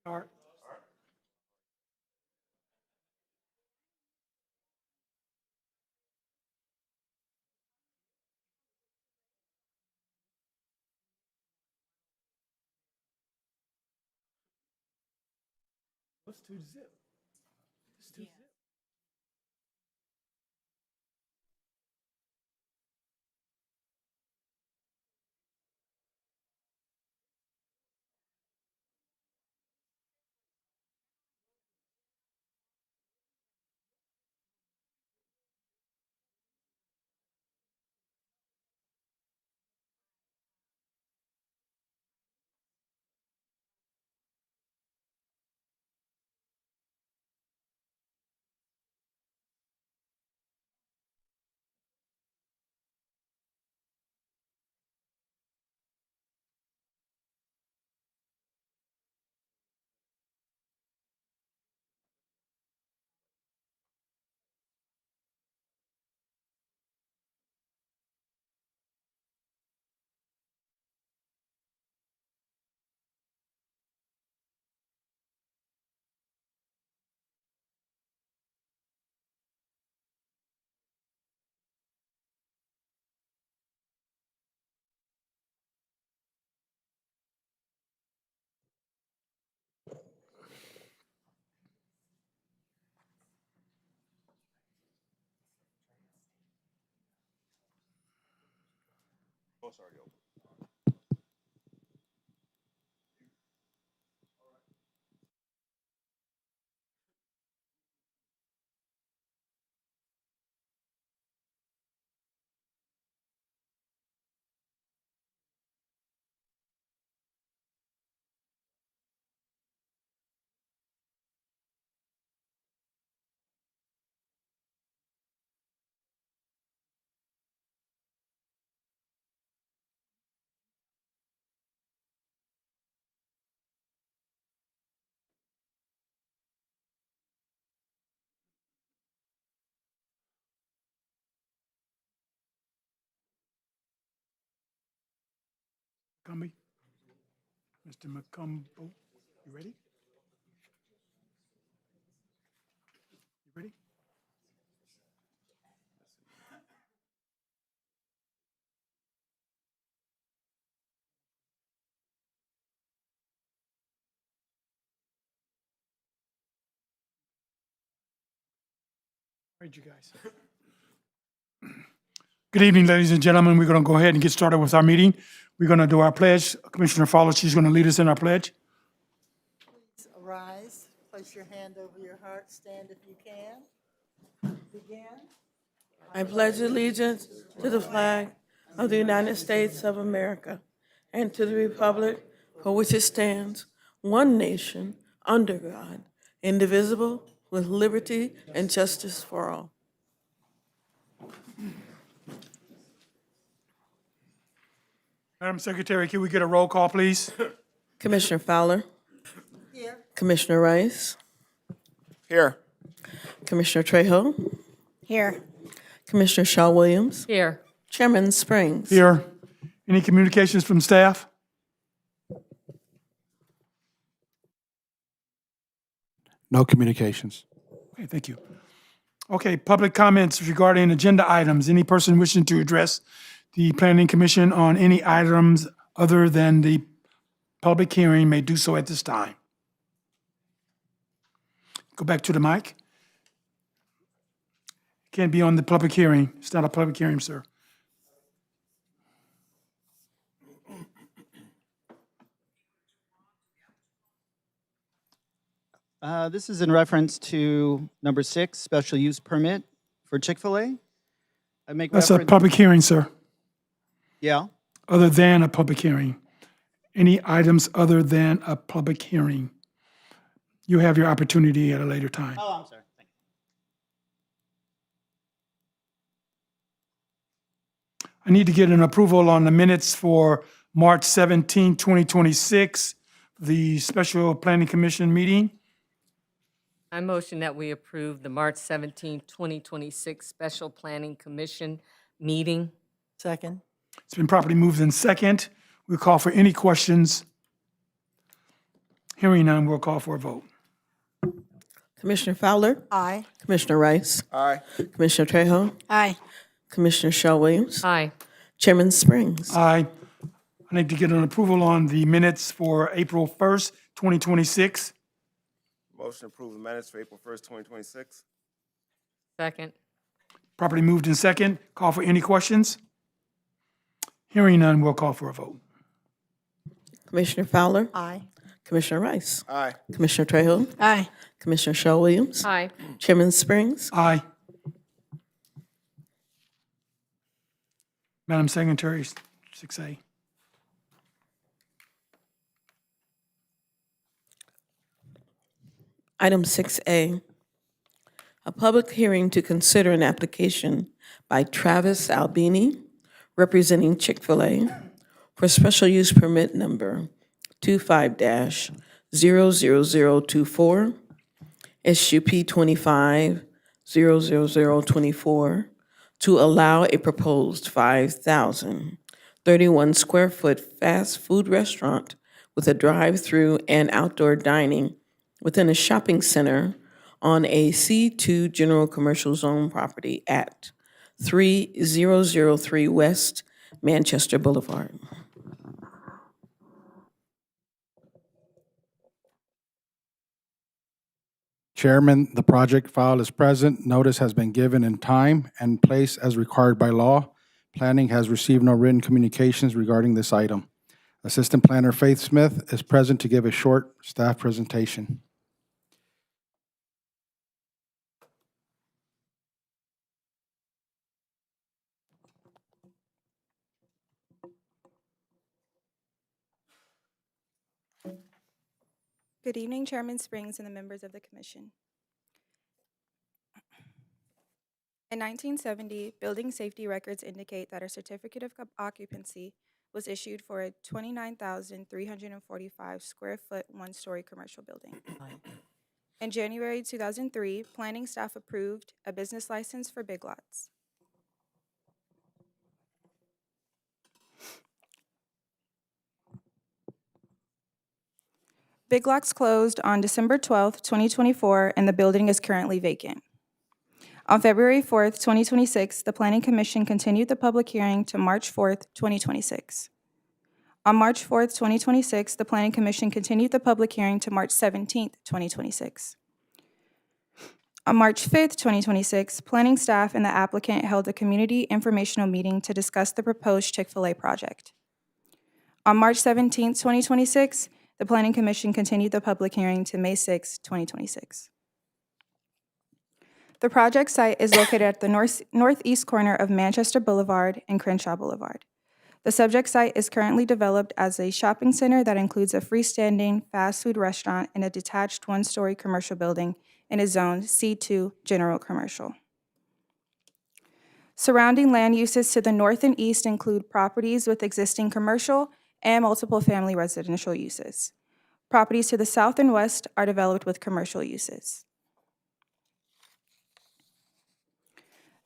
All right. What's 2-0? It's 2-0. Oh, sorry, yo. Gumby. Mr. McCumbo, you ready? You ready? All right, you guys. Good evening, ladies and gentlemen. We're going to go ahead and get started with our meeting. We're going to do our pledge. Commissioner Fowler, she's going to lead us in our pledge. Please arise, place your hand over your heart, stand if you can. Begin. I pledge allegiance to the flag of the United States of America and to the republic for which it stands, one nation, under God, indivisible, with liberty and justice for all. Madam Secretary, can we get a roll call, please? Commissioner Fowler, Here. Commissioner Rice, Here. Commissioner Trejo, Here. Commissioner Shaw Williams, Here. Chairman Springs. Here. Any communications from staff? No communications. Okay, thank you. Okay, public comments regarding agenda items. Any person wishing to address the Planning Commission on any items other than the public hearing may do so at this time. Go back to the mic. Can't be on the public hearing. It's not a public hearing, sir. This is in reference to number 6, special use permit for Chick-fil-A. I make That's a reference, public hearing, sir, yeah, other than a public hearing. Any items other than a public hearing. You have your opportunity at a later time. oh, I'm sorry. Thank you. I need to get an approval on the minutes for March 17, 2026, the special planning commission meeting. I motion that we approve the March 17, 2026 Special Planning Commission meeting. Second. It's been properly moved in second. We'll call for any questions. Hearing none, we'll call for a vote. Commissioner Fowler, Aye. Commissioner Rice, Aye. Commissioner Trejo, Aye. Commissioner Shell Williams, Aye. Chairman Springs. Aye. I need to get an approval on the minutes for April 1st, 2026. Motion to approve the minutes for April 1st, 2026. Second. Properly moved in second. Call for any questions? Hearing none, we'll call for a vote. Commissioner Fowler, Aye. Commissioner Rice, Aye. Commissioner Trejo, Aye. Commissioner Shell Williams, Aye. Chairman Springs. Aye. Madam Secretary, 6A. Item 6A, a public hearing to consider an application by Travis Albini, representing Chick-fil-A, for special use permit number 25-00024, SUP 25-00024, to allow a proposed 5,031 square foot fast food restaurant with a drive-through and outdoor dining within a shopping center on a C2 General Commercial Zone property at 3003 West Manchester Boulevard. Chairman, the project file is present. Notice has been given in time and place as required by law. Planning has received no written communications regarding this item. Assistant Planner Faith Smith is present to give a short staff presentation. Good evening, Chairman Springs and the members of the Commission. In 1970, building safety records indicate that a certificate of occupancy was issued for a 29,345 square foot one-story commercial building. In January 2003, planning staff approved a business license for Big Lots. Big Lots closed on December 12th, 2024, and the building is currently vacant. On February 4th, 2026, the Planning Commission continued the public hearing to March 4th, 2026. On March 4th, 2026, the Planning Commission continued the public hearing to March 17th, 2026. On March 5th, 2026, planning staff and the applicant held a community informational meeting to discuss the proposed Chick-fil-A project. On March 17th, 2026, the Planning Commission continued the public hearing to May 6, 2026. The project site is located at the northeast corner of Manchester Boulevard and Crenshaw Boulevard. The subject site is currently developed as a shopping center that includes a freestanding fast food restaurant and a detached one-story commercial building in a zoned C2 General Commercial. Surrounding land uses to the north and east include properties with existing commercial and multiple family residential uses. Properties to the south and west are developed with commercial uses.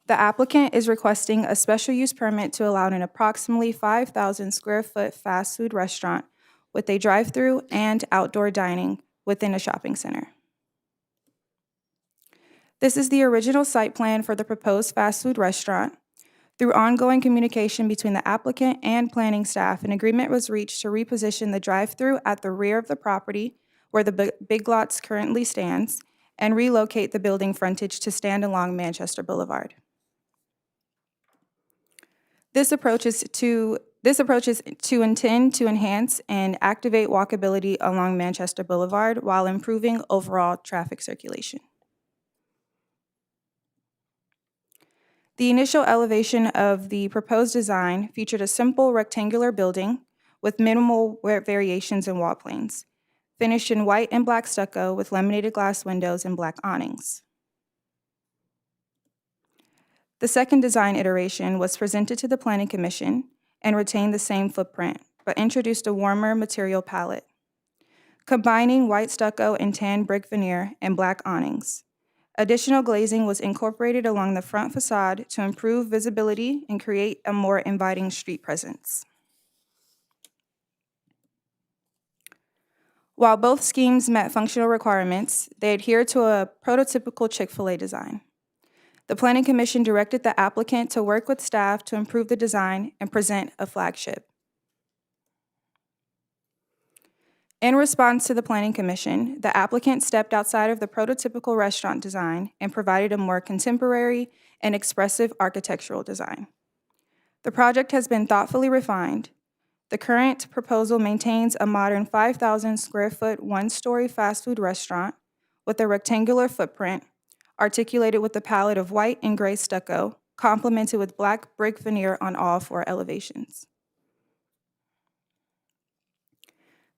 The applicant is requesting a special use permit to allow an approximately 5,000 square foot fast food restaurant with a drive-through and outdoor dining within a shopping center. This is the original site plan for the proposed fast food restaurant. Through ongoing communication between the applicant and planning staff, an agreement was reached to reposition the drive-through at the rear of the property where the Big Lots currently stands and relocate the building frontage to stand along Manchester Boulevard. This approach is to intend to enhance and activate walkability along Manchester Boulevard while improving overall traffic circulation. The initial elevation of the proposed design featured a simple rectangular building with minimal variations in wall planes, finished in white and black stucco with laminated glass windows and black awnings. The second design iteration was presented to the Planning Commission and retained the same footprint, but introduced a warmer material palette, combining white stucco and tan brick veneer and black awnings. Additional glazing was incorporated along the front facade to improve visibility and create a more inviting street presence. While both schemes met functional requirements, they adhered to a prototypical Chick-fil-A design. The Planning Commission directed the applicant to work with staff to improve the design and present a flagship. In response to the Planning Commission, the applicant stepped outside of the prototypical restaurant design and provided a more contemporary and expressive architectural design. The project has been thoughtfully refined. The current proposal maintains a modern 5,000 square foot, one-story fast food restaurant with a rectangular footprint, articulated with a palette of white and gray stucco, complemented with black brick veneer on all 4 elevations.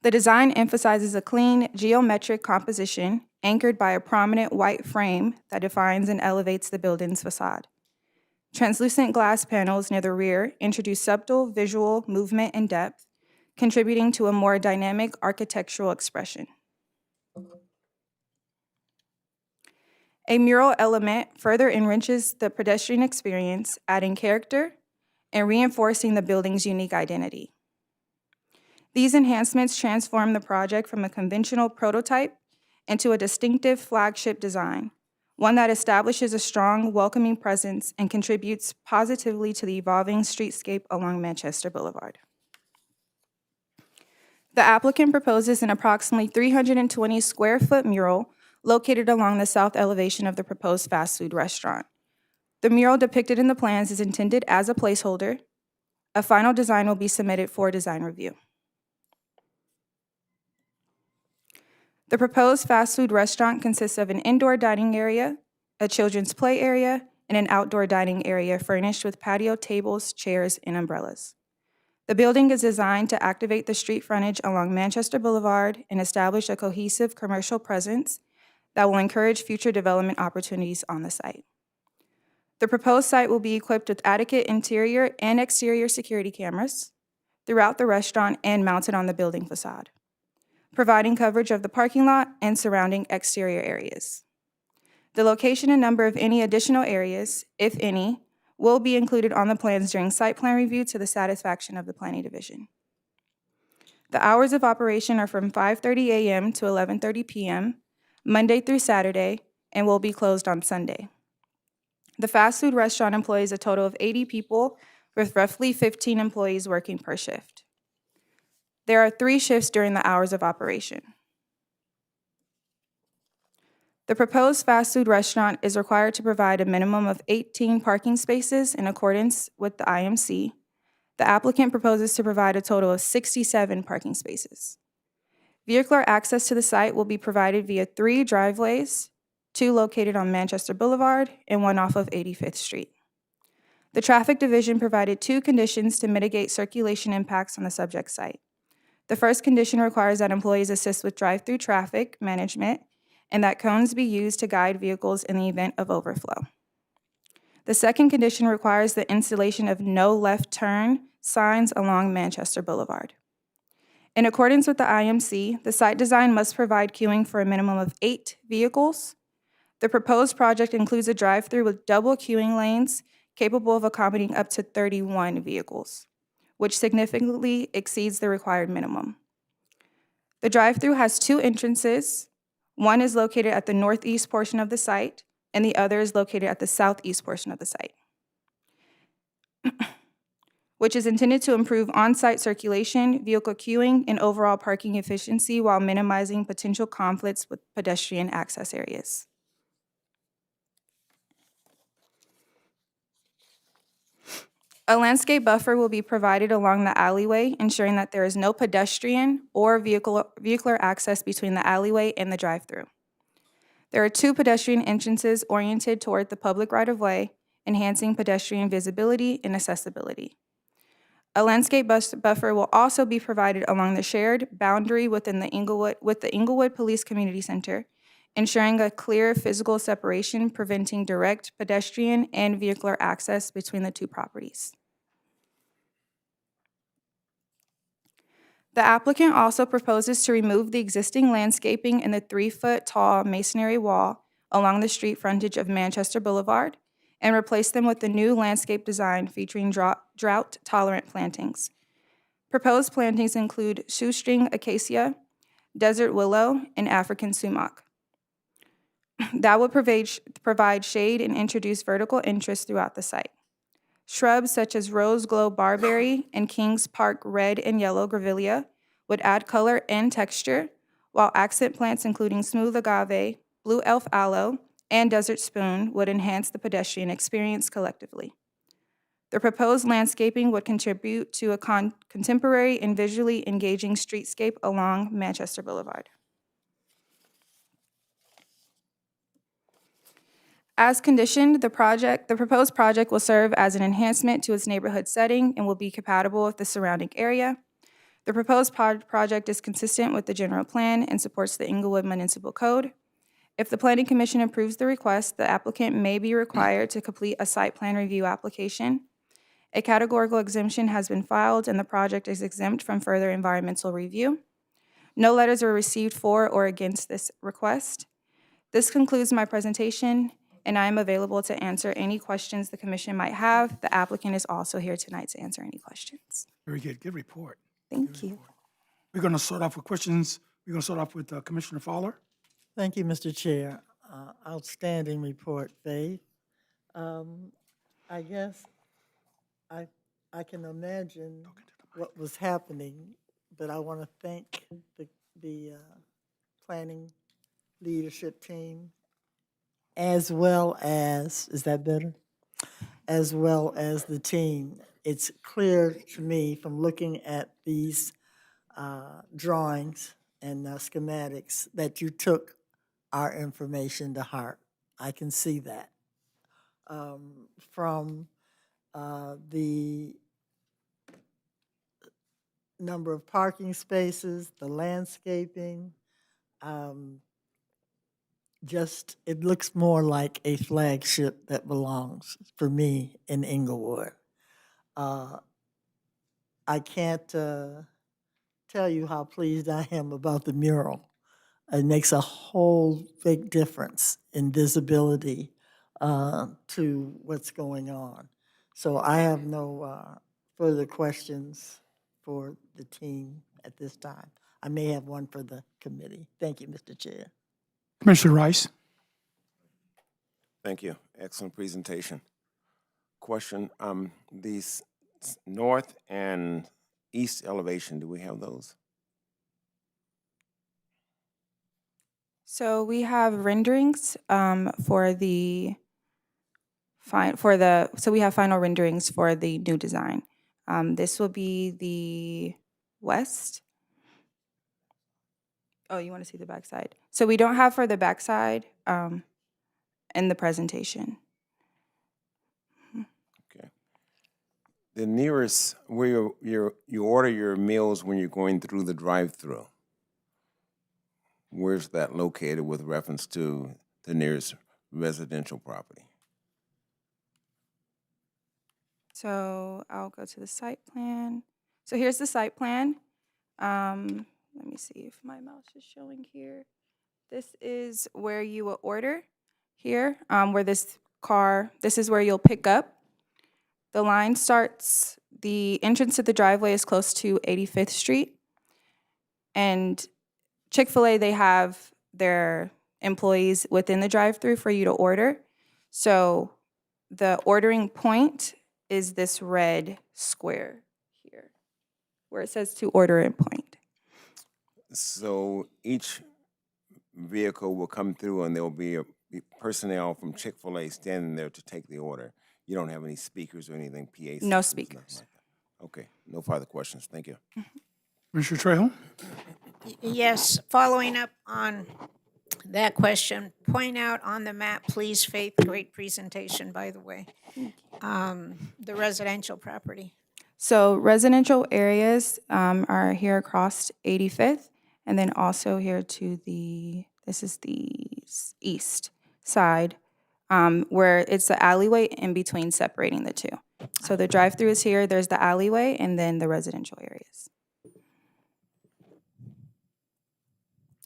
The design emphasizes a clean, geometric composition anchored by a prominent white frame that defines and elevates the building's facade. Translucent glass panels near the rear introduce subtle visual movement and depth, contributing to a more dynamic architectural expression. A mural element further enriches the pedestrian experience, adding character and reinforcing the building's unique identity. These enhancements transform the project from a conventional prototype into a distinctive flagship design, one that establishes a strong, welcoming presence and contributes positively to the evolving streetscape along Manchester Boulevard. The applicant proposes an approximately 320 square foot mural located along the south elevation of the proposed fast food restaurant. The mural depicted in the plans is intended as a placeholder. A final design will be submitted for design review. The proposed fast food restaurant consists of an indoor dining area, a children's play area, and an outdoor dining area furnished with patio tables, chairs, and umbrellas. The building is designed to activate the street frontage along Manchester Boulevard and establish a cohesive commercial presence that will encourage future development opportunities on the site. The proposed site will be equipped with adequate interior and exterior security cameras throughout the restaurant and mounted on the building facade, providing coverage of the parking lot and surrounding exterior areas. The location and number of any additional areas, if any, will be included on the plans during site plan review to the satisfaction of the Planning Division. The hours of operation are from 5:30 a.m. to 11:30 p.m., Monday through Saturday, and will be closed on Sunday. The fast food restaurant employs a total of 80 people, with roughly 15 employees working per shift. There are 3 shifts during the hours of operation. The proposed fast food restaurant is required to provide a minimum of 18 parking spaces in accordance with the IMC. The applicant proposes to provide a total of 67 parking spaces. Vehicular access to the site will be provided via 3 driveways, 2 located on Manchester Boulevard and 1 off of 85th Street. The traffic division provided 2 conditions to mitigate circulation impacts on the subject site. The first condition requires that employees assist with drive-through traffic management and that cones be used to guide vehicles in the event of overflow. The second condition requires the installation of no left turn signs along Manchester Boulevard. In accordance with the IMC, the site design must provide queuing for a minimum of 8 vehicles. The proposed project includes a drive-through with double queuing lanes capable of accommodating up to 31 vehicles, which significantly exceeds the required minimum. The drive-through has 2 entrances. One is located at the northeast portion of the site, and the other is located at the southeast portion of the site, which is intended to improve on-site circulation, vehicle queuing, and overall parking efficiency while minimizing potential conflicts with pedestrian access areas. A landscape buffer will be provided along the alleyway, ensuring that there is no pedestrian or vehicular access between the alleyway and the drive-through. There are 2 pedestrian entrances oriented toward the public right-of-way, enhancing pedestrian visibility and accessibility. A landscape buffer will also be provided along the shared boundary within the Inglewood Police Community Center, ensuring a clear physical separation, preventing direct pedestrian and vehicular access between the 2 properties. The applicant also proposes to remove the existing landscaping in the 3-foot-tall masonry wall along the street frontage of Manchester Boulevard and replace them with a new landscape design featuring drought-tolerant plantings. Proposed plantings include shoestring acacia, desert willow, and African sumac. That would provide shade and introduce vertical interest throughout the site. Shrubs such as rose globe barberry and Kings Park red and yellow grevillea would add color and texture, while accent plants including smooth agave, blue elf aloe, and desert spoon would enhance the pedestrian experience collectively. The proposed landscaping would contribute to a contemporary and visually engaging streetscape along Manchester Boulevard. As conditioned, the proposed project will serve as an enhancement to its neighborhood setting and will be compatible with the surrounding area. The proposed project is consistent with the general plan and supports the Inglewood Municipal Code. If the Planning Commission approves the request, the applicant may be required to complete a site plan review application. A categorical exemption has been filed and the project is exempt from further environmental review. No letters were received for or against this request. This concludes my presentation, and I am available to answer any questions the commission might have. The applicant is also here tonight to answer any questions. Very good. Good report. Thank you. We're going to start off with questions. We're going to start off with Commissioner Fowler. Thank you, Mr. Chair. Outstanding report, Faith. I guess I can imagine what was happening, but I want to thank the planning leadership team, as well as, is that better? As well as the team. It's clear to me from looking at these drawings and schematics that you took our information to heart. I can see that. From the number of parking spaces, the landscaping, just, it looks more like a flagship that belongs, for me, in Inglewood. I can't tell you how pleased I am about the mural. It makes a whole big difference in visibility to what's going on. So I have no further questions for the team at this time. I may have one for the committee. Thank you, Mr. Chair. Commissioner Rice. Thank you. Excellent presentation. Question, these north and east elevation, do we have those? So we have renderings so we have final renderings for the new design. This will be the west. Oh, you want to see the backside? So we don't have for the backside in the presentation. Okay. The nearest, where you order your meals when you're going through the drive-through, where's that located with reference to the nearest residential property? So I'll go to the site plan. So here's the site plan. Let me see if my mouse is showing here. This is where you will order here, where this is where you'll pick up. The line starts, the entrance to the driveway is close to 85th Street. And Chick-fil-A, they have their employees within the drive-through for you to order. So the ordering point is this red square here, where it says to order in point. So each vehicle will come through and there'll be personnel from Chick-fil-A standing there to take the order. You don't have any speakers or anything, PA systems? No nothing speakers. like that. Okay, no further questions. Thank you. Commissioner Trejo. Yes, following up on that question, point out on the map, please, Faith, great presentation, by the way, the residential property. So residential areas are here across 85th, and then also here to this is the east side, where it's the alleyway in between separating the two. So the drive-through is here, there's the alleyway, and then the residential areas.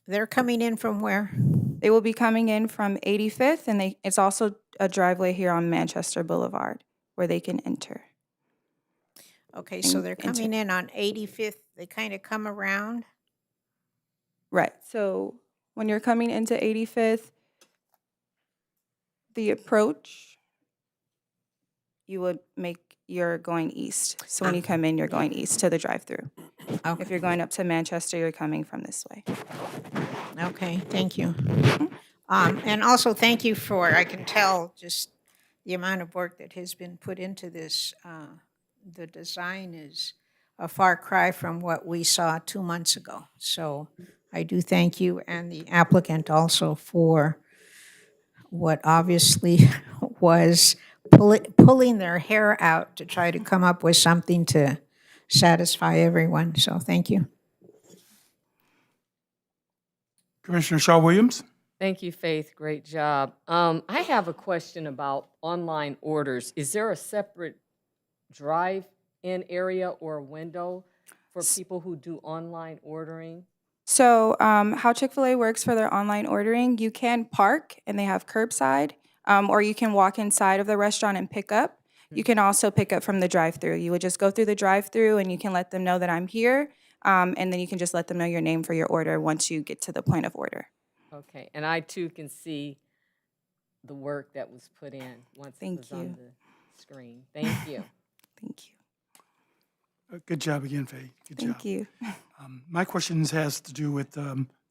They're coming in from where? They will be coming in from 85th, and it's also a driveway here on Manchester Boulevard where they can enter. Okay, so they're Enter. coming in on 85th, they kind of come around? Right, so when you're coming into 85th, the approach, you would you're going east. So when you come in, you're going east to the drive-through. If Okay, you're going up to Manchester, you're coming from this way. okay, thank you. And also, thank you for, I can tell just the amount of work that has been put into this. The design is a far cry from what we saw 2 months ago. So I do thank you and the applicant also for what obviously was pulling their hair out to try to come up with something to satisfy everyone. So thank you. Commissioner Shaw Williams? Thank you, Faith. Great job. I have a question about online orders. Is there a separate drive-in area or a window for people who do online ordering? So how Chick-fil-A works for their online ordering, you can park and they have curbside, or you can walk inside of the restaurant and pick up. You can also pick up from the drive-through. You would just go through the drive-through and you can let them know that I'm here, and then you can just let them know your name for your order once you get to the point of order. Okay, and I too can see the work that was put in once it Thank was on you. the screen. Thank you. Thank you. Good job again, Faye. Good job. Thank you. My questions has to do with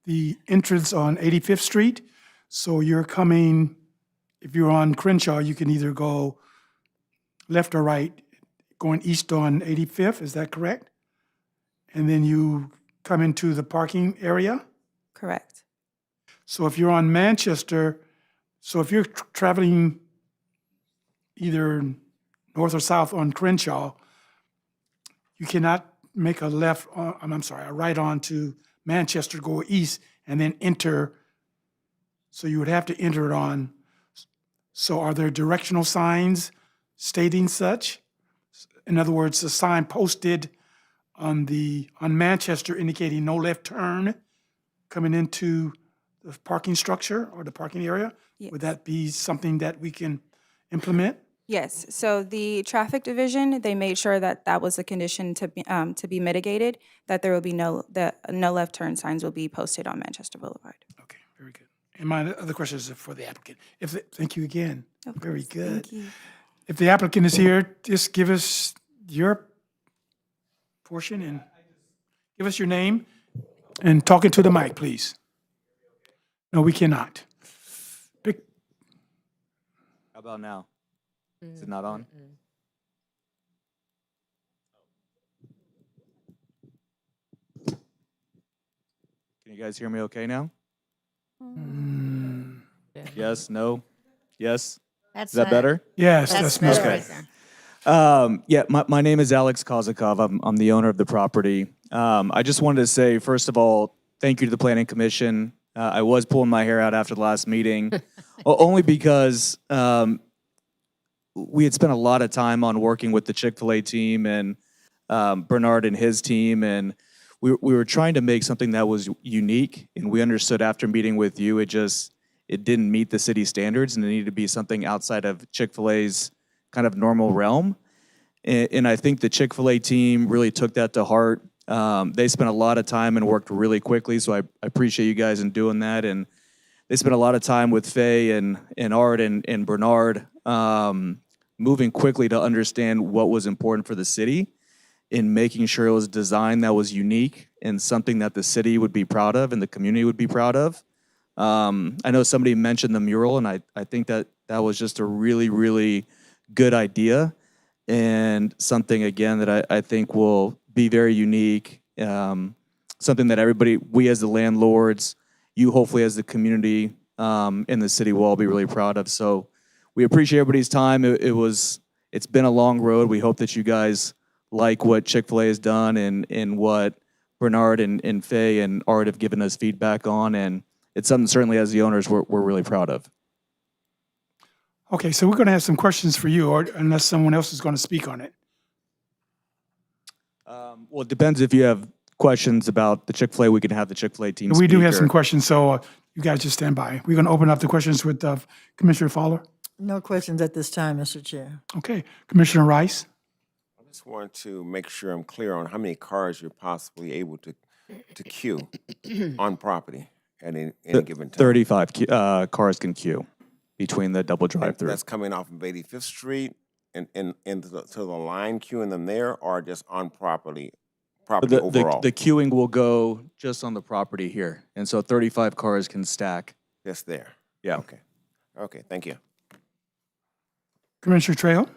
the entrance on 85th Street. So you're coming, if you're on Crenshaw, you can either go left or right, going east on 85th, is that correct? And then you come into the parking area? Correct. So if you're on Manchester, so if you're traveling either north or south on Crenshaw, you cannot make a left, a right onto Manchester, go east, and then enter. So you would have to enter it on. So are there directional signs stating such? In other words, a sign posted on Manchester indicating no left turn coming into the parking structure or the parking area? Yes. Would that be something that we can implement? Yes, so the traffic division, they made sure that that was a condition to be mitigated, that there will be no left turn signs will be posted on Manchester Boulevard. Okay, very good. And my other question is for the applicant. Thank you again. Of Very course, good. Thank you. If the applicant is here, just give us your portion and give us your name and talk into the mic, please. No, we cannot. Pick, How about now? Is it not on? Can you guys hear me okay now? Yes, no, yes? That's Is that better? yes, That's that's better much right better. there. Yeah, my name is Alex Kozakov. I'm the owner of the property. I just wanted to say, first of all, thank you to the Planning Commission. I was pulling my hair out after the last meeting, only because we had spent a lot of time on working with the Chick-fil-A team and Bernard and his team, and we were trying to make something that was unique, and we understood after meeting with you, it didn't meet the city standards, and it needed to be something outside of Chick-fil-A's kind of normal realm. And I think the Chick-fil-A team really took that to heart. They spent a lot of time and worked really quickly, so I appreciate you guys in doing that. And they spent a lot of time with Faye and Art and Bernard, moving quickly to understand what was important for the city in making sure it was design that was unique and something that the city would be proud of and the community would be proud of. I know somebody mentioned the mural, and I think that was just a really, really good idea and something, again, that I think will be very unique, something that everybody, we as the landlords, you hopefully as the community in the city will all be really proud of. So we appreciate everybody's time. It's been a long road. We hope that you guys like what Chick-fil-A has done and what Bernard and Faye and Art have given us feedback on. And it's something certainly as the owners we're really proud of. Okay, so we're going to have some questions for you, or unless someone else is going to speak on it. Well, it depends if you have questions about the Chick-fil-A, we can have the Chick-fil-A team We do have speak, some or- questions, so you guys just stand by. We're going to open up the questions with Commissioner Fowler. No questions at this time, Mr. Chair. Okay, Commissioner Rice. I just want to make sure I'm clear on how many cars you're possibly able to to queue on property at any given time? 35 cars can queue between the double drive-through. That's coming off of 85th Street and to the line queuing them there, or just on property overall? The queuing will go just on the property here, and so 35 cars can stack. Just there? Yeah. Okay. Okay, thank you. Commissioner Trejo?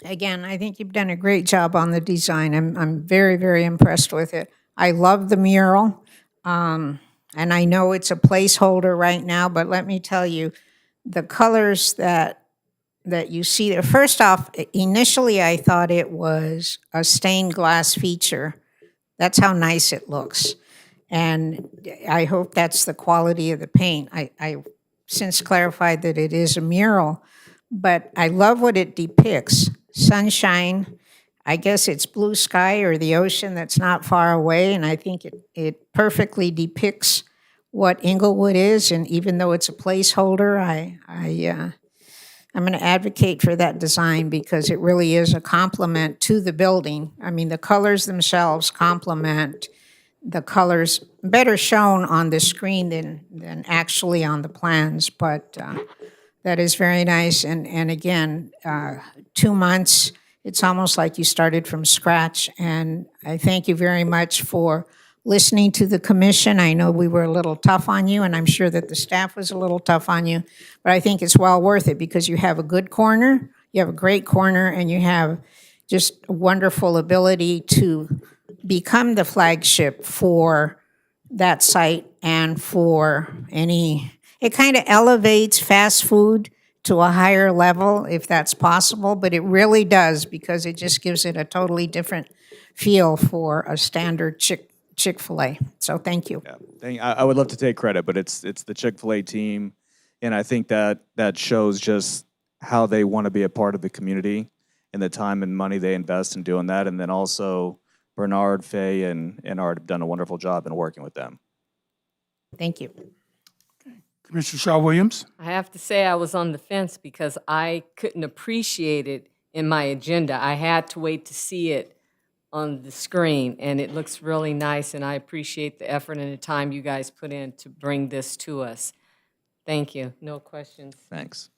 Again, I think you've done a great job on the design. I'm very, very impressed with it. I love the mural. And I know it's a placeholder right now, but let me tell you, the colors that you see there, first off, initially I thought it was a stained glass feature. That's how nice it looks. And I hope that's the quality of the paint. I since clarified that it is a mural, but I love what it depicts. Sunshine, I guess it's blue sky or the ocean that's not far away, and I think it perfectly depicts what Inglewood is, and even though it's a placeholder, I'm going to advocate for that design because it really is a compliment to the building. I mean, the colors themselves complement the colors better shown on the screen than actually on the plans, but that is very nice. And again, 2 months, it's almost like you started from scratch. And I thank you very much for listening to the commission. I know we were a little tough on you, and I'm sure that the staff was a little tough on you, but I think it's well worth it because you have a good corner, you have a great corner, and you have just a wonderful ability to become the flagship for that site and for it kind of elevates fast food to a higher level if that's possible, but it really does because it just gives it a totally different feel for a standard Chick-fil-A. So thank you. Yeah, I would love to take credit, but it's the Chick-fil-A team, and I think that shows just how they want to be a part of the community and the time and money they invest in doing that. And then also Bernard, Faye, and Art have done a wonderful job in working with them. Thank you. Commissioner Shaw Williams? I have to say I was on the fence because I couldn't appreciate it in my agenda. I had to wait to see it on the screen, and it looks really nice, and I appreciate the effort and the time you guys put in to bring this to us. Thank you. No questions. Thanks.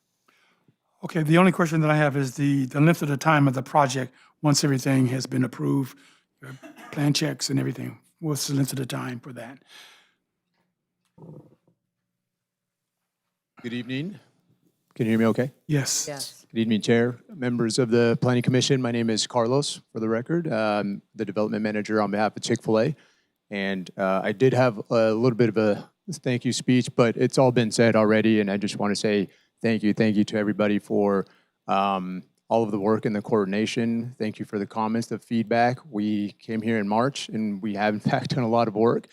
Okay, the only question that I have is the length of the time of the project once everything has been approved, plan checks and everything. What's the length of the time for that? Good evening. Can you hear me okay? Yes. Yes. Good evening, Chair, members of the Planning Commission. My name is Carlos, for the record, the Development Manager on behalf of Chick-fil-A. And I did have a little bit of a thank you speech, but it's all been said already. And I just want to say thank you to everybody for all of the work and the coordination. Thank you for the comments, the feedback. We came here in March, and we have in fact done a lot of work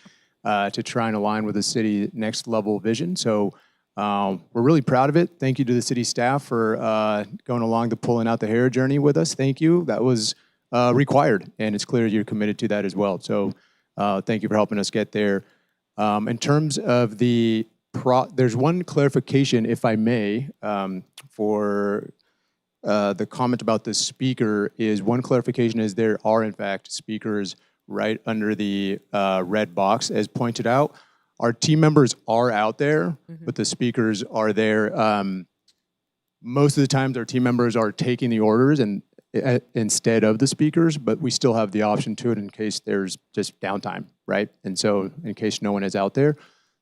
to try and align with the city next level vision. So we're really proud of it. Thank you to the city staff for going along the pulling out the hair journey with us. Thank you. That was required, and it's clear you're committed to that as well. So thank you for helping us get there. In terms of there's one clarification, if I may, for the comment about the speaker one clarification is there are in fact speakers right under the red box as pointed out. Our team members are out there, but the speakers are there. Most of the times our team members are taking the orders and instead of the speakers, but we still have the option to it in case there's just downtime, right? And so in case no one is out there,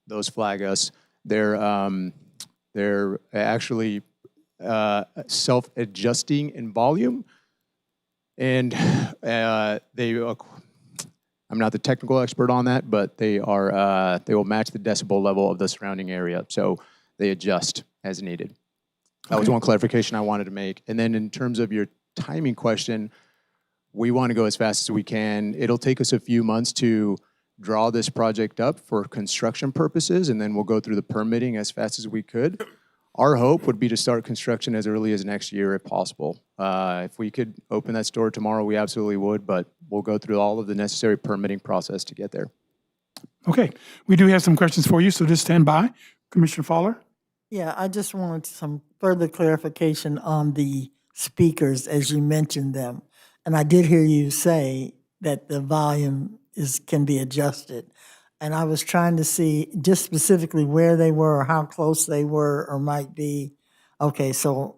those flag us. They're actually self-adjusting in volume, and I'm not the technical expert on that, but they will match the decibel level of the surrounding area. So they adjust as needed. That was one clarification I wanted to make. And then in terms of your timing question, we want to go as fast as we can. It'll take us a few months to draw this project up for construction purposes, and then we'll go through the permitting as fast as we could. Our hope would be to start construction as early as next year if possible. If we could open that store tomorrow, we absolutely would, but we'll go through all of the necessary permitting process to get there. Okay, we do have some questions for you, so just stand by. Commissioner Fowler? Yeah, I just wanted some further clarification on the speakers as you mentioned them. And I did hear you say that the volume can be adjusted. And I was trying to see just specifically where they were or how close they were or might be. Okay, so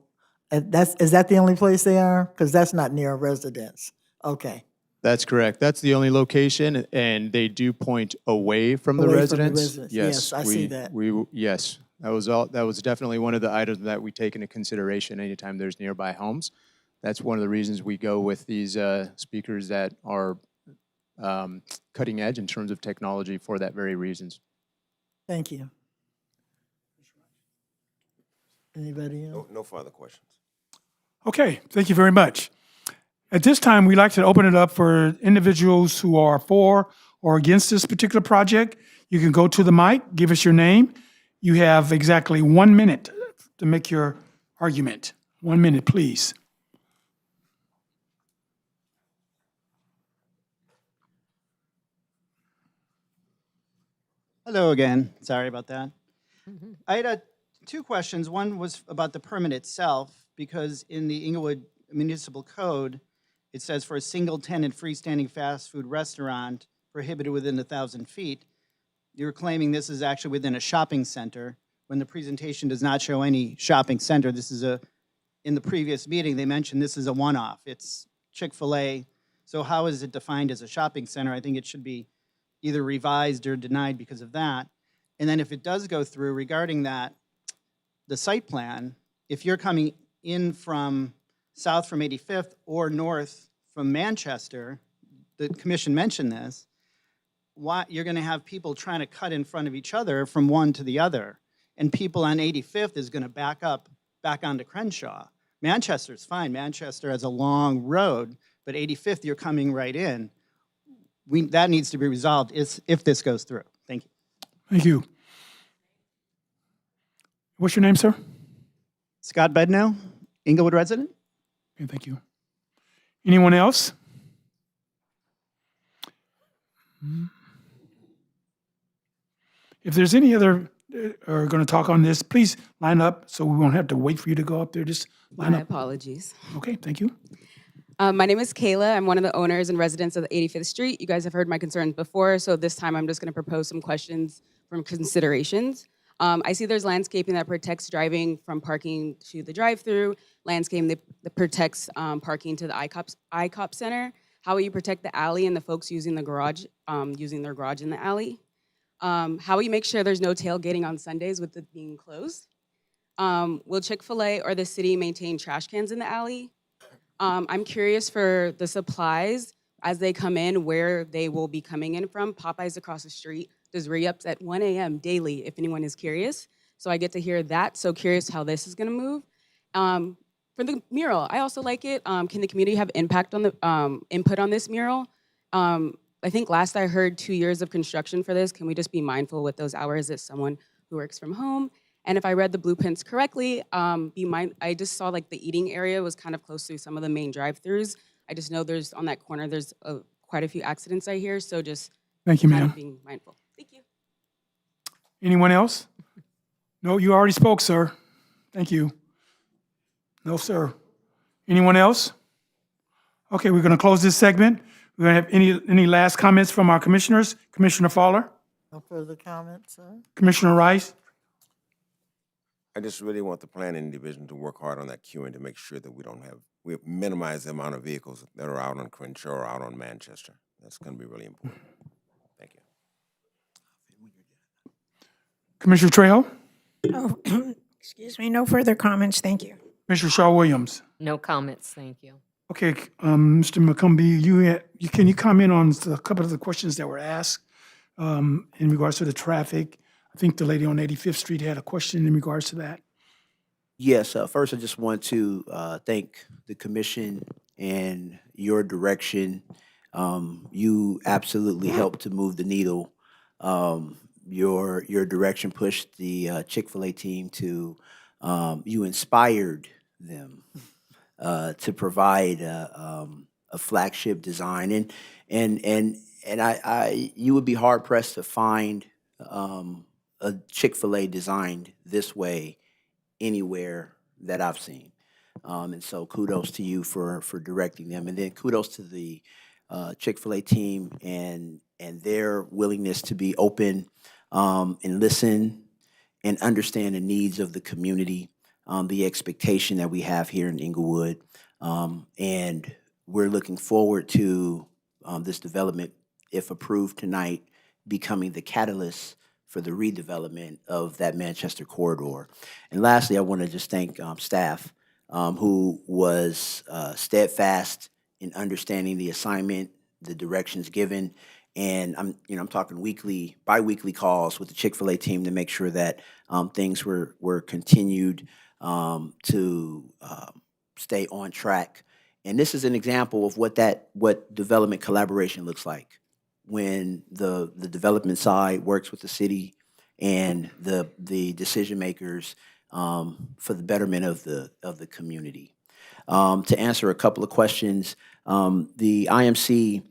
is that the only place they are? Because that's not near a residence. Okay. That's correct. That's the only location, and they do point away from the Away from the residence. residence. Yes, I see that. Yes, that was definitely one of the items that we take into consideration anytime there's nearby homes. That's one of the reasons we go with these speakers that are cutting edge in terms of technology for that very reasons. Thank you. Anybody else? No further questions. Okay, thank you very much. At this time, we'd like to open it up for individuals who are for or against this particular project. You can go to the mic, give us your name. You have exactly 1 minute to make your argument. 1 minute, please. Hello again. Sorry about that. I had two questions. One was about the permit itself, because in the Inglewood Municipal Code, it says for a single-tenant freestanding fast food restaurant prohibited within 1,000 feet. You're claiming this is actually within a shopping center, when the presentation does not show any shopping center. This is in the previous meeting, they mentioned this is a one-off. It's Chick-fil-A. So how is it defined as a shopping center? I think it should be either revised or denied because of that. And then if it does go through regarding that, the site plan, if you're coming in from south from 85th or north from Manchester, the commission mentioned this, why you're going to have people trying to cut in front of each other from one to the other. And people on 85th is going to back onto Crenshaw. Manchester's fine. Manchester has a long road, but 85th, you're coming right in. That needs to be resolved if this goes through. Thank you. Thank you. What's your name, sir? Scott Bednow, Inglewood resident. Okay, thank you. Anyone else? If there's any other are going to talk on this, please line up so we won't have to wait for you to go up there. Just line My up. apologies. Okay, thank you. My name is Kayla. I'm one of the owners and residents of the 85th Street. You guys have heard my concerns before, so this time I'm just going to propose some questions from considerations. I see there's landscaping that protects driving from parking to the drive-through, landscaping that protects parking to the ICOP Center. How will you protect the alley and the folks using the garage, using their garage in the alley? How will you make sure there's no tailgating on Sundays with it being closed? Will Chick-fil-A or the city maintain trash cans in the alley? I'm curious for the supplies as they come in, where they will be coming in from. Popeyes across the street does re-ups at 1 a.m. daily, if anyone is curious. So I get to hear that, so curious how this is gonna move. For the mural, I also like it. Can the community have impact on the input on this mural? I think last I heard 2 years of construction for this. Can we just be mindful with those hours as someone who works from home? And if I read the blueprints correctly, I just saw like the eating area was kind of close to some of the main drive-throughs. I just know there's on that corner, there's quite a few accidents I hear, so just Thank you, kind ma'am. of being mindful. Thank you. Anyone else? No, you already spoke, sir. Thank you. No, sir. Anyone else? Okay, we're going to close this segment. We're going to have any last comments from our commissioners? Commissioner Fowler? No further comments, sir? Commissioner Rice? I just really want the planning division to work hard on that queuing to make sure that we minimize the amount of vehicles that are out on Crenshaw or out on Manchester. That's going to be really important. Thank you. Commissioner Trejo? Oh, excuse me, no further comments, thank you. Commissioner Shaw Williams? No comments, thank you. Okay, Mr. McCombie, can you comment on a couple of the questions that were asked in regards to the traffic? I think the lady on 85th Street had a question in regards to that. Yes, first I just want to thank the commission and your direction. You absolutely helped to move the needle. Your direction pushed the Chick-fil-A team to, you inspired them to provide a flagship design. And you would be hard pressed to find a Chick-fil-A designed this way anywhere that I've seen. And so kudos to you for directing them. And then kudos to the Chick-fil-A team and their willingness to be open and listen and understand the needs of the community, the expectation that we have here in Inglewood. And we're looking forward to this development, if approved tonight, becoming the catalyst for the redevelopment of that Manchester corridor. And lastly, I want to just thank staff who was steadfast in understanding the assignment, the directions given, and I'm talking weekly, bi-weekly calls with the Chick-fil-A team to make sure that things were continued to stay on track. And this is an example of what development collaboration looks like when the development side works with the city and the decision makers for the betterment of the community. To answer a couple of questions, the IMC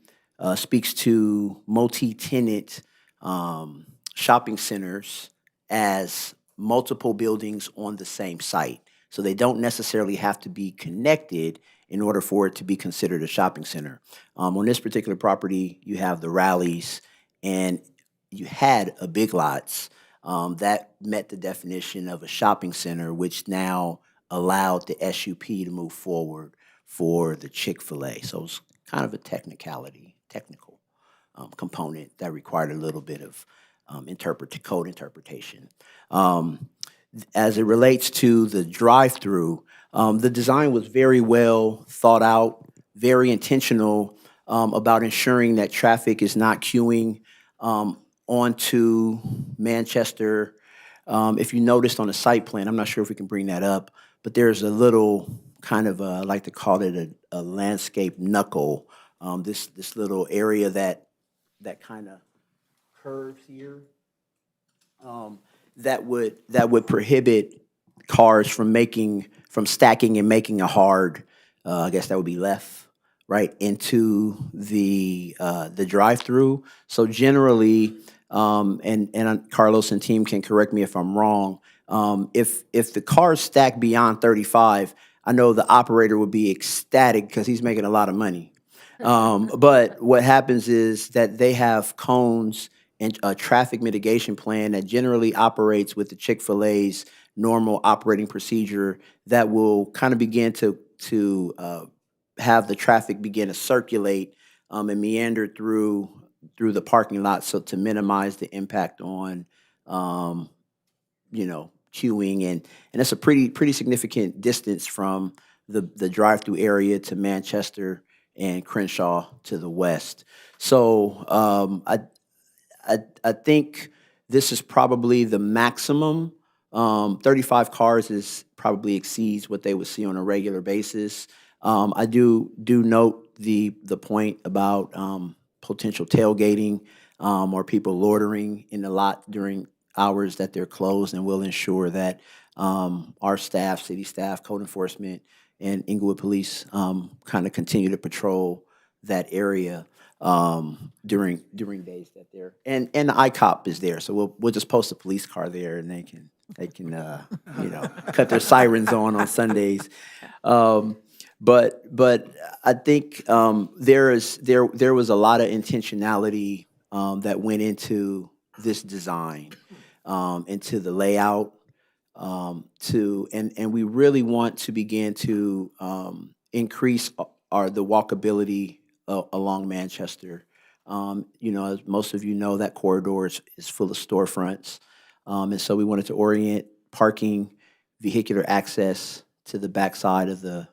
speaks to multi-tenant shopping centers as multiple buildings on the same site. So they don't necessarily have to be connected in order for it to be considered a shopping center. On this particular property, you have the Rallies, and you had a Big Lots that met the definition of a shopping center, which now allowed the SUP to move forward for the Chick-fil-A. So it's kind of a technical component that required a little bit of code interpretation. As it relates to the drive-through, the design was very well thought out, very intentional about ensuring that traffic is not queuing onto Manchester. If you noticed on the site plan, I'm not sure if we can bring that up, but there's a little kind of, I like to call it a landscape knuckle, this little area that kind of curves here. That would prohibit cars from stacking and making a hard, I guess that would be left, right, into the drive-through. So generally, and Carlos and team can correct me if I'm wrong, if the cars stack beyond 35, I know the operator would be ecstatic because he's making a lot of money. But what happens is that they have cones and a traffic mitigation plan that generally operates with the Chick-fil-A's normal operating procedure that will kind of begin to have the traffic begin to circulate and meander through the parking lot, so to minimize the impact on queuing, and it's a pretty significant distance from the drive-through area to Manchester and Crenshaw to the west. So I think this is probably the maximum. 35 cars probably exceeds what they would see on a regular basis. I do note the point about potential tailgating or people loitering in the lot during hours that they're closed, and we'll ensure that our staff, city staff, code enforcement, and Inglewood Police kind of continue to patrol that area during days that they're, and the ICOP is there, so we'll just post a police car there, and they can cut their sirens on Sundays. But I think there was a lot of intentionality that went into this design, into the layout, and we really want to begin to increase the walkability along Manchester. As most of you know, that corridor is full of storefronts, and so we wanted to orient parking, vehicular access to the backside of the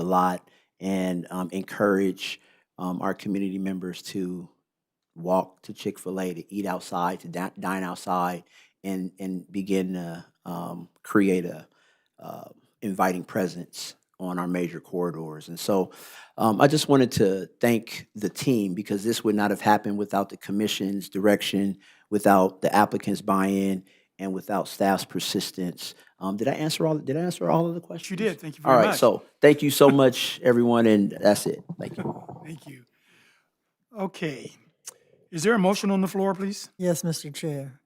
lot, and encourage our community members to walk to Chick-fil-A, to eat outside, to dine outside, and begin to create a inviting presence on our major corridors. And so I just wanted to thank the team, because this would not have happened without the commission's direction, without the applicant's buy-in, and without staff's persistence. Did I answer all of the questions? You did. Thank you very All much. right, so thank you so much, everyone, and that's it. Thank you. Thank you. Okay. Is there a motion on the floor, please? Yes, Mr. Chair.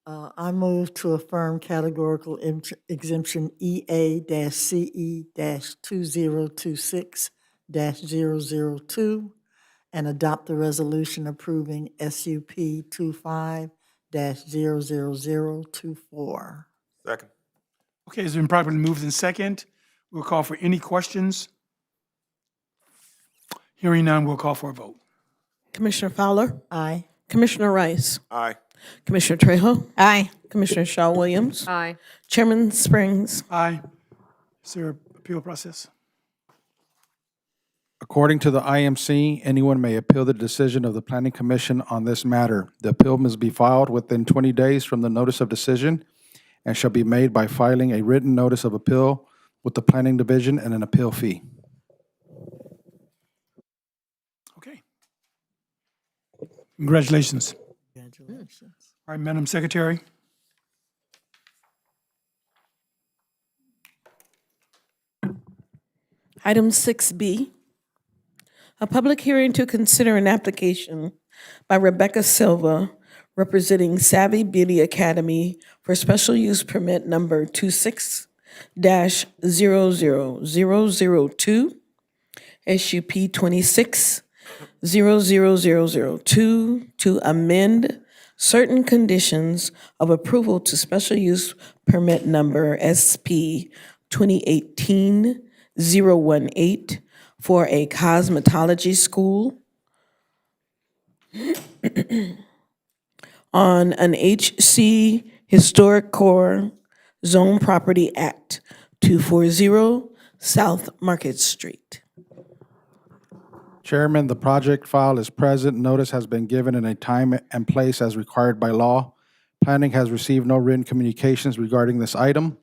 I move to affirm categorical exemption EA-CE-2026-002 and adopt the resolution approving SUP 25-00024. Second. Okay, it's been properly moved in second. We'll call for any questions. Hearing none, we'll call for a vote. Commissioner Fowler, Aye. Commissioner Rice, Aye. Commissioner Trejo, Aye. Commissioner Shaw Williams, Aye. Chairman Springs. Aye. Is there an appeal process? According to the IMC, anyone may appeal the decision of the Planning Commission on this matter. The appeal must be filed within 20 days from the notice of decision and shall be made by filing a written notice of appeal with the Planning Division and an appeal fee. Okay. Congratulations. Congratulations. All right, Madam Secretary. Item 6B, a public hearing to consider an application by Rebecca Silva representing Savvy Beauty Academy for special use permit number 26-00002, SUP 26-00002, to amend certain conditions of approval to special use permit number SP 2018-018 for a cosmetology school on an HC Historic Core Zone Property Act, 240 South Market Street. Chairman, the project file is present. Notice has been given in a time and place as required by law. Planning has received no written communications regarding this item.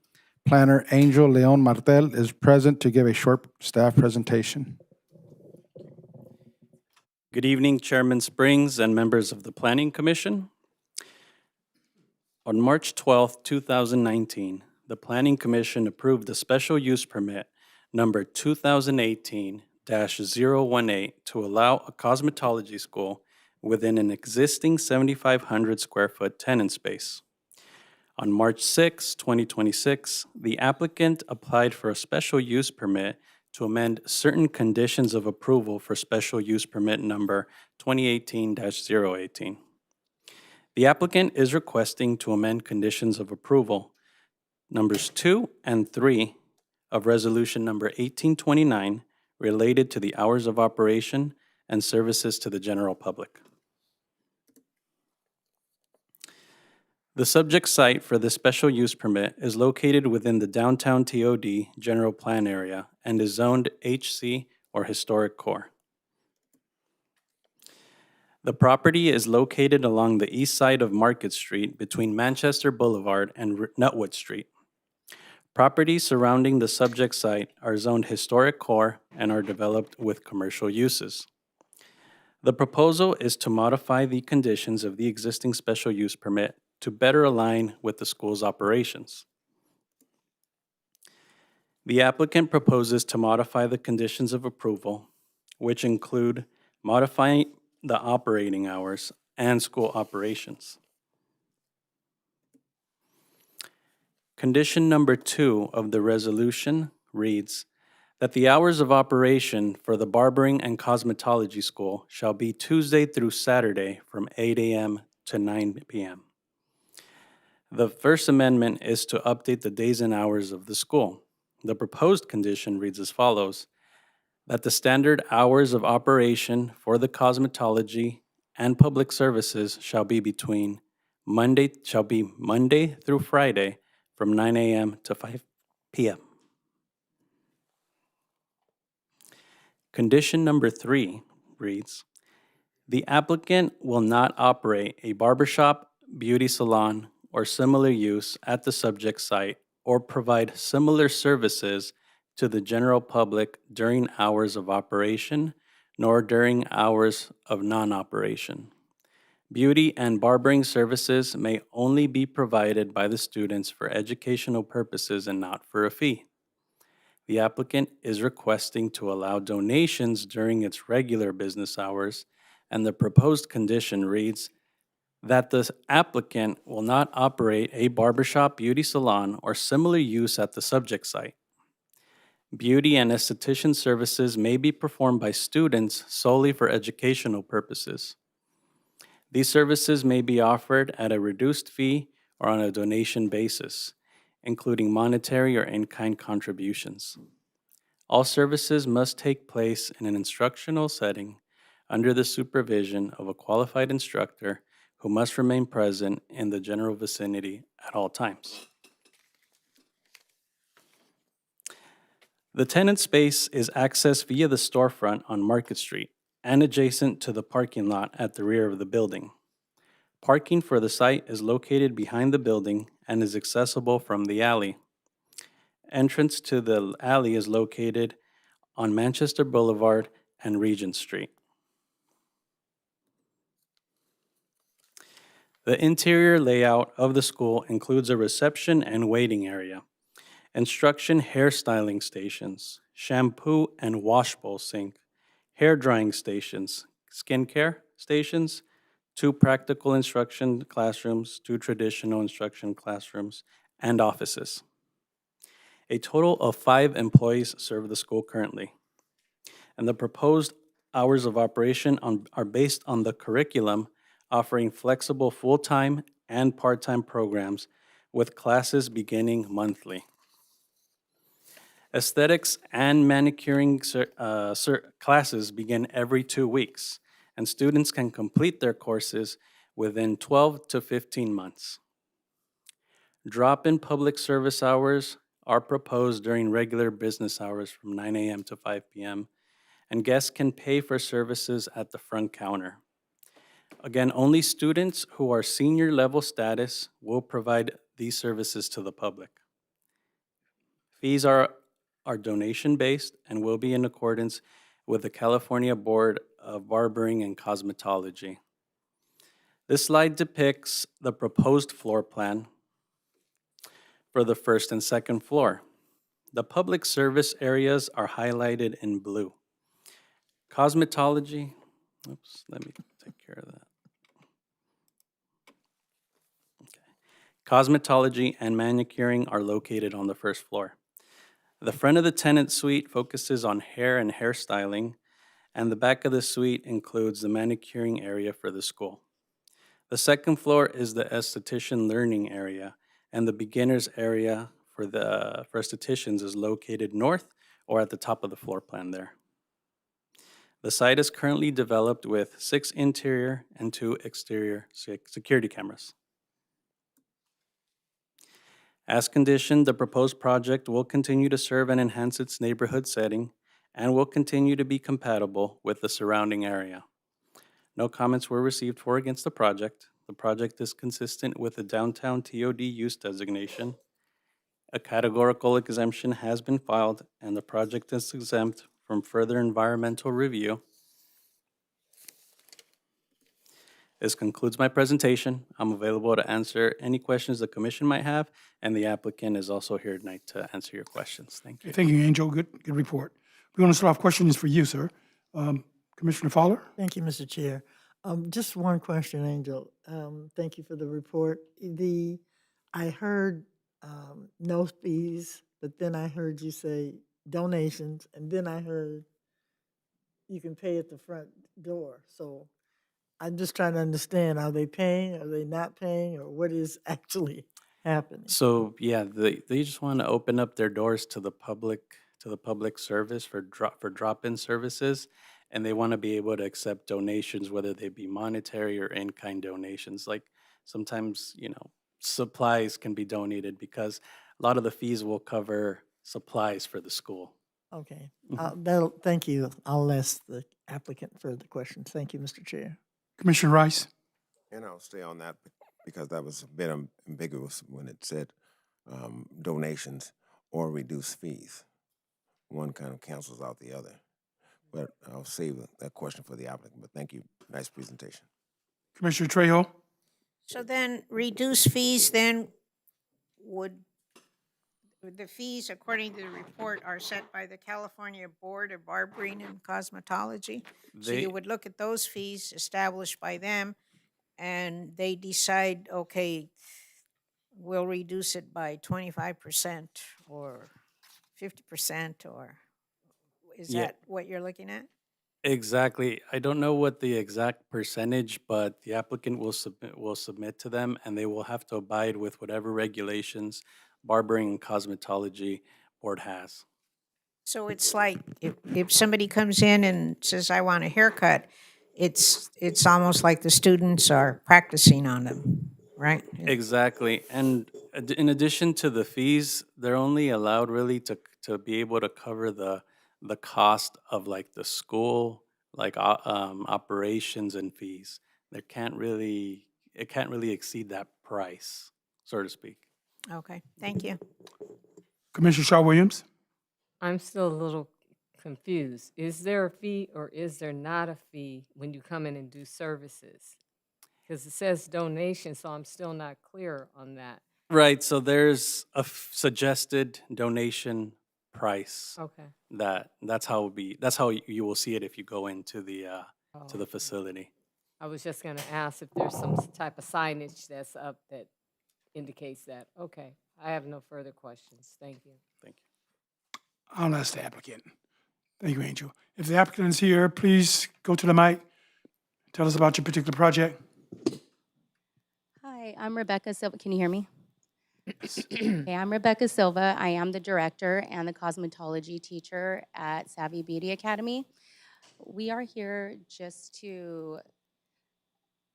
Planner Angel Leon Martel is present to give a short staff presentation. Good evening, Chairman Springs and members of the Planning Commission. On March 12, 2019, the Planning Commission approved the special use permit number 2018-018 to allow a cosmetology school within an existing 7,500 square foot tenant space. On March 6, 2026, the applicant applied for a special use permit to amend certain conditions of approval for special use permit number 2018-018. The applicant is requesting to amend conditions of approval numbers 2 and 3 of resolution number 1829 related to the hours of operation and services to the general public. The subject site for the special use permit is located within the downtown TOD general plan area and is zoned HC or historic core. The property is located along the east side of Market Street between Manchester Boulevard and Nutwood Street. Properties surrounding the subject site are zoned historic core and are developed with commercial uses. The proposal is to modify the conditions of the existing special use permit to better align with the school's operations. The applicant proposes to modify the conditions of approval, which include modifying the operating hours and school operations. Condition number 2 of the resolution reads that the hours of operation for the barbering and cosmetology school shall be Tuesday through Saturday from 8 a.m. to 9 p.m. The first amendment is to update the days and hours of the school. The proposed condition reads as follows: that the standard hours of operation for the cosmetology and public services shall be Monday through Friday from 9 a.m. to 5 p.m. Condition number 3 reads, the applicant will not operate a barbershop, beauty salon, or similar use at the subject site or provide similar services to the general public during hours of operation, nor during hours of non-operation. Beauty and barbering services may only be provided by the students for educational purposes and not for a fee. The applicant is requesting to allow donations during its regular business hours, and the proposed condition reads that the applicant will not operate a barbershop, beauty salon, or similar use at the subject site. Beauty and esthetician services may be performed by students solely for educational purposes. These services may be offered at a reduced fee or on a donation basis, including monetary or in-kind contributions. All services must take place in an instructional setting under the supervision of a qualified instructor who must remain present in the general vicinity at all times. The tenant space is accessed via the storefront on Market Street and adjacent to the parking lot at the rear of the building. Parking for the site is located behind the building and is accessible from the alley. Entrance to the alley is located on Manchester Boulevard and Regent Street. The interior layout of the school includes a reception and waiting area, instruction hairstyling stations, shampoo and wash bowl sink, hair drying stations, skincare stations, 2 practical instruction classrooms, 2 traditional instruction classrooms, and offices. A total of 5 employees serve the school currently, and the proposed hours of operation are based on the curriculum, offering flexible full-time and part-time programs with classes beginning monthly. Aesthetics and manicuring classes begin every 2 weeks, and students can complete their courses within 12 to 15 months. Drop-in public service hours are proposed during regular business hours from 9 a.m. to 5 p.m., and guests can pay for services at the front counter. Again, only students who are senior level status will provide these services to the public. Fees are donation-based and will be in accordance with the California Board of Barbering and Cosmetology. This slide depicts the proposed floor plan for the first and second floor. The public service areas are highlighted in blue. Cosmetology, let me take care of that. Okay. Cosmetology and manicuring are located on the first floor. The front of the tenant suite focuses on hair and hairstyling, and the back of the suite includes the manicuring area for the school. The second floor is the esthetician learning area, and the beginners area for estheticians is located north or at the top of the floor plan there. The site is currently developed with 6 interior and 2 exterior security cameras. As conditioned, the proposed project will continue to serve and enhance its neighborhood setting and will continue to be compatible with the surrounding area. No comments were received for or against the project. The project is consistent with the downtown TOD use designation. A categorical exemption has been filed, and the project is exempt from further environmental review. This concludes my presentation. I'm available to answer any questions the commission might have, and the applicant is also here tonight to answer your questions. Thank you. Thank you, Angel. Good report. We're going to start off questions for you, sir. Commissioner Fowler? Thank you, Mr. Chair. Just one question, Angel. Thank you for the report. I heard no fees, but then I heard you say donations, and then I heard you can pay at the front door. So I'm just trying to understand, are they paying, are they not paying, or what is actually happening? So yeah, they just want to open up their doors to the public service for drop-in services, and they want to be able to accept donations, whether they be monetary or in-kind donations. Like sometimes, supplies can be donated because a lot of the fees will cover supplies for the school. Okay, thank you. I'll ask the applicant further questions. Thank you, Mr. Chair. Commissioner Rice? And I'll stay on that because that was a bit ambiguous when it said donations or reduced fees. One kind of cancels out the other. But I'll save that question for the applicant, but thank you. Nice presentation. Commissioner Trejo? So then reduced fees then the fees, according to the report, are set by the California Board of Barbering and Cosmetology. So you would look at those fees established by them, and they decide, okay, we'll reduce it by 25% or 50%, or is Yeah. that what you're looking at? Exactly. I don't know what the exact percentage, but the applicant will submit to them, and they will have to abide with whatever regulations Barbering and Cosmetology Board has. So it's like if somebody comes in and says, I want a haircut, it's almost like the students are practicing on them, right? Exactly. And in addition to the fees, they're only allowed really to be able to cover the cost of like the school, like operations and fees. It can't really exceed that price, so to speak. Okay, thank you. Commissioner Shaw Williams? I'm still a little confused. Is there a fee or is there not a fee when you come in and do services? Because it says donation, so I'm still not clear on that. Right, so there's a suggested donation price Okay. that's how you will see it if you go into the to the facility. I was just gonna ask if there's some type of signage that's up that indicates that. Okay, I have no further questions. Thank you. Thank you. I'll ask the applicant. Thank you, Angel. If the applicant is here, please go to the mic. Tell us about your particular project. Hi, I'm Rebecca Silva. Can you hear me? Okay, I'm Rebecca Silva. I am the director and the cosmetology teacher at Savvy Beauty Academy. We are here just to,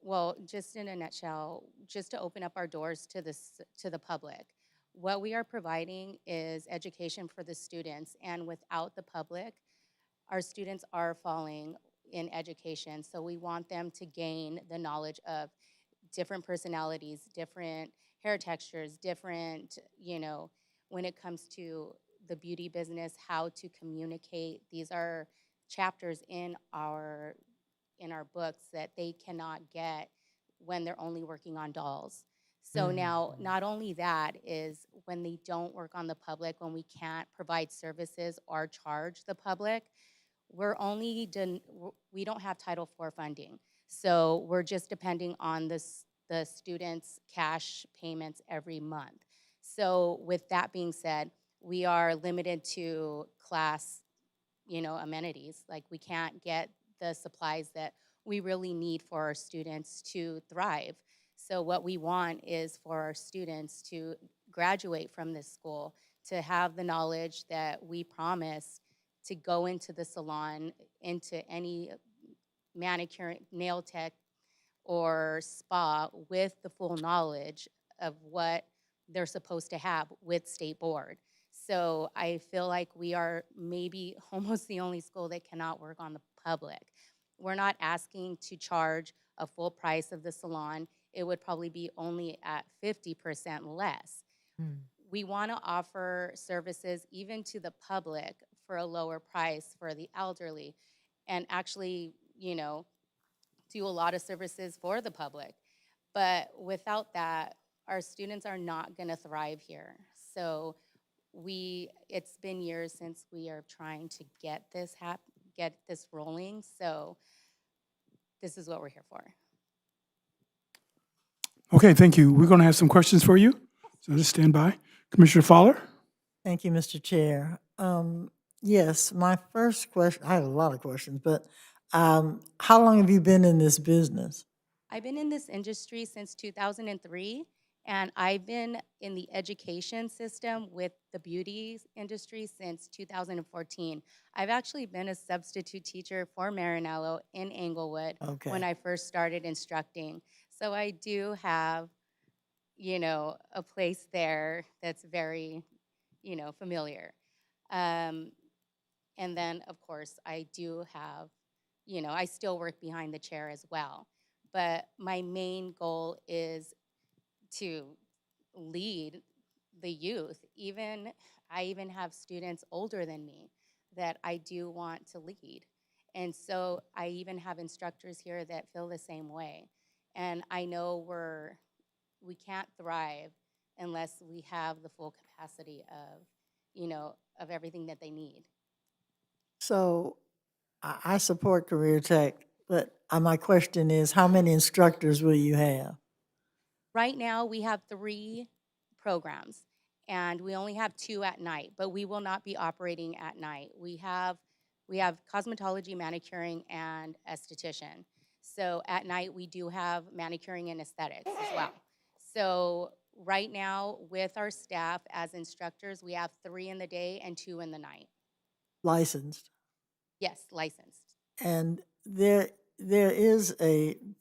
well, just in a nutshell, just to open up our doors to the public. What we are providing is education for the students, and without the public, our students are falling in education. So we want them to gain the knowledge of different personalities, different hair textures, different, when it comes to the beauty business, how to communicate. These are chapters in our books that they cannot get when they're only working on dolls. So now, not only that is when they don't work on the public, when we can't provide services or charge the public, we don't have Title IV funding. So we're just depending on the students' cash payments every month. So with that being said, we are limited to class, amenities. Like we can't get the supplies that we really need for our students to thrive. So what we want is for our students to graduate from this school, to have the knowledge that we promised, to go into the salon, into any manicure, nail tech, or spa with the full knowledge of what they're supposed to have with state board. So I feel like we are maybe almost the only school that cannot work on the public. We're not asking to charge a full price of the salon. It would probably be only at 50% less. We want to offer services even to the public for a lower price for the elderly, and actually, do a lot of services for the public. But without that, our students are not going to thrive here. So it's been years since we are trying to get this rolling. So this is what we're here for. Okay, thank you. We're going to have some questions for you. So just stand by. Commissioner Fowler? Thank you, Mr. Chair. Yes, my first question, I have a lot of questions, but how long have you been in this business? I've been in this industry since 2003, and I've been in the education system with the beauty industry since 2014. I've actually been a substitute teacher for Marinello in Inglewood when I first started instructing. So I do have, a place there that's very, familiar. And then, of course, I do have, I still work behind the chair as well. But my main goal is to lead the youth. I even have students older than me that I do want to lead. And so I even have instructors here that feel the same way. And I know we can't thrive unless we have the full capacity of everything that they need. So I support Career Tech, but my question is, how many instructors will you have? Right now, we have 3 programs, and we only have 2 at night, but we will not be operating at night. We have cosmetology, manicuring, and esthetician. So at night, we do have manicuring and aesthetics as well. So right now, with our staff as instructors, we have 3 in the day and 2 in the night. Licensed. Yes, licensed. And there is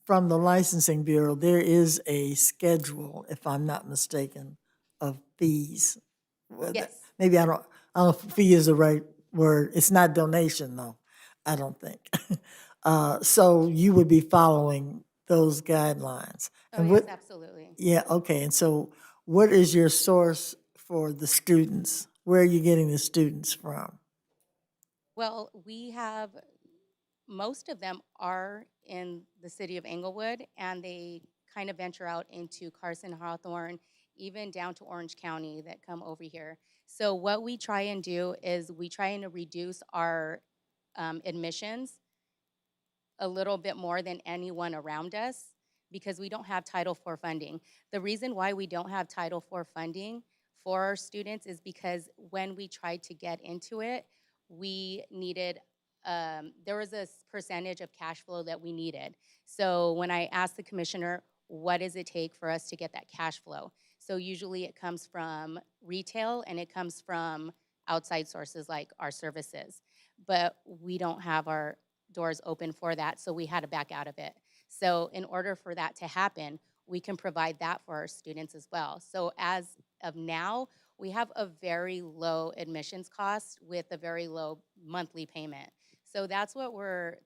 from the licensing bureau, there is a schedule, if I'm not mistaken, of fees. Well, Yes. Maybe I don't know if fee is the right word. It's not donation though, I don't think. So you would be following those guidelines. Oh, And yes, absolutely. yeah, okay. And so what is your source for the students? Where are you getting the students from? Well, we have, most of them are in the city of Inglewood, and they kind of venture out into Carson, Hawthorne, even down to Orange County that come over here. So what we try and do is we try and reduce our admissions a little bit more than anyone around us because we don't have Title IV funding. The reason why we don't have Title IV funding for our students is because when we tried to get into it, we needed, there was a percentage of cash flow that we needed. So when I asked the commissioner, what does it take for us to get that cash flow? So usually it comes from retail and it comes from outside sources like our services. But we don't have our doors open for that, so we had to back out of it. So in order for that to happen, we can provide that for our students as well. So as of now, we have a very low admissions cost with a very low monthly payment. So that's what we're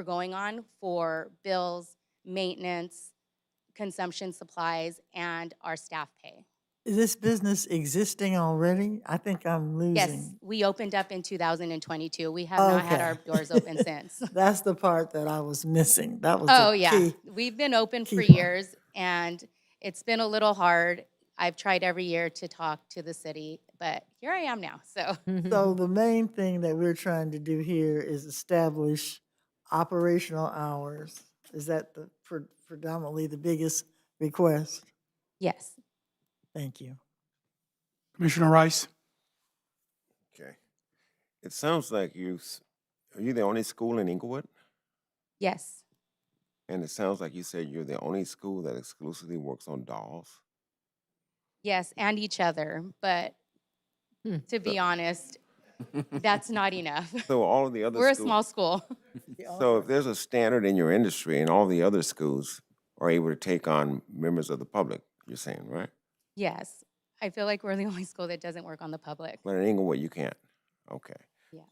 going on for bills, maintenance, consumption supplies, and our staff pay. Is this business existing already? I think I'm losing. Yes, we opened up in 2022. We have not had Okay. our doors open since. That's the part that I was missing. That was Oh, the yeah. key. We've been open for key part. years, and it's been a little hard. I've tried every year to talk to the city, but here I am now, so. So the main thing that we're trying to do here is establish operational hours. Is that the predominantly the biggest request? Yes. Thank you. Commissioner Rice? Okay. It sounds like are you the only school in Inglewood? Yes. And it sounds like you said you're the only school that exclusively works on dolls. Yes, and each other, but to be honest, that's not enough. So all of the other We're a schools, small school. so if there's a standard in your industry and all the other schools are able to take on members of the public, you're saying, right? Yes. I feel like we're the only school that doesn't work on the public. But in Inglewood, you can't. Okay. Yeah.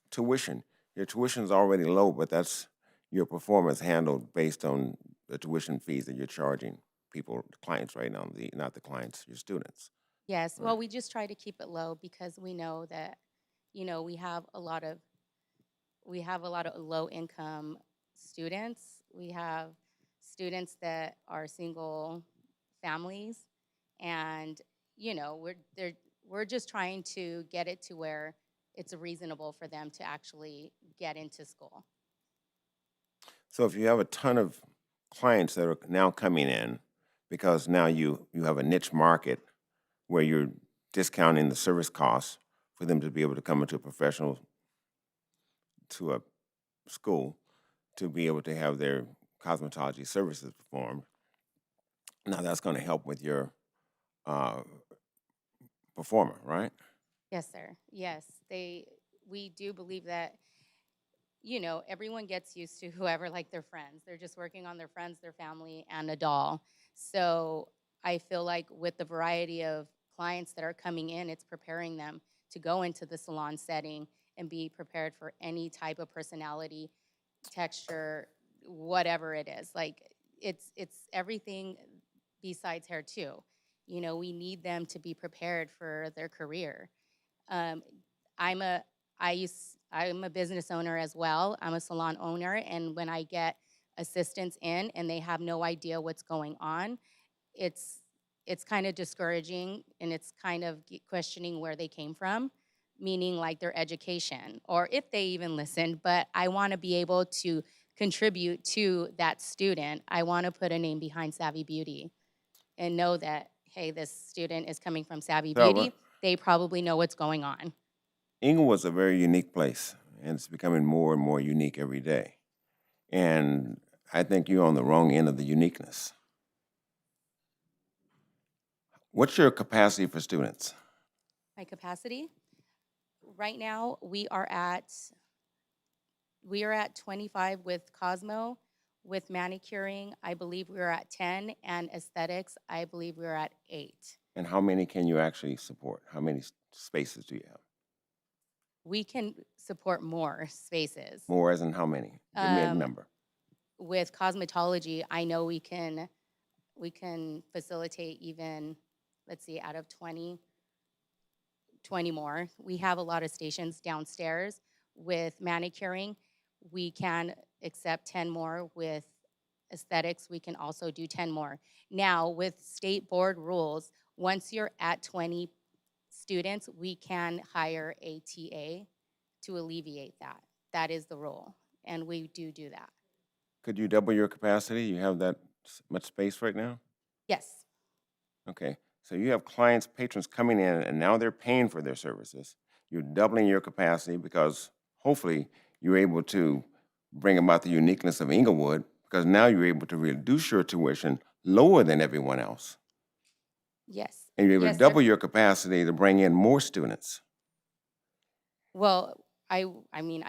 Tuition. Your tuition's already low, but that's your performance handled based on the tuition fees that you're charging people, clients right now, not the clients, your students. Yes, well, we just try to keep it low because we know that, we have a lot of low income students. We have students that are single families, and we're just trying to get it to where it's reasonable for them to actually get into school. So if you have a ton of clients that are now coming in, because now you have a niche market where you're discounting the service costs for them to be able to come into to a school to be able to have their cosmetology services performed. Now that's going to help with your performer, right? Yes, sir. Yes, we do believe that, everyone gets used to whoever, like their friends. They're just working on their friends, their family, and a doll. So I feel like with the variety of clients that are coming in, it's preparing them to go into the salon setting and be prepared for any type of personality, texture, whatever it is. Like it's everything besides hair too. We need them to be prepared for their career. I'm a business owner as well. I'm a salon owner, and when I get assistants in and they have no idea what's going on, it's kind of discouraging, and it's kind of questioning where they came from, meaning like their education or if they even listened. But I want to be able to contribute to that student. I want to put a name behind Savvy Beauty and know that, hey, this student is coming from Savvy So, Beauty, they probably know what's going on. Inglewood's a very unique place, and it's becoming more and more unique every day. And I think you're on the wrong end of the uniqueness. What's your capacity for students? My capacity, right now, we are at 25 with Cosmo. With manicuring, I believe we're at 10, and aesthetics, I believe we're at 8. And how many can you actually support? How many spaces do you have? We can support more spaces. More as in how many? Give me a number. With cosmetology, I know we can facilitate even, let's see, out of 20 more. We have a lot of stations downstairs. With manicuring, we can accept 10 more. With aesthetics, we can also do 10 more. Now, with state board rules, once you're at 20 students, we can hire a TA to alleviate that. That is the rule, and we do that. Could you double your capacity? You have that much space right now? Yes. Okay, so you have clients, patrons coming in, and now they're paying for their services. You're doubling your capacity because hopefully you're able to bring about the uniqueness of Inglewood, because now you're able to reduce your tuition lower than everyone else. Yes. And you're able Yes, to double your capacity to bring in more students. Well, I mean,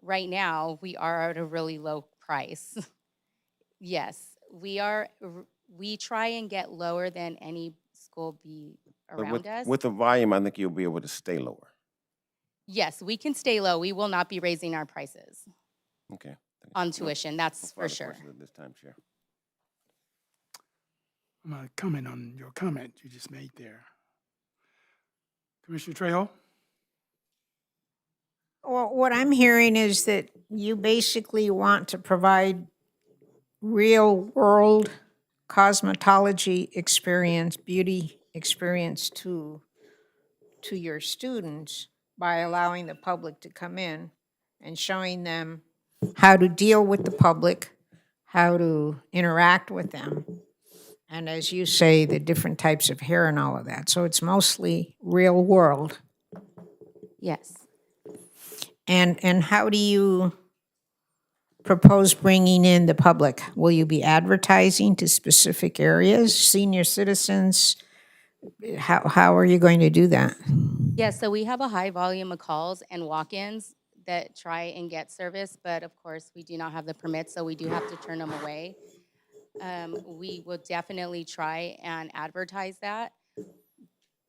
right now, we are at a really low price. Yes, we try and get lower than any school be But around us. with the volume, I think you'll be able to stay lower. Yes, we can stay low. We will not be raising our prices Okay. on tuition, that's No for further sure. questions at this time, Chair. I'm going to comment on your comment you just made there. Commissioner Trejo? Well, what I'm hearing is that you basically want to provide real-world cosmetology experience, beauty experience to your students by allowing the public to come in and showing them how to deal with the public, how to interact with them, and as you say, the different types of hair and all of that. So it's mostly real world. Yes. And how do you propose bringing in the public? Will you be advertising to specific areas, senior citizens? How are you going to do that? Yeah, so we have a high volume of calls and walk-ins that try and get service, but of course, we do not have the permits, so we do have to turn them away. We will definitely try and advertise that.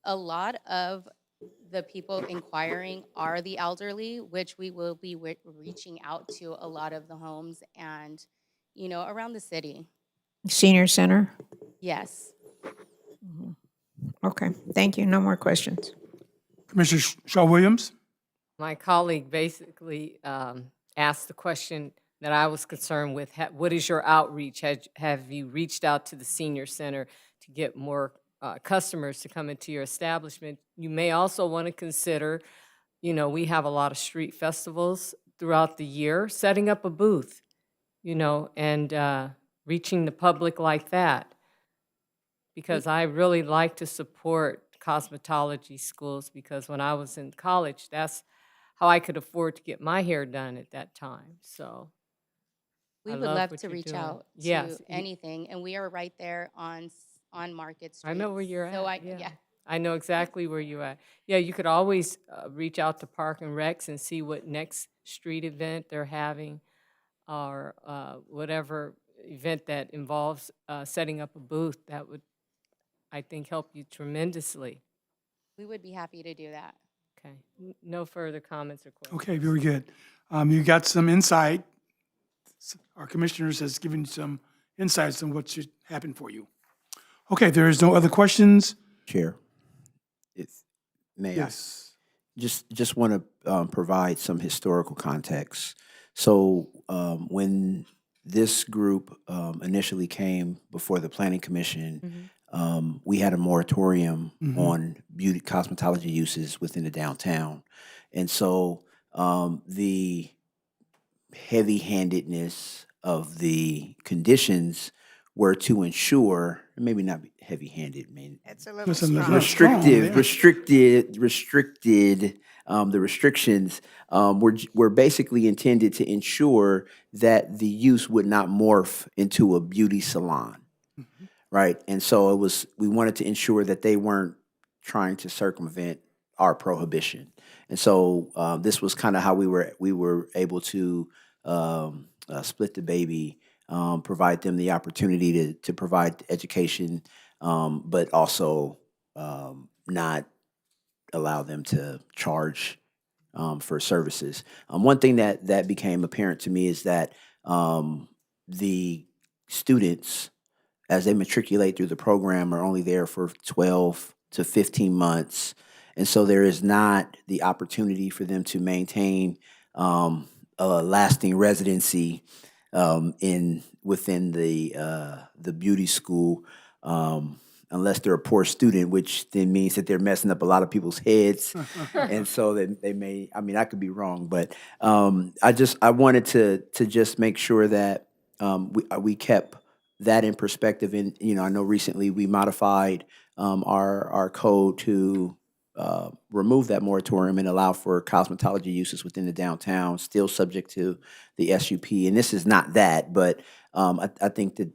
A lot of the people inquiring are the elderly, which we will be reaching out to a lot of the homes and, around the city. Senior center? Yes. Okay, thank you. No more questions. Commissioner Shaw Williams? My colleague basically asked the question that I was concerned with. What is your outreach? Have you reached out to the senior center to get more customers to come into your establishment? You may also want to consider, we have a lot of street festivals throughout the year, setting up a booth, and reaching the public like that. Because I really like to support cosmetology schools, because when I was in college, that's how I could afford to get my hair done at that time. So We I would love love what to you're reach doing. out Yes, to anything, and we are right there on Market Street. I know where you're So at. yeah. I know exactly where you're at. Yeah, you could always reach out to Park and Recs and see what next street event they're having, or whatever event that involves setting up a booth. That would, I think, help you tremendously. We would be happy to do that. Okay, no further comments or questions. Okay, very good. You got some insight. Our commissioners has given you some insights on what should happen for you. Okay, there is no other questions. Chair, if, may I? Yes. Just want to provide some historical context. So when this group initially came before the Planning Commission, we had a moratorium on beauty cosmetology uses within the downtown. And so the heavy-handedness of the conditions were to ensure, maybe not be heavy-handed, man, That's a little Listen, strong. let's- strong there. restricted, the restrictions were basically intended to ensure that the use would not morph into a beauty salon, right? And so we wanted to ensure that they weren't trying to circumvent our prohibition. And so this was kind of how we were able to split the baby, provide them the opportunity to provide education, but also not allow them to charge for services. One thing that became apparent to me is that the students, as they matriculate through the program, are only there for 12 to 15 months. And so there is not the opportunity for them to maintain a lasting residency within the beauty school, unless they're a poor student, which then means that they're messing up a lot of people's heads. And so they may, I mean, I could be wrong, but I wanted to just make sure that we kept that in perspective. And, I know recently we modified our code to remove that moratorium and allow for cosmetology uses within the downtown, still subject to the SUP. And this is not that, but I think that,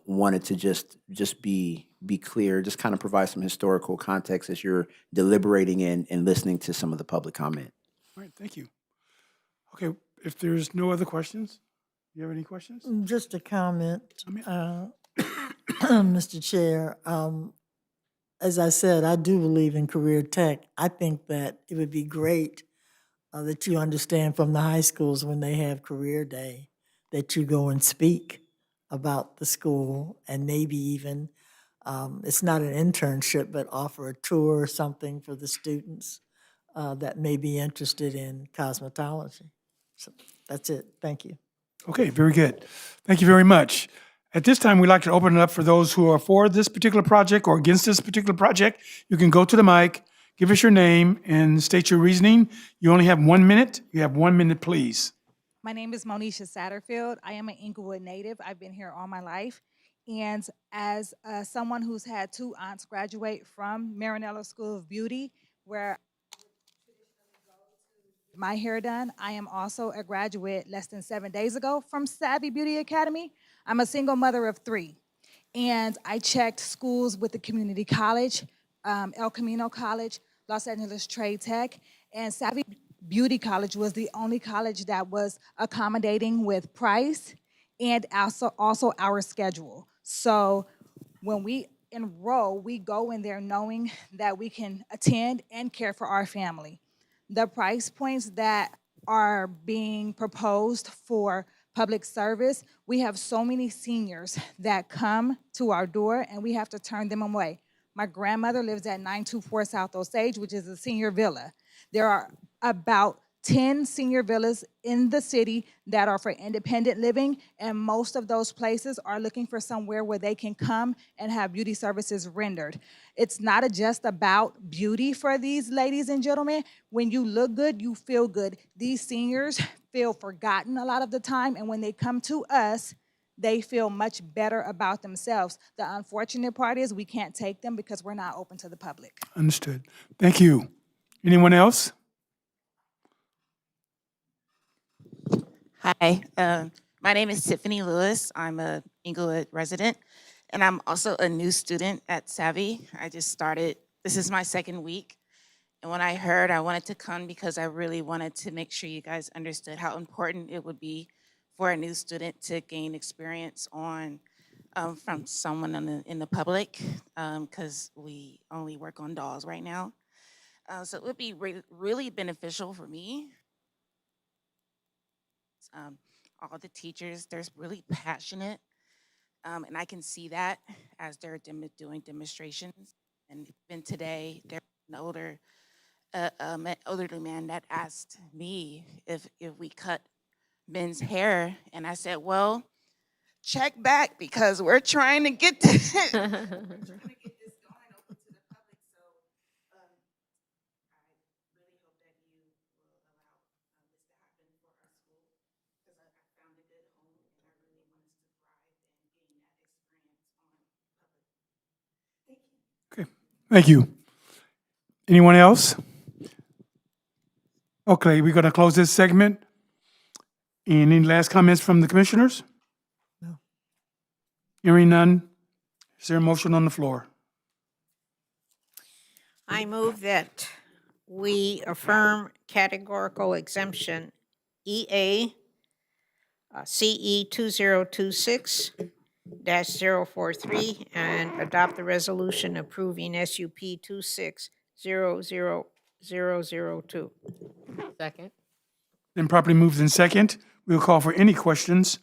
wanted to just be clear, just kind of provide some historical context as you're deliberating and listening to some of the public comment. All right, thank you. Okay, if there's no other questions, you have any questions? Just a comment, Ma'am. Mr. Chair. As I said, I do believe in career tech. I think that it would be great that you understand from the high schools when they have career day, that you go and speak about the school and maybe even, it's not an internship, but offer a tour or something for the students that may be interested in cosmetology. So that's it. Thank you. Okay, very good. Thank you very much. At this time, we'd like to open it up for those who are for this particular project or against this particular project. You can go to the mic, give us your name, and state your reasoning. You only have 1 minute. You have 1 minute, please. My name is Monisha Satterfield. I am an Inglewood native. I've been here all my life. And as someone who's had 2 aunts graduate from Marinello School of Beauty, where my hair done, I am also a graduate less than 7 days ago from Savvy Beauty Academy. I'm a single mother of 3. And I checked schools with the community college, El Camino College, Los Angeles Trade Tech, and Savvy Beauty College was the only college that was accommodating with price and also our schedule. So when we enroll, we go in there knowing that we can attend and care for our family. The price points that are being proposed for public service, we have so many seniors that come to our door and we have to turn them away. My grandmother lives at 924 South Osage, which is a senior villa. There are about 10 senior villas in the city that are for independent living, and most of those places are looking for somewhere where they can come and have beauty services rendered. It's not just about beauty for these ladies and gentlemen. When you look good, you feel good. These seniors feel forgotten a lot of the time, and when they come to us, they feel much better about themselves. The unfortunate part is we can't take them because we're not open to the public. Understood. Thank you. Anyone else? Hi, my name is Tiffany Lewis. I'm a Inglewood resident, and I'm also a new student at Savvy. I just started, this is my 2nd week, and when I heard, I wanted to come because I really wanted to make sure you guys understood how important it would be for a new student to gain experience on from someone in the public, because we only work on dolls right now. So it would be really beneficial for me. All the teachers, they're really passionate, and I can see that as they're doing demonstrations. And even today, there's an elderly man that asked me if we cut men's hair, and I said, well, check back because we're trying to get this. We're trying to get this going open to the public. So I really hope that you will allow this to happen for our school, because I found a good home and I really want us to thrive and gain that experience. Thank you. Anyone else? Okay, we're going to close this segment. Any last comments from the commissioners? No. Hearing none. Is there a motion on the floor? I move that we affirm categorical exemption EA CE 2026-043 and adopt the resolution approving SUP 2600002. Second. Then properly moved in second. We'll call for any questions.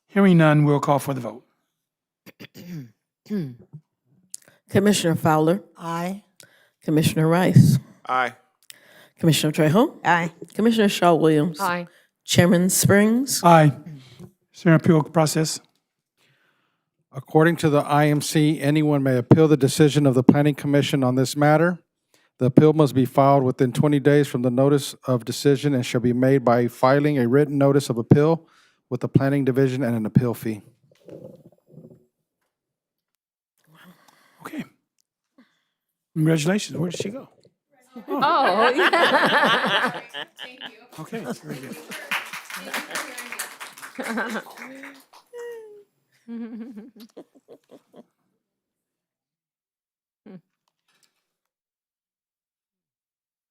Hearing none, we'll call for the vote. Commissioner Fowler, Aye. Commissioner Rice, Aye. Commissioner Trejo, Aye. Commissioner Shaw Williams, Aye. Chairman Springs, Aye. Is there an appeal process? According to the IMC, anyone may appeal the decision of the Planning Commission on this matter. The appeal must be filed within 20 days from the notice of decision and shall be made by filing a written notice of appeal with the Planning Division and an appeal fee. Okay. Congratulations. Where did she go? Oh, yeah. Okay, very good.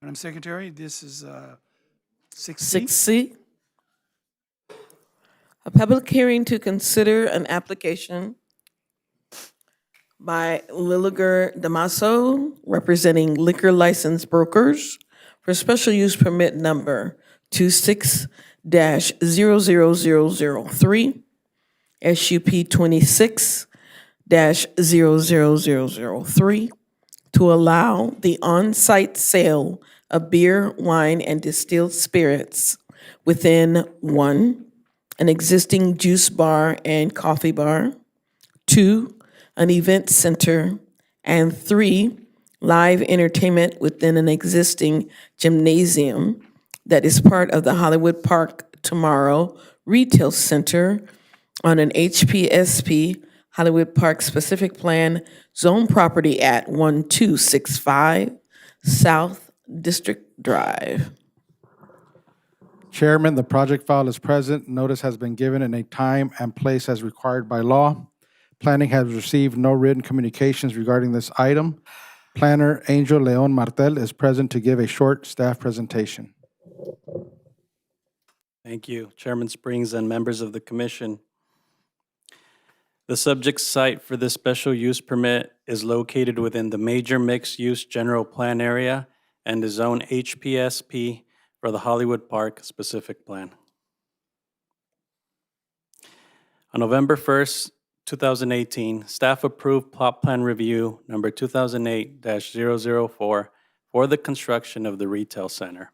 Madam Secretary, this is 6C. 6C. A public hearing to consider an application by Lilliger Damaso, representing liquor license brokers, for special use permit number 26-00003, SUP 26-00003, to allow the on-site sale of beer, wine, and distilled spirits within 1, an existing juice bar and coffee bar, 2, an event center, and 3, live entertainment within an existing gymnasium that is part of the Hollywood Park Tomorrow Retail Center on an HPSP Hollywood Park Specific Plan Zone property at 1265 South District Drive. Chairman, the project file is present. Notice has been given in a time and place as required by law. Planning has received no written communications regarding this item. Planner Angel Leon Martel is present to give a short staff presentation. Thank you, Chairman Springs and members of the commission. The subject site for this special use permit is located within the major mixed-use general plan area and is zone HPSP for the Hollywood Park specific plan. On November 1st, 2018, staff approved plot plan review number 2008-004 for the construction of the retail center.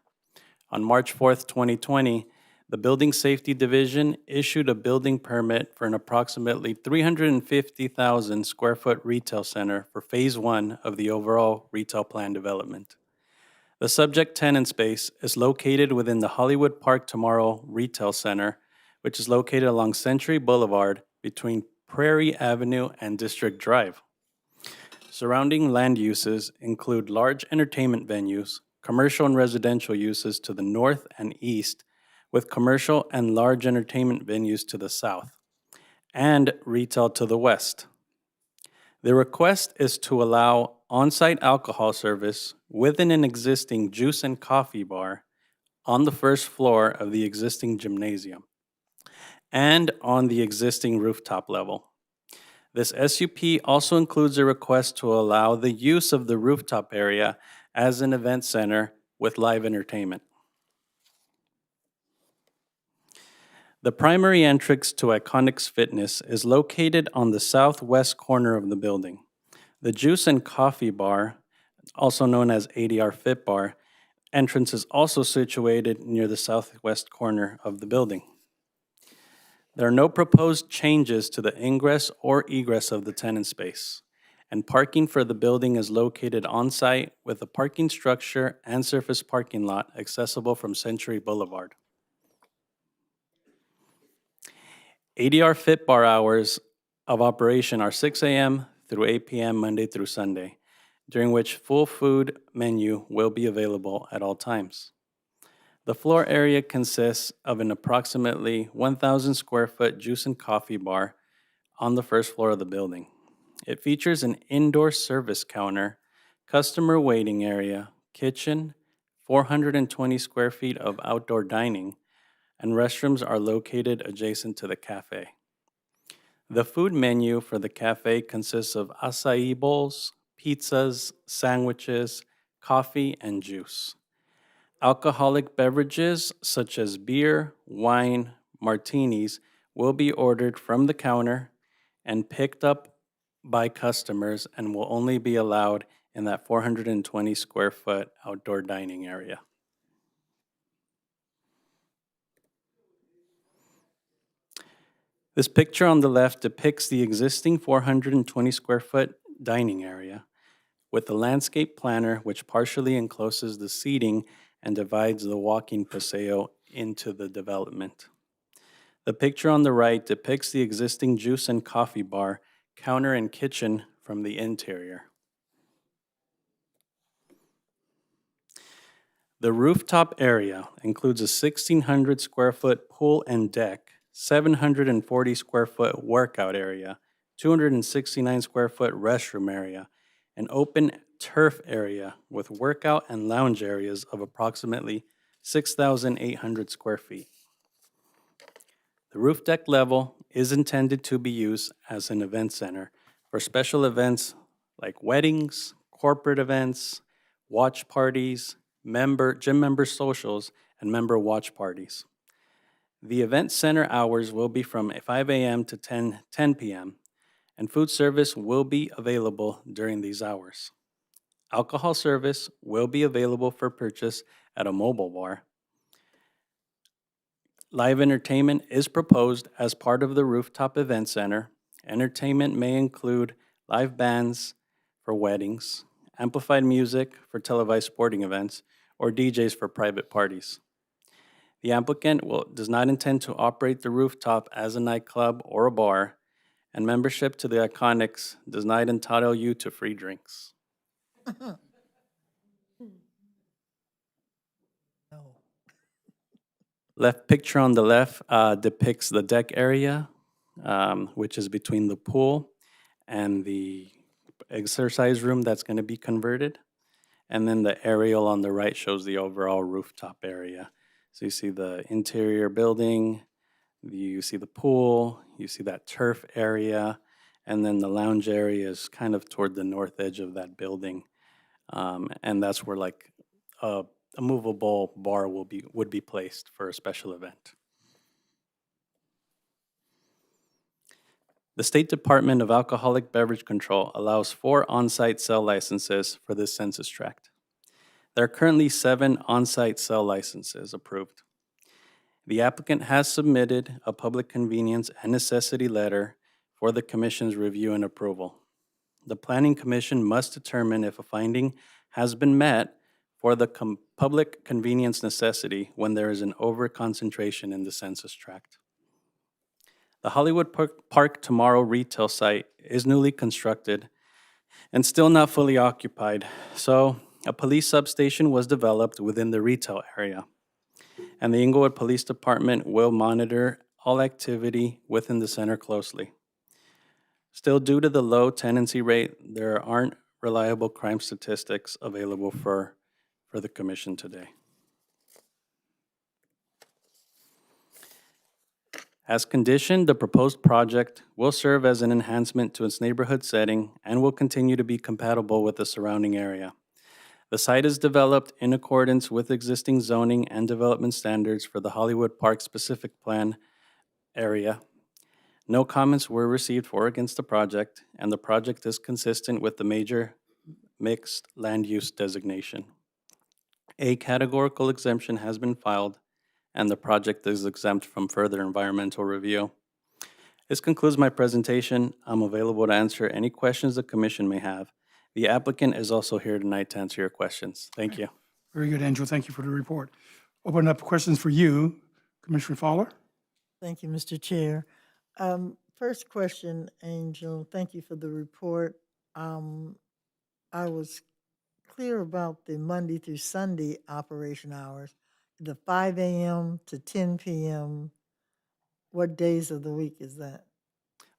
On March 4th, 2020, the Building Safety Division issued a building permit for an approximately 350,000 square foot retail center for Phase 1 of the overall retail plan development. The subject tenant space is located within the Hollywood Park Tomorrow Retail Center, which is located along Century Boulevard between Prairie Avenue and District Drive. Surrounding land uses include large entertainment venues, commercial and residential uses to the north and east, with commercial and large entertainment venues to the south, and retail to the west. The request is to allow on-site alcohol service within an existing juice and coffee bar on the first floor of the existing gymnasium and on the existing rooftop level. This SUP also includes a request to allow the use of the rooftop area as an event center with live entertainment. The primary entrance to Iconics Fitness is located on the southwest corner of the building. The Juice and Coffee Bar, also known as ADR Fit Bar, entrance is also situated near the southwest corner of the building. There are no proposed changes to the ingress or egress of the tenant space, and parking for the building is located on-site with a parking structure and surface parking lot accessible from Century Boulevard. ADR Fit Bar hours of operation are 6 a.m. through 8 p.m. Monday through Sunday, during which full food menu will be available at all times. The floor area consists of an approximately 1,000 square foot juice and coffee bar on the first floor of the building. It features an indoor service counter, customer waiting area, kitchen, 420 square feet of outdoor dining, and restrooms are located adjacent to the cafe. The food menu for the cafe consists of acai bowls, pizzas, sandwiches, coffee, and juice. Alcoholic beverages such as beer, wine, martinis will be ordered from the counter and picked up by customers and will only be allowed in that 420 square foot outdoor dining area. This picture on the left depicts the existing 420 square foot dining area with the landscape planner which partially encloses the seating and divides the walking paseo into the development. The picture on the right depicts the existing juice and coffee bar, counter, and kitchen from the interior. The rooftop area includes a 1,600 square foot pool and deck, 740 square foot workout area, 269 square foot restroom area, an open turf area with workout and lounge areas of approximately 6,800 square feet. The roof deck level is intended to be used as an event center for special events like weddings, corporate events, watch parties, gym member socials, and member watch parties. The event center hours will be from 5 a.m. to 10 p.m., and food service will be available during these hours. Alcohol service will be available for purchase at a mobile bar. Live entertainment is proposed as part of the rooftop event center. Entertainment may include live bands for weddings, amplified music for televised sporting events, or DJs for private parties. The applicant does not intend to operate the rooftop as a nightclub or a bar, and membership to the Iconics does not entitle you to free drinks. No. Left picture on the left depicts the deck area, which is between the pool and the exercise room that's going to be converted. And then the aerial on the right shows the overall rooftop area. So you see the interior building, you see the pool, you see that turf area, and then the lounge area is kind of toward the north edge of that building. And that's where like a movable bar would be placed for a special event. The State Department of Alcoholic Beverage Control allows 4 on-site sale licenses for this census tract. There are currently 7 on-site sale licenses approved. The applicant has submitted a public convenience and necessity letter for the Commission's review and approval. The Planning Commission must determine if a finding has been met for the public convenience necessity when there is an over-concentration in the census tract. The Hollywood Park Tomorrow retail site is newly constructed and still not fully occupied, so a police substation was developed within the retail area, and the Inglewood Police Department will monitor all activity within the center closely. Still, due to the low tenancy rate, there aren't reliable crime statistics available for the Commission today. As conditioned, the proposed project will serve as an enhancement to its neighborhood setting and will continue to be compatible with the surrounding area. The site is developed in accordance with existing zoning and development standards for the Hollywood Park Specific Plan area. No comments were received for or against the project, and the project is consistent with the major mixed land use designation. A categorical exemption has been filed, and the project is exempt from further environmental review. This concludes my presentation. I'm available to answer any questions the Commission may have. The applicant is also here tonight to answer your questions. Thank you. Very good, Angel. Thank you for the report. Open up questions for you, Commissioner Fowler. Thank you, Mr. Chair. For First question, Angel, thank you for the report. I was clear about the Monday through Sunday operation hours, the 5 a.m. to 10 p.m. What days of the week is that?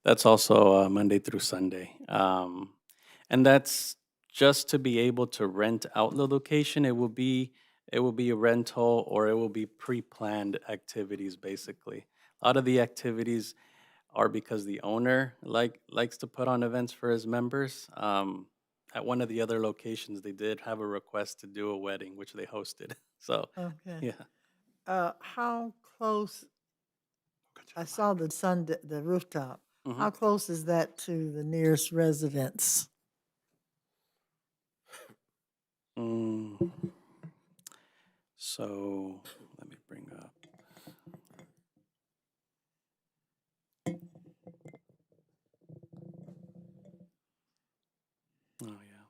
That's also Monday through Sunday. And that's just to be able to rent out the location. It will be a rental, or it will be pre-planned activities, basically. A lot of the activities are because the owner likes to put on events for his members. At one of the other locations, they did have a request to do a wedding, which they hosted. So, Okay. yeah. How close, I saw the rooftop. Mhm. How close is that to the nearest residence? Mm. So let me bring up. Oh yeah.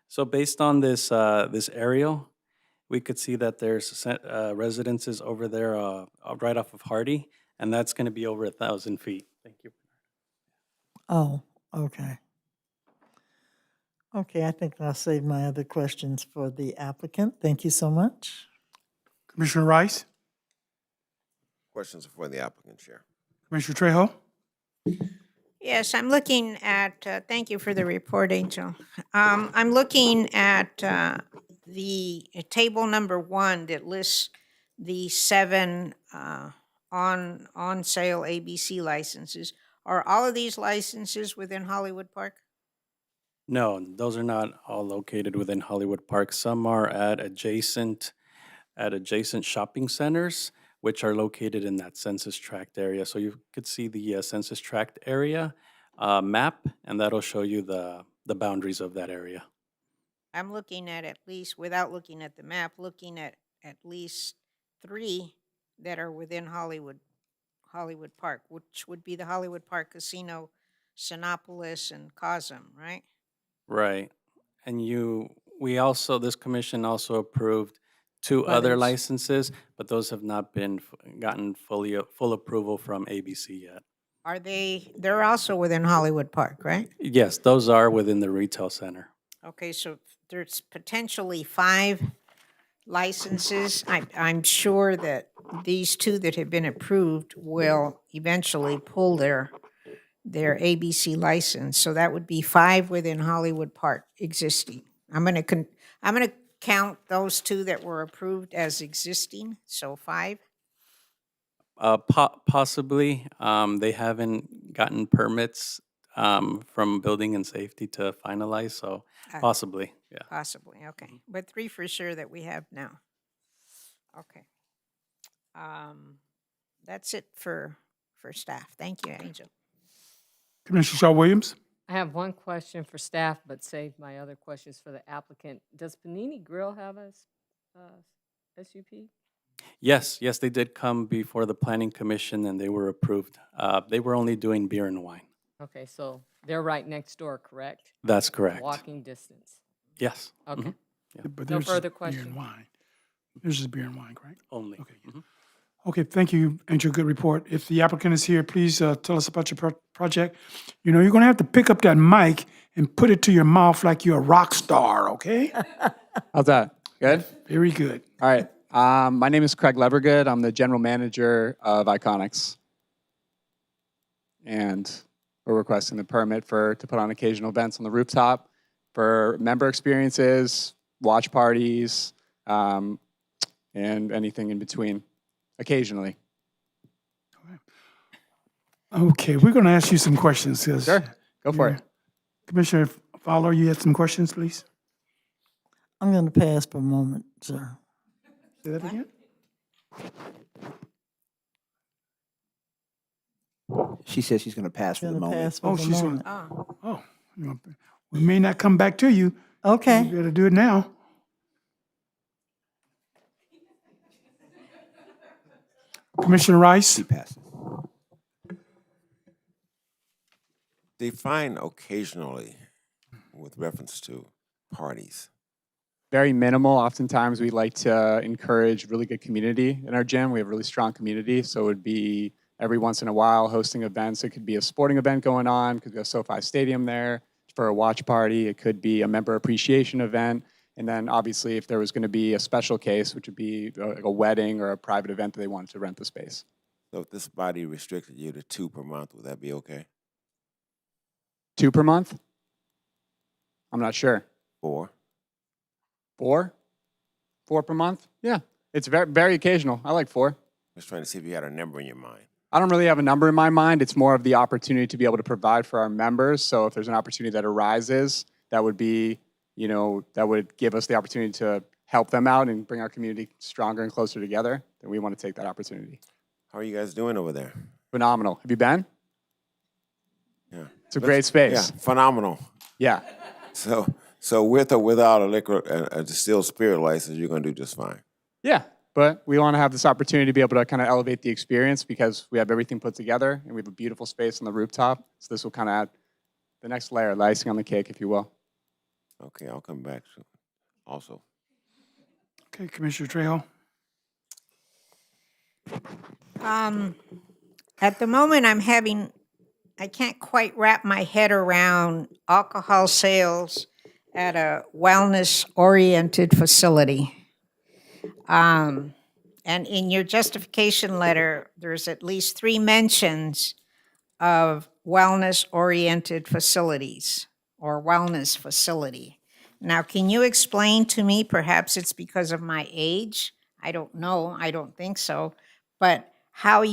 So based on this aerial, we could see that there's residences over there right off of Hardy, and that's going to be over 1,000 feet. Thank you. Oh, okay. Okay, I think I'll save my other questions for the applicant. Thank you so much. Commissioner Rice, Questions for the applicant, Chair. Commissioner Trejo. Yes, I'm looking at, thank you for the report, Angel. I'm looking at the table number 1 that lists the 7 on sale ABC licenses. Are all of these licenses within Hollywood Park? No, those are not all located within Hollywood Park. Some are at adjacent shopping centers, which are located in that census tract area. So you could see the census tract area map, and that'll show you the boundaries of that area. I'm looking at least, without looking at the map, looking at least 3 that are within Hollywood Park, which would be the Hollywood Park Casino, Sinopolis, and Cosm, right? Right. And this commission also approved 2 other Others. licenses, but those have not been gotten full approval from ABC yet. They're also within Hollywood Park, right? Yes, those are within the retail center. Okay, so there's potentially 5 licenses. I'm sure that these 2 that have been approved will eventually pull their ABC license. So that would be 5 within Hollywood Park existing. I'm gonna count those 2 that were approved as existing, so 5. Possibly, they haven't gotten permits from building and safety to finalize, so possibly, yeah. Possibly, okay. But 3 for sure that we have now. Okay. That's it for staff. Thank you, Angel. Commissioner Shaw Williams. I have one question for staff, but save my other questions for the applicant. Does Panini Grill have a SUP? Yes, they did come before the planning commission and they were approved. They were only doing beer and wine. Okay, so they're right next door, correct? That's correct. Walking distance. Yes. Okay. Mhm. But No there's further Beer and questions. wine. There's just beer and wine, correct? Only. Okay. Okay, thank you, Angel. Good report. If the applicant is here, please tell us about your project. You're going to have to pick up that mic and put it to your mouth like you're a rock star, okay? How's that? Good? Very good. All right. My name is Craig Levergood. I'm the general manager of Iconics. And we're requesting the permit to put on occasional events on the rooftop for member experiences, watch parties, and anything in between, occasionally. Okay, we're going to ask you some questions. Sure, go for it. Commissioner Fowler, you had some questions, please? I'm going to pass for a moment, sir. Say that again? She says she's going to pass for the Gonna moment. pass for the she's moment. We may not come back to you. Okay. You better do it now. Commissioner Rice? She passes. Define occasionally with reference to parties. Very minimal. Oftentimes, we like to encourage really good community in our gym. We have a really strong community, so it would be every once in a while hosting events. It could be a sporting event going on, could be a SoFi Stadium there for a watch party. It could be a member appreciation event. And then obviously if there was going to be a special case, which would be a wedding or a private event that they wanted to rent the space. So if this body restricted you to 2 per month, would that be okay? 2 per month? I'm not sure. 4? 4? 4 per month? Yeah, it's very, very occasional. I like 4. Just trying to see if you had a number in your mind. I don't really have a number in my mind. It's more of the opportunity to be able to provide for our members. So if there's an opportunity that arises, that would be, that would give us the opportunity to help them out and bring our community stronger and closer together, then we want to take that opportunity. How are you guys doing over there? Phenomenal. Have you been? Yeah. It's a great space. Yeah, phenomenal. Yeah. So with or without a liquor, a distilled spirit license, you're going to do just fine. Yeah, but we want to have this opportunity to be able to kind of elevate the experience because we have everything put together and we have a beautiful space on the rooftop. So this will kind of add the next layer, the icing on the cake, if you will. Okay, I'll come back soon. Also. Okay, Commissioner Trejo. At the moment, I can't quite wrap my head around alcohol sales at a wellness-oriented facility. And in your justification letter, there's at least 3 mentions of wellness-oriented facilities or wellness facility. Now, can you explain to me, perhaps it's because of my age, I don't know, I don't think so, but how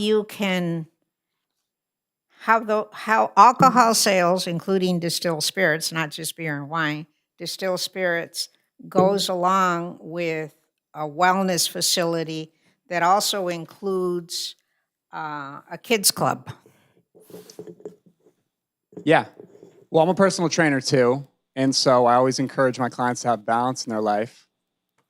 alcohol sales, including distilled spirits, not just beer and wine, distilled spirits goes along with a wellness facility that also includes a kids club. Yeah. Well, I'm a personal trainer too. And so I always encourage my clients to have balance in their life.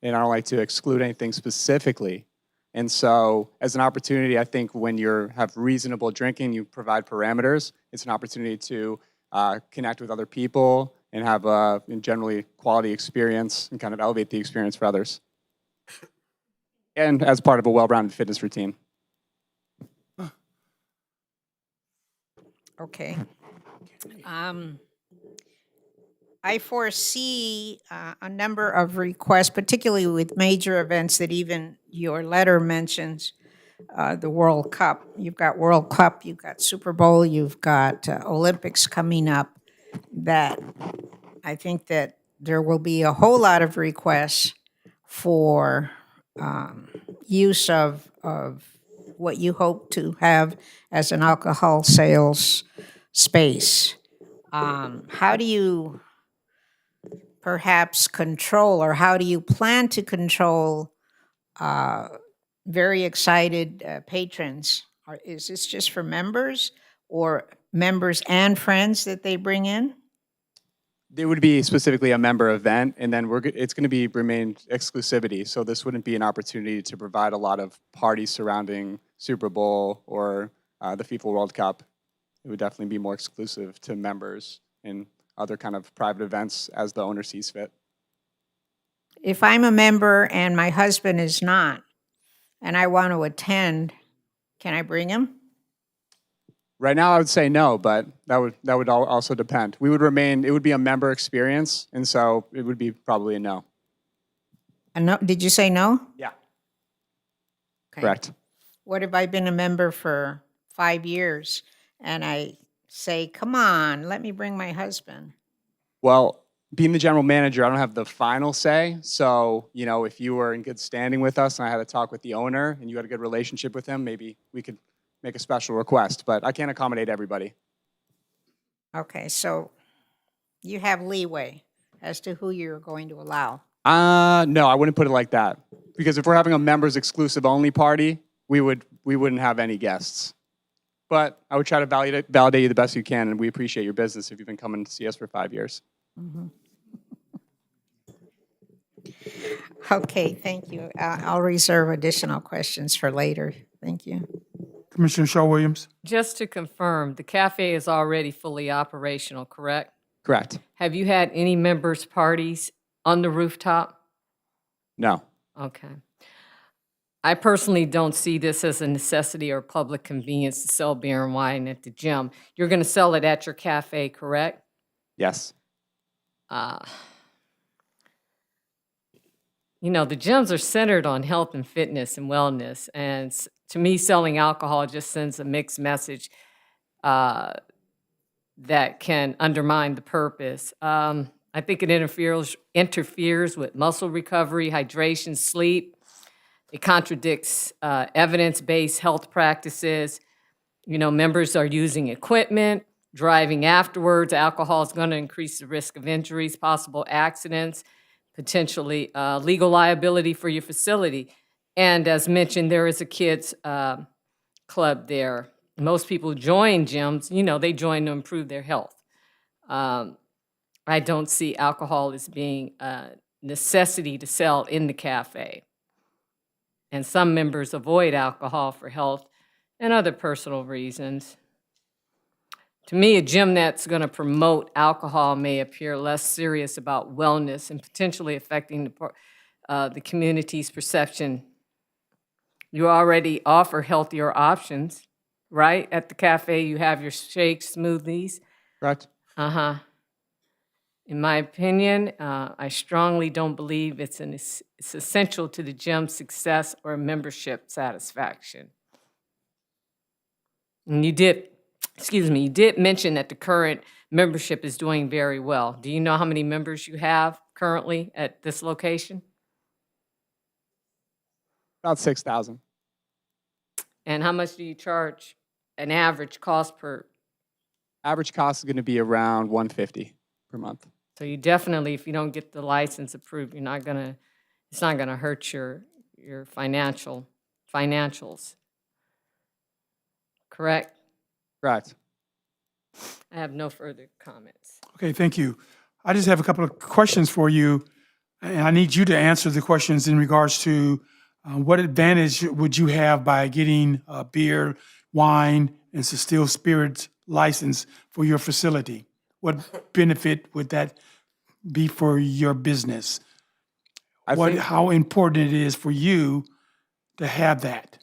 And I don't like to exclude anything specifically. And so as an opportunity, I think when you have reasonable drinking, you provide parameters. It's an opportunity to connect with other people and have a generally quality experience and kind of elevate the experience for others. And as part of a well-rounded fitness routine. Okay. I foresee a number of requests, particularly with major events that even your letter mentions, the World Cup. You've got World Cup, you've got Super Bowl, you've got Olympics coming up, that I think that there will be a whole lot of requests for use of what you hope to have as an alcohol sales space. How do you perhaps control, or how do you plan to control very excited patrons? Is this just for members, or members and friends that they bring in? It would be specifically a member event, and then it's going to remain exclusivity. So this wouldn't be an opportunity to provide a lot of parties surrounding Super Bowl or the FIFA World Cup. It would definitely be more exclusive to members and other kind of private events as the owner sees fit. If I'm a member and my husband is not, and I want to attend, can I bring him? Right now, I would say no, but that would also depend. It would be a member experience, and so it would be probably a no. A no? Did you say no? Yeah. Okay. Correct. What if I've been a member for 5 years and I say, come on, let me bring my husband? Well, being the general manager, I don't have the final say. So, if you were in good standing with us and I had a talk with the owner and you had a good relationship with him, maybe we could make a special request, but I can't accommodate everybody. Okay, so you have leeway as to who you're going to allow. No, I wouldn't put it like that. Because if we're having a members exclusive only party, we wouldn't have any guests. But I would try to validate you the best you can, and we appreciate your business if you've been coming to see us for 5 years. Mm-hmm. Okay, thank you. I'll reserve additional questions for later. Thank you. Commissioner Shaw Williams. Just to confirm, the cafe is already fully operational, correct? Correct. Have you had any members' parties on the rooftop? No. Okay. I personally don't see this as a necessity or public convenience to sell beer and wine at the gym. You're going to sell it at your cafe, correct? Yes. You know, the gyms are centered on health and fitness and wellness. And to me, selling alcohol just sends a mixed message that can undermine the purpose. I think it interferes with muscle recovery, hydration, sleep. It contradicts evidence-based health practices. You know, members are using equipment, driving afterwards. Alcohol is going to increase the risk of injuries, possible accidents, potentially legal liability for your facility. And as mentioned, there is a kids club there. Most people join gyms, you know, they join to improve their health. I don't see alcohol as being a necessity to sell in the cafe. And some members avoid alcohol for health and other personal reasons. To me, a gym that's going to promote alcohol may appear less serious about wellness and potentially affecting the community's perception. You already offer healthier options, right? At the cafe, you have your shakes, smoothies. Correct. Uh-huh. In my opinion, I strongly don't believe it's essential to the gym's success or membership satisfaction. And you did mention that the current membership is doing very well. Do you know how many members you have currently at this location? About 6,000. And how much do you charge an average cost per? Average cost is going to be around 150 per month. So you definitely, if you don't get the license approved, it's not gonna hurt your financials. Correct? Correct. I have no further comments. Okay, thank you. I just have a couple of questions for you, and I need you to answer the questions in regards to what advantage would you have by getting a beer, wine, and still spirits license for your facility? What benefit would that be for your business? How important it is for you to have that?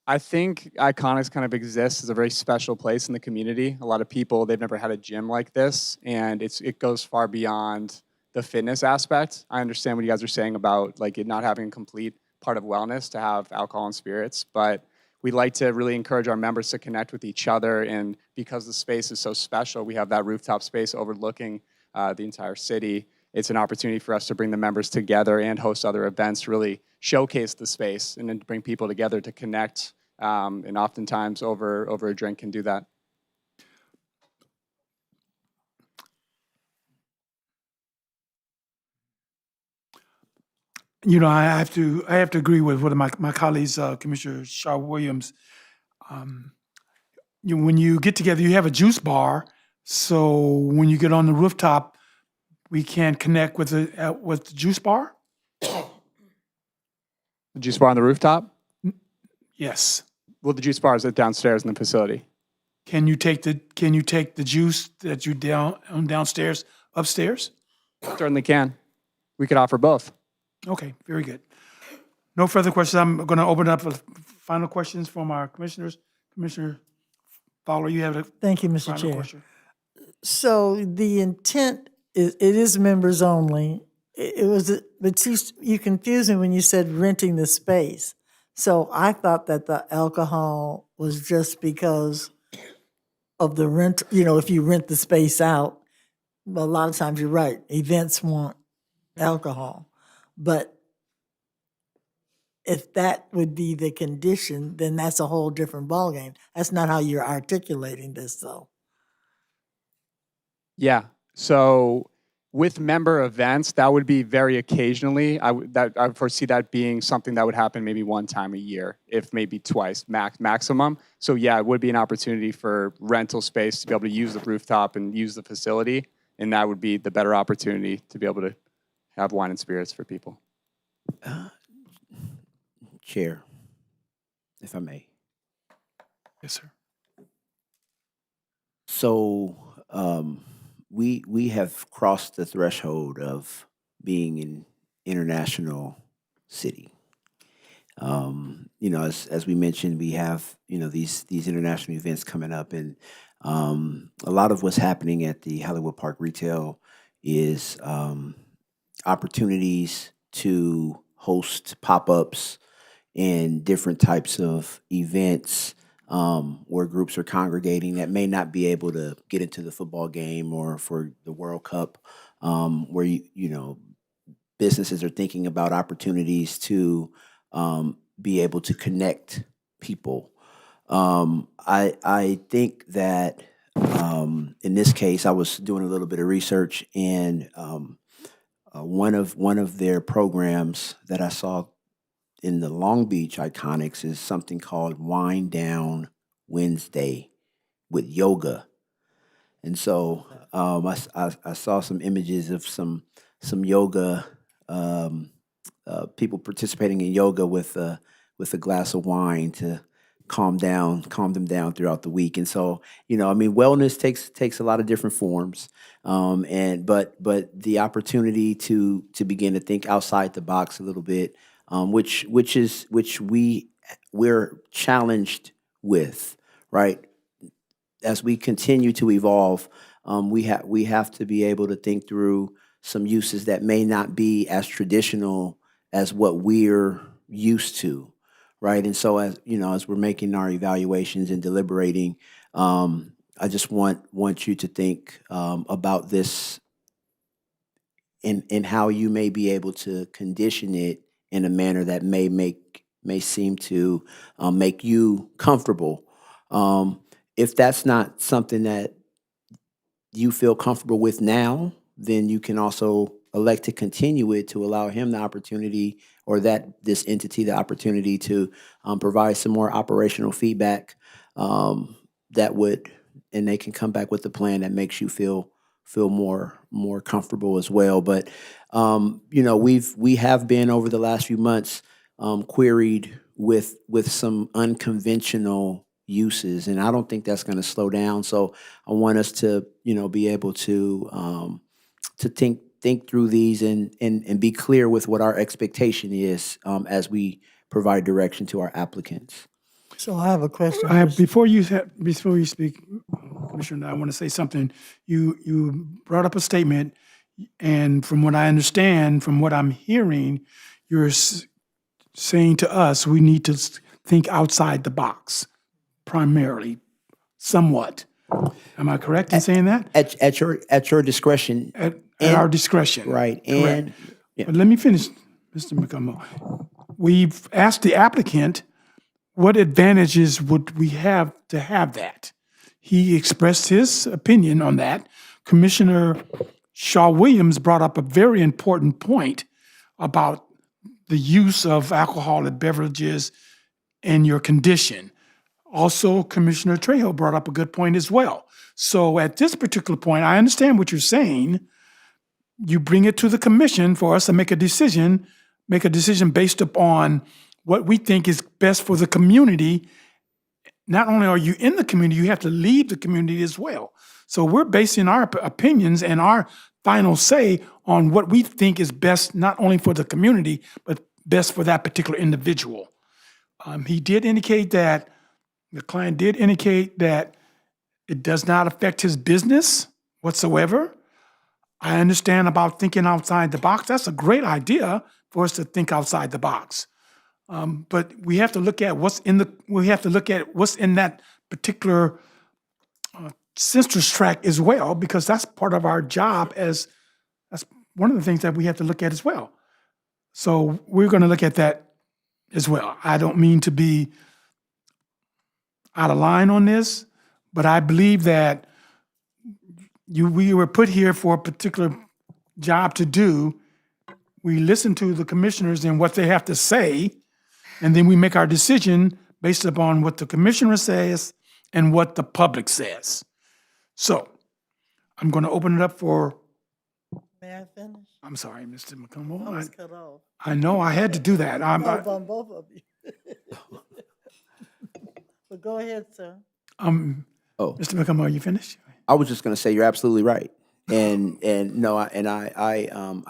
I think Iconics kind of exists as a very special place in the community. A lot of people, they've never had a gym like this, and it goes far beyond the fitness aspect. I understand what you guys are saying about like it not having a complete part of wellness to have alcohol and spirits, but we like to really encourage our members to connect with each other, and because the space is so special, we have that rooftop space overlooking the entire city. It's an opportunity for us to bring the members together and host other events to really showcase the space and then bring people together to connect. And oftentimes over a drink can do that. You know, I have to agree with one of my colleagues, Commissioner Shaw Williams. When you get together, you have a juice bar. So when you get on the rooftop, we can connect with the juice bar. The juice bar on the rooftop? Yes. Well, the juice bar is downstairs in the facility. Can you take the juice that you downstairs upstairs? Certainly can. We could offer both. Okay, very good. No further questions. I'm going to open up for final questions from our commissioners. Commissioner Fowler, you have Thank you, Mr. final Chair. question. So the intent it is members only. But you confused me when you said renting the space. So I thought that the alcohol was just because of the rent, if you rent the space out, well, a lot of times you're right, events want alcohol. But if that would be the condition, then that's a whole different ballgame. That's not how you're articulating this, though. Yeah. So with member events, that would be very occasionally. I would foresee that being something that would happen maybe one time a year, if maybe twice maximum. So yeah, it would be an opportunity for rental space to be able to use the rooftop and use the facility, and that would be the better opportunity to be able to have wine and spirits for people. Chair, if I may. Yes, sir. So we have crossed the threshold of being an international city. You know, as we mentioned, we have, you know, these international events coming up, and a lot of what's happening at the Hollywood Park Retail is opportunities to host pop-ups and different types of events where groups are congregating that may not be able to get into the football game or for the World Cup, where you know, businesses are thinking about opportunities to be able to connect people. I think that in this case, I was doing a little bit of research, and one of their programs that I saw in the Long Beach Iconics is something called Wind Down Wednesday with yoga. And so I saw some images of some yoga people participating in yoga with a glass of wine to calm them down throughout the week. And so, you know, I mean, wellness takes a lot of different forms, but the opportunity to begin to think outside the box a little bit, which we're challenged with, right? As we continue to evolve, we have to be able to think through some uses that may not be as traditional as what we're used to, right? And so, as you know, as we're making our evaluations and deliberating, I just want you to think about this in how you may be able to condition it in a manner that may seem to make you comfortable. If that's not something that you feel comfortable with now, then you can also elect to continue it to allow him the opportunity, or this entity the opportunity to provide some more operational feedback that would, and they can come back with a plan that makes you feel more comfortable as well. But you know, we have been over the last few months queried with some unconventional uses, and I don't think that's going to slow down. So I want us to, you know, be able to think through these and be clear with what our expectation is as we provide direction to our applicants. So I have a question. Before you speak, Commissioner, I want to say something. You brought up a statement, and from what I understand, from what I'm hearing, you're saying to us we need to think outside the box, primarily, somewhat. Am I correct in saying that? At your discretion. At our discretion. Right. Correct. And But let me finish, Mr. McComo. We've asked the applicant, what advantages would we have to have that? He expressed his opinion on that. Commissioner Shaw Williams brought up a very important point about the use of alcoholic beverages and your condition. Also, Commissioner Trejo brought up a good point as well. So at this particular point, I understand what you're saying. You bring it to the commission for us to make a decision based upon what we think is best for the community. Not only are you in the community, you have to leave the community as well. So we're basing our opinions and our final say on what we think is best, not only for the community, but best for that particular individual. He did indicate that, the client did indicate that it does not affect his business whatsoever. I understand about thinking outside the box. That's a great idea for us to think outside the box. But we have to look at what's in that particular census tract as well, because that's part of our job. That's one of the things that we have to look at as well. So we're going to look at that as well. I don't mean to be out of line on this, but I believe that we were put here for a particular job to do. We listen to the commissioners and what they have to say, and then we make our decision based upon what the commissioner says and what the public says. So I'm going to open it up for. May I finish? I'm sorry, Mr. McComo. I was cut off. I know I had to do that. On both of you. But go ahead, sir. Mr. McComo, are you finished? I was just going to say you're absolutely right, and no, I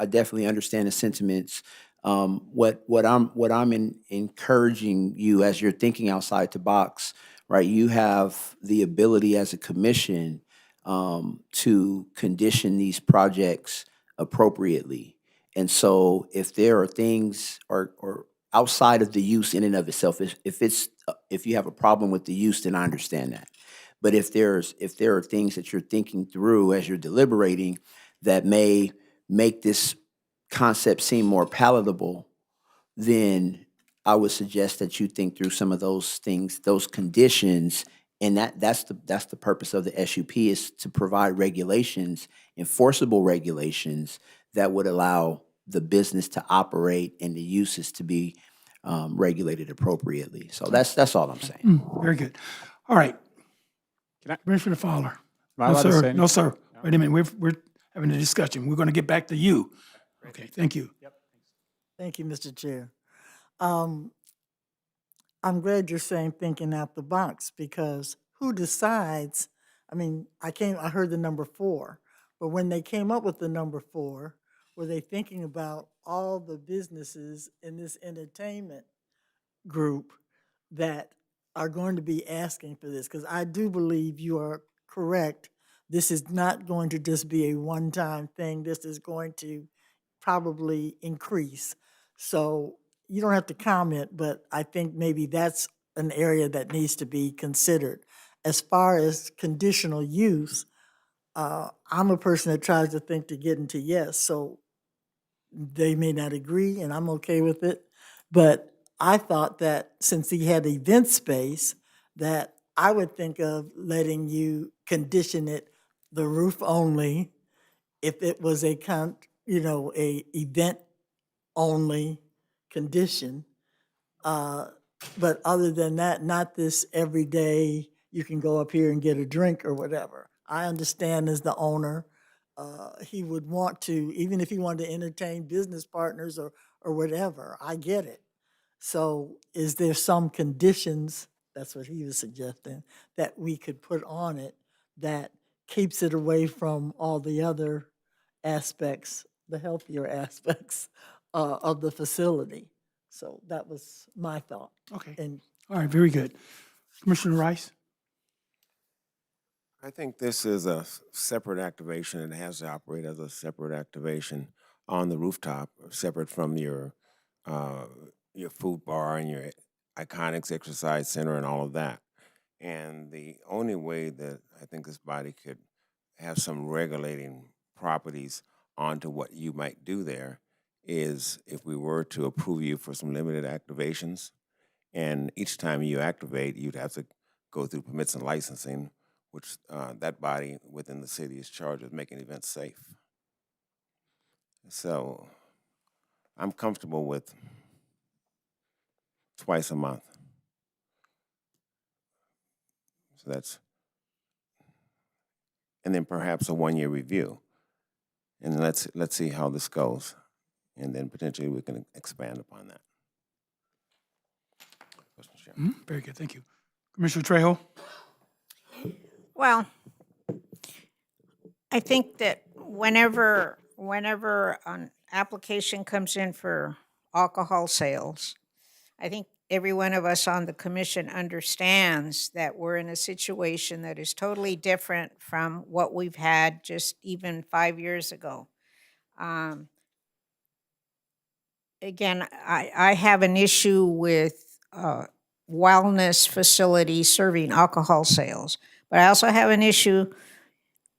definitely understand the sentiments What I'm encouraging you as you're thinking outside the box, right? You have the ability as a commission to condition these projects appropriately. And so if there are things or outside of the use in and of itself, if you have a problem with the use, then I understand that. But if there are things that you're thinking through as you're deliberating that may make this concept seem more palatable, then I would suggest that you think through some of those things, those conditions, and that's the purpose of the SUP, is to provide regulations, enforceable regulations that would allow the business to operate and the uses to be regulated appropriately. So that's all I'm saying. Very good. All right. Can I- Commissioner Fowler. Am I No, allowed to sir. say No, sir. Wait a minute. We're having a discussion. We're going to get back to you. Okay, thank you. Thank you, Mr. Chair. I'm glad you're saying thinking out the box, because who decides? I mean, I heard the number 4, but when they came up with the number 4, were they thinking about all the businesses in this entertainment group that are going to be asking for this? Because I do believe you are correct. This is not going to just be a one-time thing. This is going to probably increase. So you don't have to comment, but I think maybe that's an area that needs to be considered. As far as conditional use, I'm a person that tries to think to get into yes, so they may not agree, and I'm okay with it. But I thought that since he had event space, that I would think of letting you condition it the roof only if it was a a event only condition. But other than that, not this every day, you can go up here and get a drink or whatever. I understand as the owner, he would want to, even if he wanted to entertain business partners or whatever, I get it. So is there some conditions, that's what he was suggesting, that we could put on it that keeps it away from all the other aspects, the healthier aspects of the facility? So that was my thought. Okay. And All right, very good. Commissioner Rice? I think this is a separate activation and has to operate as a separate activation on the rooftop, separate from your food bar and your Iconics Exercise Center and all of that. And the only way that I think this body could have some regulating properties onto what you might do there is if we were to approve you for some limited activations. And each time you activate, you'd have to go through permits and licensing, which that body within the city is charged with making events safe. So I'm comfortable with twice a month. So that's, and then perhaps a 1-year review. And let's see how this goes. And then potentially we can expand upon that. Very good, thank you. Commissioner Trejo? Well, I think that whenever an application comes in for alcohol sales, I think every one of us on the commission understands that we're in a situation that is totally different from what we've had just even 5 years ago. Again, I have an issue with wellness facilities serving alcohol sales, but I also have an issue,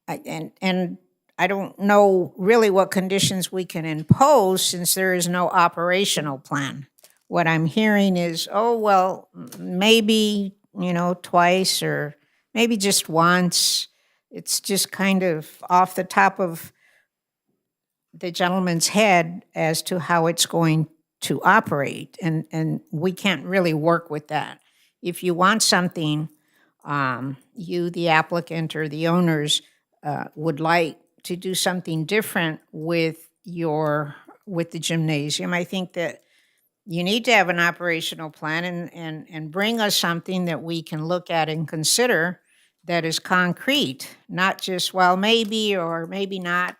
and I don't know really what conditions we can impose since there is no operational plan. What I'm hearing is, oh, well, maybe, twice or maybe just once. It's just kind of off the top of the gentleman's head as to how it's going to operate, and we can't really work with that. If you want something, you, the applicant or the owners, would like to do something different with the gymnasium, I think that you need to have an operational plan and bring us something that we can look at and consider that is concrete, not just, well, maybe or maybe not.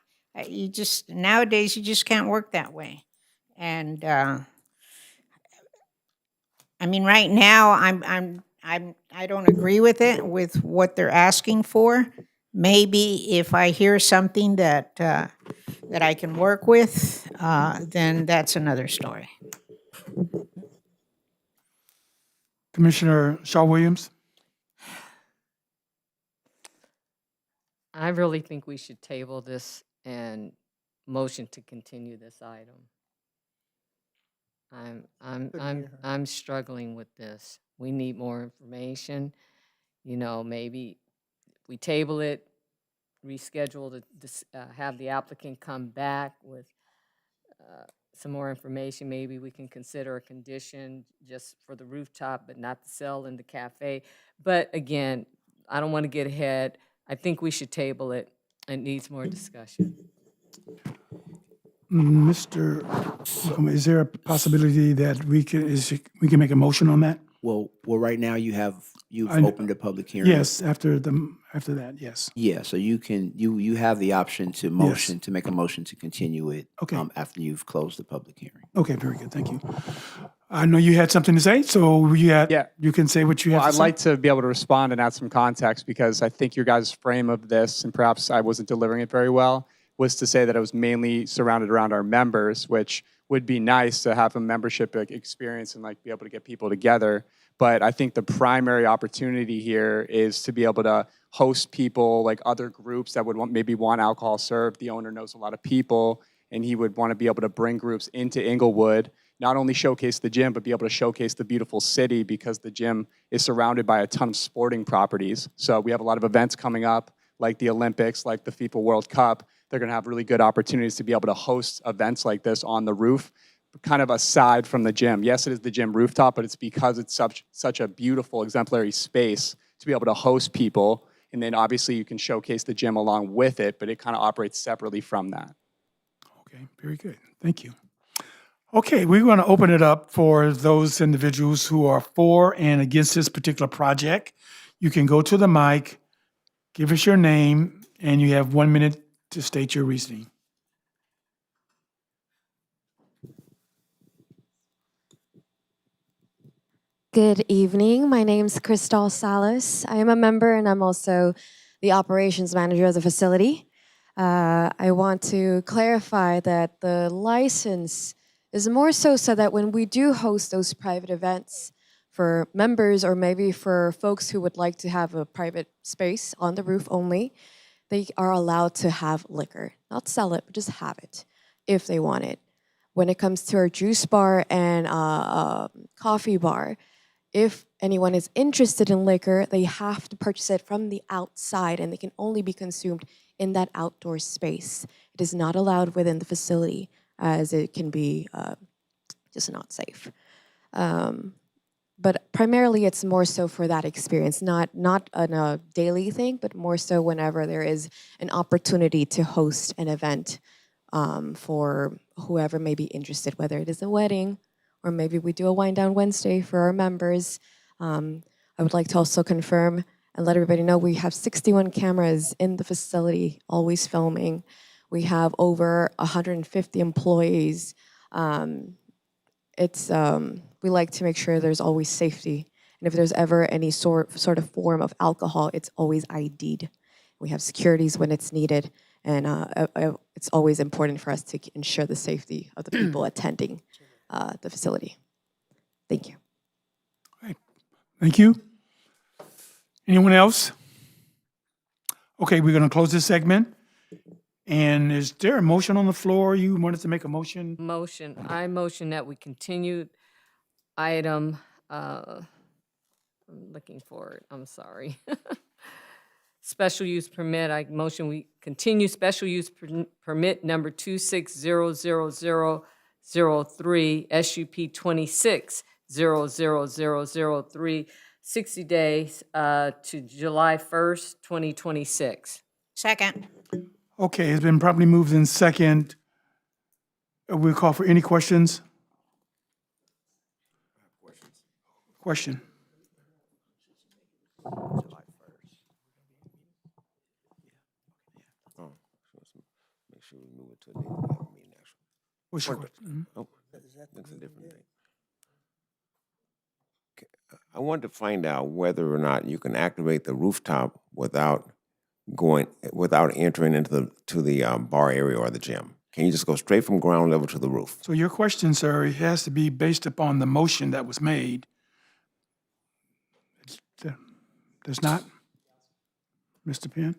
Nowadays, you just can't work that way. And I mean, right now, I don't agree with it, with what they're asking for. Maybe if I hear something that that I can work with, then that's another story. Commissioner Shaw Williams? I really think we should table this and motion to continue this item. I'm struggling with this. We need more information. You know, maybe we table it, reschedule have the applicant come back with some more information. Maybe we can consider a condition just for the rooftop, but not to sell in the cafe. But again, I don't want to get ahead. I think we should table it. It needs more discussion. Mr. Malcolm, is there a possibility that we can make a motion on that? Well, right now you've I- opened a public hearing. Yes, after that, yes. Yeah, so you have the option to make a motion to continue it. Okay. After you've closed the public hearing. Okay, very good, thank you. I know you had something to say, so Yeah. you can say what you have Well, to I'd say. like to be able to respond and add some context because I think your guys' frame of this, and perhaps I wasn't delivering it very well, was to say that it was mainly surrounded around our members, which would be nice to have a membership experience and like be able to get people together. But I think the primary opportunity here is to be able to host people like other groups that would maybe want alcohol served. The owner knows a lot of people and he would want to be able to bring groups into Inglewood, not only showcase the gym, but be able to showcase the beautiful city because the gym is surrounded by a ton of sporting properties. So we have a lot of events coming up, like the Olympics, like the FIFA World Cup. They're going to have really good opportunities to be able to host events like this on the roof, kind of aside from the gym. Yes, it is the gym rooftop, but it's because it's such a beautiful, exemplary space to be able to host people. And then obviously you can showcase the gym along with it, but it kind of operates separately from that. Okay, very good, thank you. Okay, we're going to open it up for those individuals who are for and against this particular project. You can go to the mic, give us your name, and you have 1 minute to state your reasoning. Good evening. My name's Cristal Salas. I am a member and I'm also the operations manager of the facility. I want to clarify that the license is more so that when we do host those private events for members or maybe for folks who would like to have a private space on the roof only, they are allowed to have liquor. Not sell it, but just have it if they want it. When it comes to our juice bar and coffee bar, if anyone is interested in liquor, they have to purchase it from the outside and they can only be consumed in that outdoor space. It is not allowed within the facility as it can be just not safe. But primarily it's more so for that experience, not a daily thing, but more so whenever there is an opportunity to host an event for whoever may be interested, whether it is a wedding or maybe we do a Wind Down Wednesday for our members. I would like to also confirm and let everybody know we have 61 cameras in the facility, always filming. We have over 150 employees. We like to make sure there's always safety. And if there's ever any sort of form of alcohol, it's always ID'd. We have securities when it's needed. And it's always important for us to ensure the safety of the people attending the facility. Thank you. All right. Thank you. Anyone else? Okay, we're going to close this segment. And is there a motion on the floor? You wanted to make a motion? I motion that we continue item, I'm looking for it, I'm sorry. Special use permit, I motion we continue special use permit number 26000003, SUP 26000003, 60 days to July 1st, 2026. Second. Okay, it's been properly moved in second. We'll call for any questions. Question. Oh, make sure we move it to a date we have a meeting actually. What's your question? Oh, That's a different thing. I wanted to find out whether or not you can activate the rooftop without entering into the bar area or the gym. Can you just go straight from ground level to the roof? So your question, sir, it has to be based upon the motion that was made. Does not? Mr. Penn?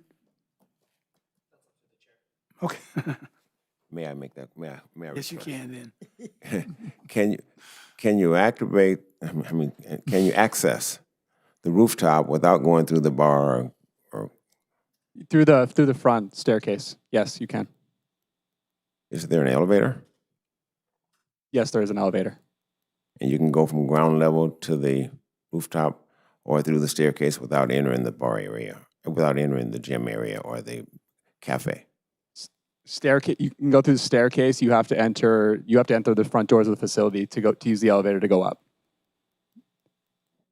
Okay. May I make that? May I Yes, you request? can then. Can you activate? I mean, can you access the rooftop without going through the bar? Or Through the front staircase. Yes, you can. is there an elevator? Yes, there is an elevator. And you can go from ground level to the rooftop or through the staircase without entering the bar area, without entering the gym area or the cafe. Staircase. You can go through the staircase. You have to enter the front doors of the facility to use the elevator to go up.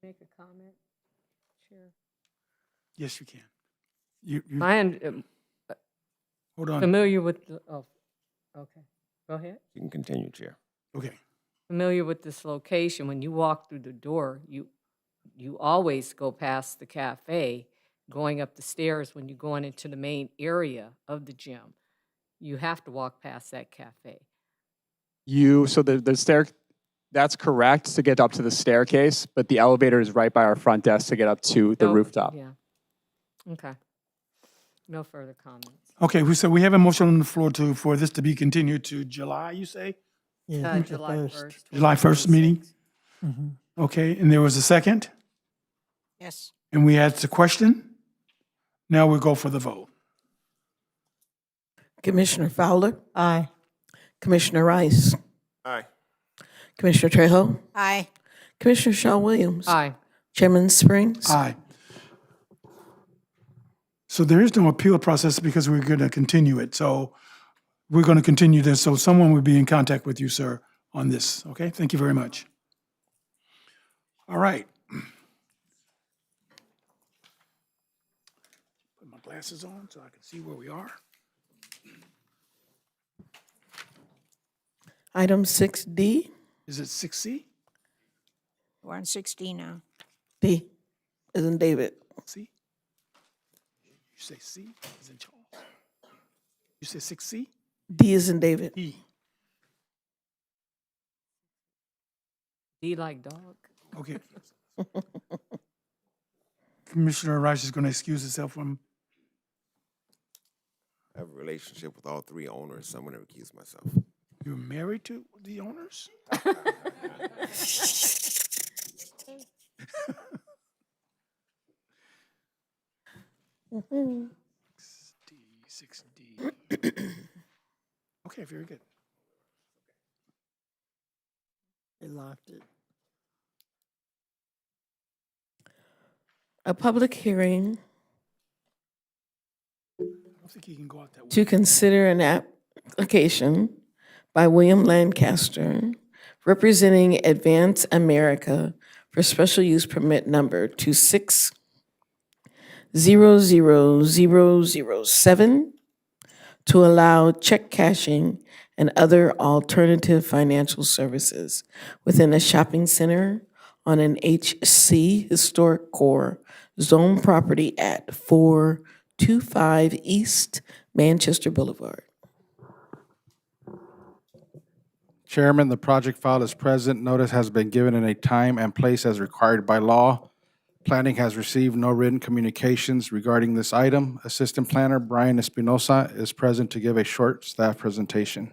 Make a comment? Sure. Yes, you can. You I am hold on. familiar with okay. Go ahead. You can continue, Chair. Okay. Familiar with this location. When you walk through the door, you always go past the cafe, going up the stairs when you're going into the main area of the gym. You have to walk past that cafe. So the stair. That's correct to get up to the staircase, but the elevator is right by our front desk to get up to the No, rooftop. Yeah. Okay. No further comments. Okay, so we have a motion on the floor for this to be continued to July, you say? Yeah, the July 1st. 1st. July 1st meeting? Mhm. Okay, and there was a second? Yes. And we asked the question? Now we'll go for the vote. Commissioner Fowler, Aye. Commissioner Rice, Aye. Commissioner Trejo, Aye. Commissioner Shaw Williams. Aye. Chairman Springs. Aye. So there is no appeal process because we're going to continue it. So we're going to continue this. So someone will be in contact with you, sir, on this. Okay, thank you very much. All right. Put my glasses on so I can see where we are. Item 6D, Is it 6C? We're on 16 now. D is in David. C? You say C as in Charles? You say 6C? D is in David. E. D like dog. Okay. Commissioner Rice is going to excuse himself from, I have a relationship with all three owners, so I'm going to recuse myself. you're married to the owners? Mhm. 6D. Okay, very good. They locked it. A public hearing I don't think he can go out that way. to consider an application by William Lancaster representing Advance America for special use permit number 2600007 to allow check cashing and other alternative financial services within a shopping center on an HC Historic Core Zone property at 425 East Manchester Boulevard. Chairman, the project file is present. Notice has been given in a time and place as required by law. Planning has received no written communications regarding this item. Assistant Planner Brian Espinosa is present to give a short staff presentation.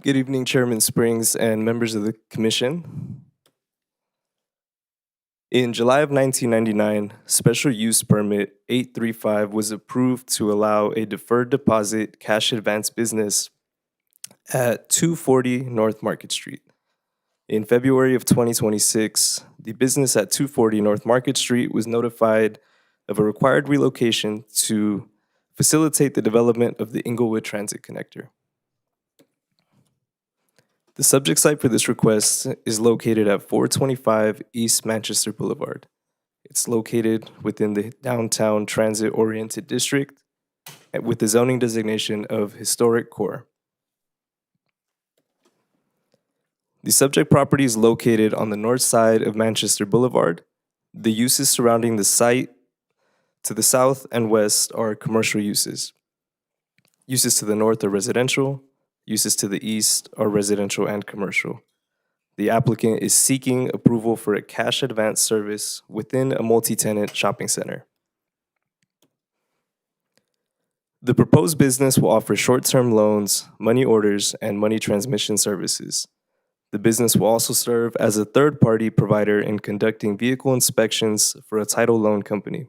Good evening, Chairman Springs and members of the Commission. In July of 1999, Special Use Permit 835 was approved to allow a deferred deposit cash advance business at 240 North Market Street. In February of 2026, the business at 240 North Market Street was notified of a required relocation to facilitate the development of the Inglewood Transit Connector. The subject site for this request is located at 425 East Manchester Boulevard. It's located within the downtown transit-oriented district with the zoning designation of historic core. The subject property is located on the north side of Manchester Boulevard. The uses surrounding the site to the south and west are commercial uses. Uses to the north are residential. Uses to the east are residential and commercial. The applicant is seeking approval for a cash advance service within a multi-tenant shopping center. The proposed business will offer short-term loans, money orders, and money transmission services. The business will also serve as a third-party provider in conducting vehicle inspections for a title loan company.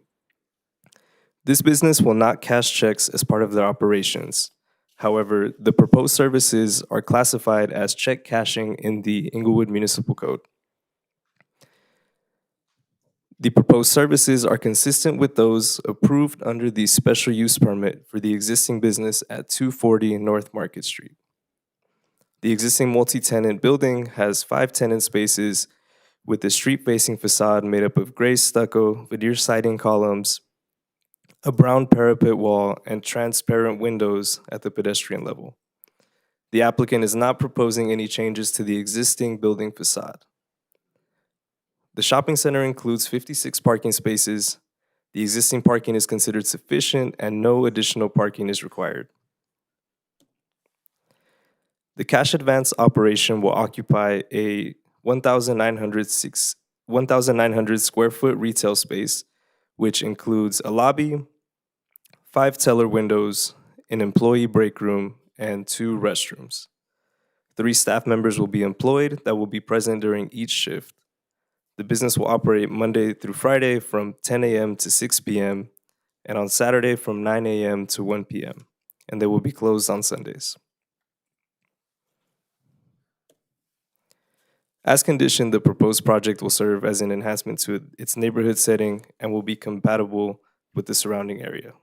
This business will not cash checks as part of their operations. However, the proposed services are classified as check cashing in the Inglewood Municipal Code. The proposed services are consistent with those approved under the special use permit for the existing business at 240 North Market Street. The existing multi-tenant building has 5 tenant spaces with a street-facing facade made up of gray stucco, veneer siding columns, a brown parapet wall, and transparent windows at the pedestrian level. The applicant is not proposing any changes to the existing building facade. The shopping center includes 56 parking spaces. The existing parking is considered sufficient and no additional parking is required. The cash advance operation will occupy a 1,900 square foot retail space, which includes a lobby, 5 teller windows, an employee break room, and 2 restrooms. 3 staff members will be employed that will be present during each shift. The business will operate Monday through Friday from 10 a.m. to 6 p.m. and on Saturday from 9 a.m. to 1 p.m. and they will be closed on Sundays. As conditioned, the proposed project will serve as an enhancement to its neighborhood setting and will be compatible with the surrounding area.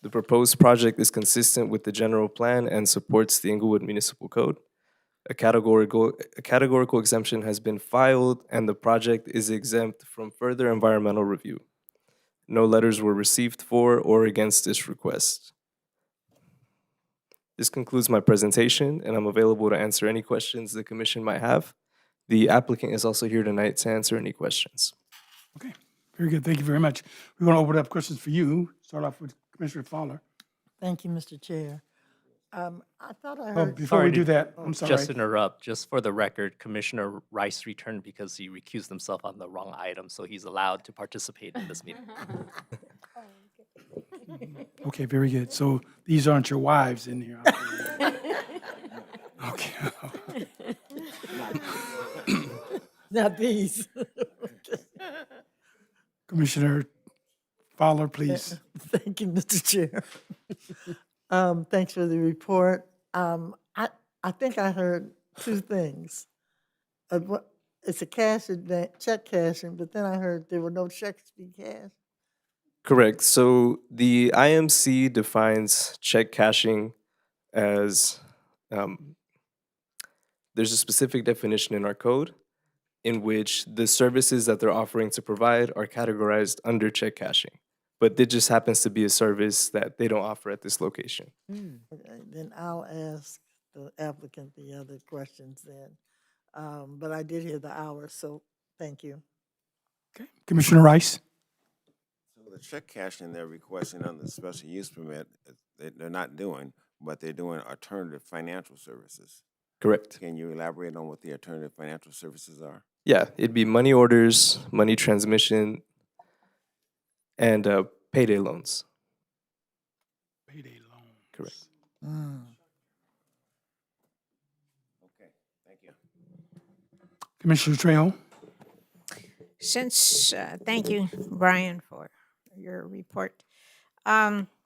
The proposed project is consistent with the general plan and supports the Inglewood Municipal Code. A categorical exemption has been filed and the project is exempt from further environmental review. No letters were received for or against this request. This concludes my presentation, and I'm available to answer any questions the commission might have. The applicant is also here tonight to answer any questions. Okay, very good. Thank you very much. We want to open up questions for you. Start off with Commissioner Fowler. Thank you, Mr. Chair. I thought I Oh, heard. before we do that, I'm sorry. Just interrupt, just for the record, Commissioner Rice returned because he recused himself on the wrong item, so he's allowed to participate in this meeting. Okay, very good. So these aren't your wives in here. Okay. Not these. Commissioner Fowler, please. Thank you, Mr. Chair. Thanks for the report. I think I heard 2 things. It's a check cashing, but then I heard there were no checks to be cashed. Correct. So the IMC defines check cashing as there's a specific definition in our code in which the services that they're offering to provide are categorized under check cashing. But it just happens to be a service that they don't offer at this location. Okay, then I'll ask the applicant the other questions then. But I did hear the hours, so thank you. Okay, Commissioner Rice. So the check cashing they're requesting on the special use permit, they're not doing, but they're doing alternative financial services. Correct. Can you elaborate on what the alternative financial services are? Yeah, it'd be money orders, money transmission, and payday loans. Payday loan. Correct. Okay, thank you. Commissioner Trejo. Thank you, Brian, for your report.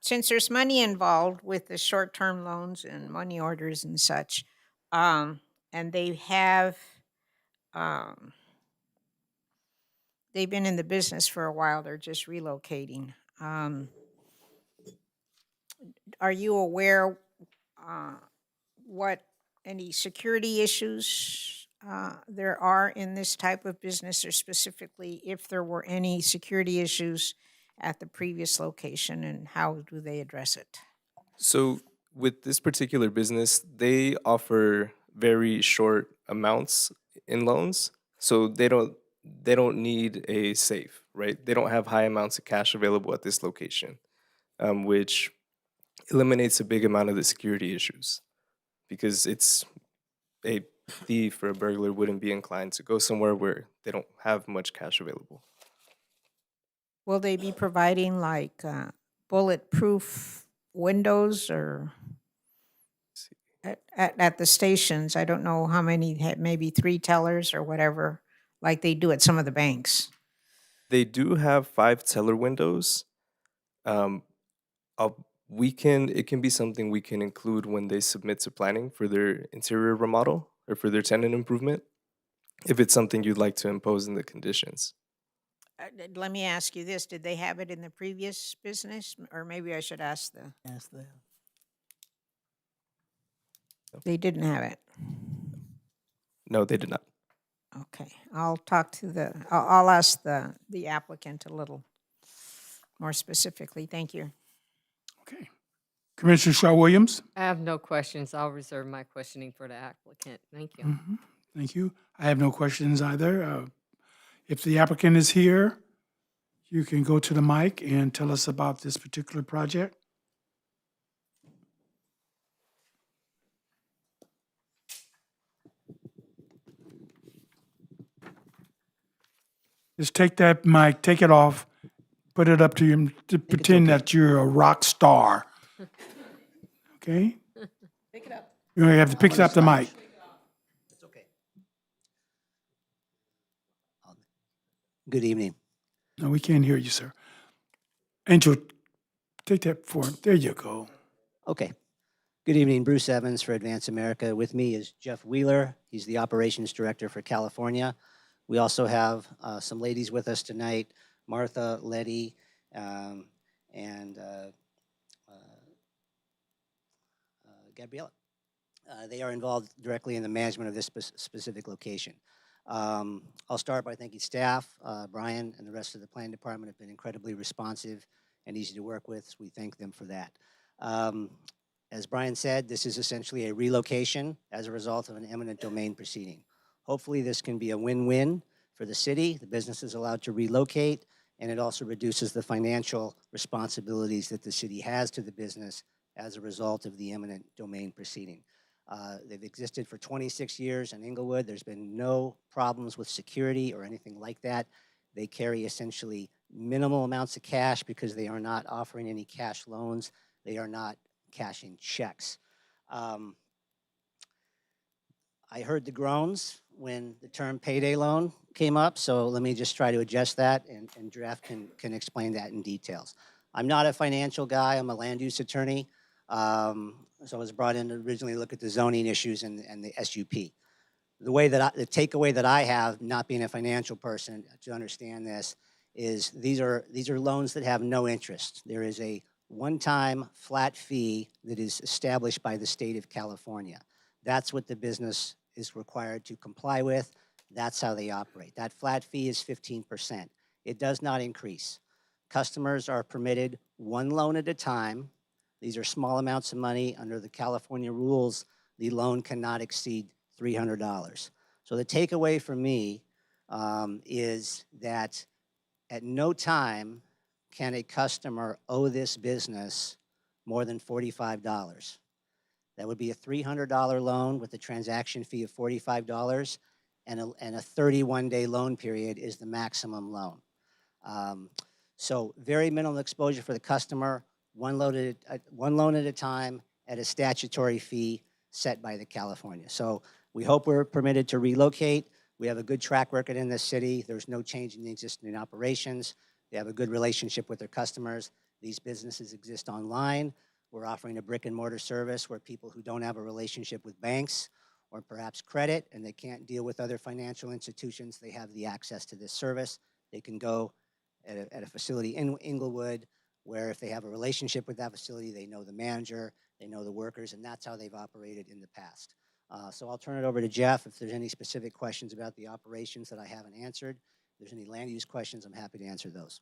Since there's money involved with the short-term loans and money orders and such, and they have, they've been in the business for a while, they're just relocating. Are you aware what any security issues there are in this type of business, or specifically if there were any security issues at the previous location, and how do they address it? So with this particular business, they offer very short amounts in loans. So they don't need a safe, right? They don't have high amounts of cash available at this location, which eliminates a big amount of the security issues because it's a thief or a burglar wouldn't be inclined to go somewhere where they don't have much cash available. Will they be providing like bulletproof windows or at the stations? I don't know how many, maybe 3 tellers or whatever, like they do at some of the banks. They do have 5 teller windows. Um, it can be something we can include when they submit to planning for their interior remodel or for their tenant improvement, if it's something you'd like to impose in the conditions. Let me ask you this, did they have it in the previous business? Or maybe I should ask Ask them. they didn't have it. No, they did not. Okay, I'll talk to I'll ask the applicant a little more specifically. Thank you. Okay. Commissioner Shaw Williams? I have no questions. I'll reserve my questioning for the applicant. Thank you. Mhm. Thank you. I have no questions either. If the applicant is here, you can go to the mic and tell us about this particular project. Just take that mic, take it off, put it up to you, to pretend that you're a rock star. Okay? Pick it up. You have to pick up the mic. It's okay. Good evening. No, we can't hear you, sir. Angel, take that for him. There you go. Okay. Good evening, Bruce Evans for Advance America. With me is Jeff Wheeler. He's the Operations Director for California. We also have some ladies with us tonight, Martha, Letty, and Gabriella. They are involved directly in the management of this specific location. I'll start by thanking staff. Brian and the rest of the planning department have been incredibly responsive and easy to work with. So we thank them for that. As Brian said, this is essentially a relocation as a result of an eminent domain proceeding. Hopefully this can be a win-win for the city. The business is allowed to relocate, and it also reduces the financial responsibilities that the city has to the business as a result of the eminent domain proceeding. They've existed for 26 years in Inglewood. There's been no problems with security or anything like that. They carry essentially minimal amounts of cash because they are not offering any cash loans. They are not cashing checks. I heard the groans when the term payday loan came up, so let me just try to adjust that, and Draft can explain that in details. I'm not a financial guy. I'm a land use attorney. So I was brought in to originally look at the zoning issues and the SUP. The takeaway that I have, not being a financial person, to understand this, is these are loans that have no interest. There is a one-time flat fee that is established by the state of California. That's what the business is required to comply with. That's how they operate. That flat fee is 15%. It does not increase. Customers are permitted one loan at a time. These are small amounts of money. Under the California rules, the loan cannot exceed $300. So the takeaway for me is that at no time can a customer owe this business more than $45. That would be a $300 loan with a transaction fee of $45, and a 31-day loan period is the maximum loan. So very minimal exposure for the customer, one loan at a time at a statutory fee set by the California. So we hope we're permitted to relocate. We have a good track record in this city. There's no change in the existing operations. They have a good relationship with their customers. These businesses exist online. We're offering a brick and mortar service where people who don't have a relationship with banks or perhaps credit and they can't deal with other financial institutions, they have the access to this service. They can go at a facility in Inglewood where if they have a relationship with that facility, they know the manager, they know the workers, and that's how they've operated in the past. So I'll turn it over to Jeff if there's any specific questions about the operations that I haven't answered. If there's any land use questions, I'm happy to answer those.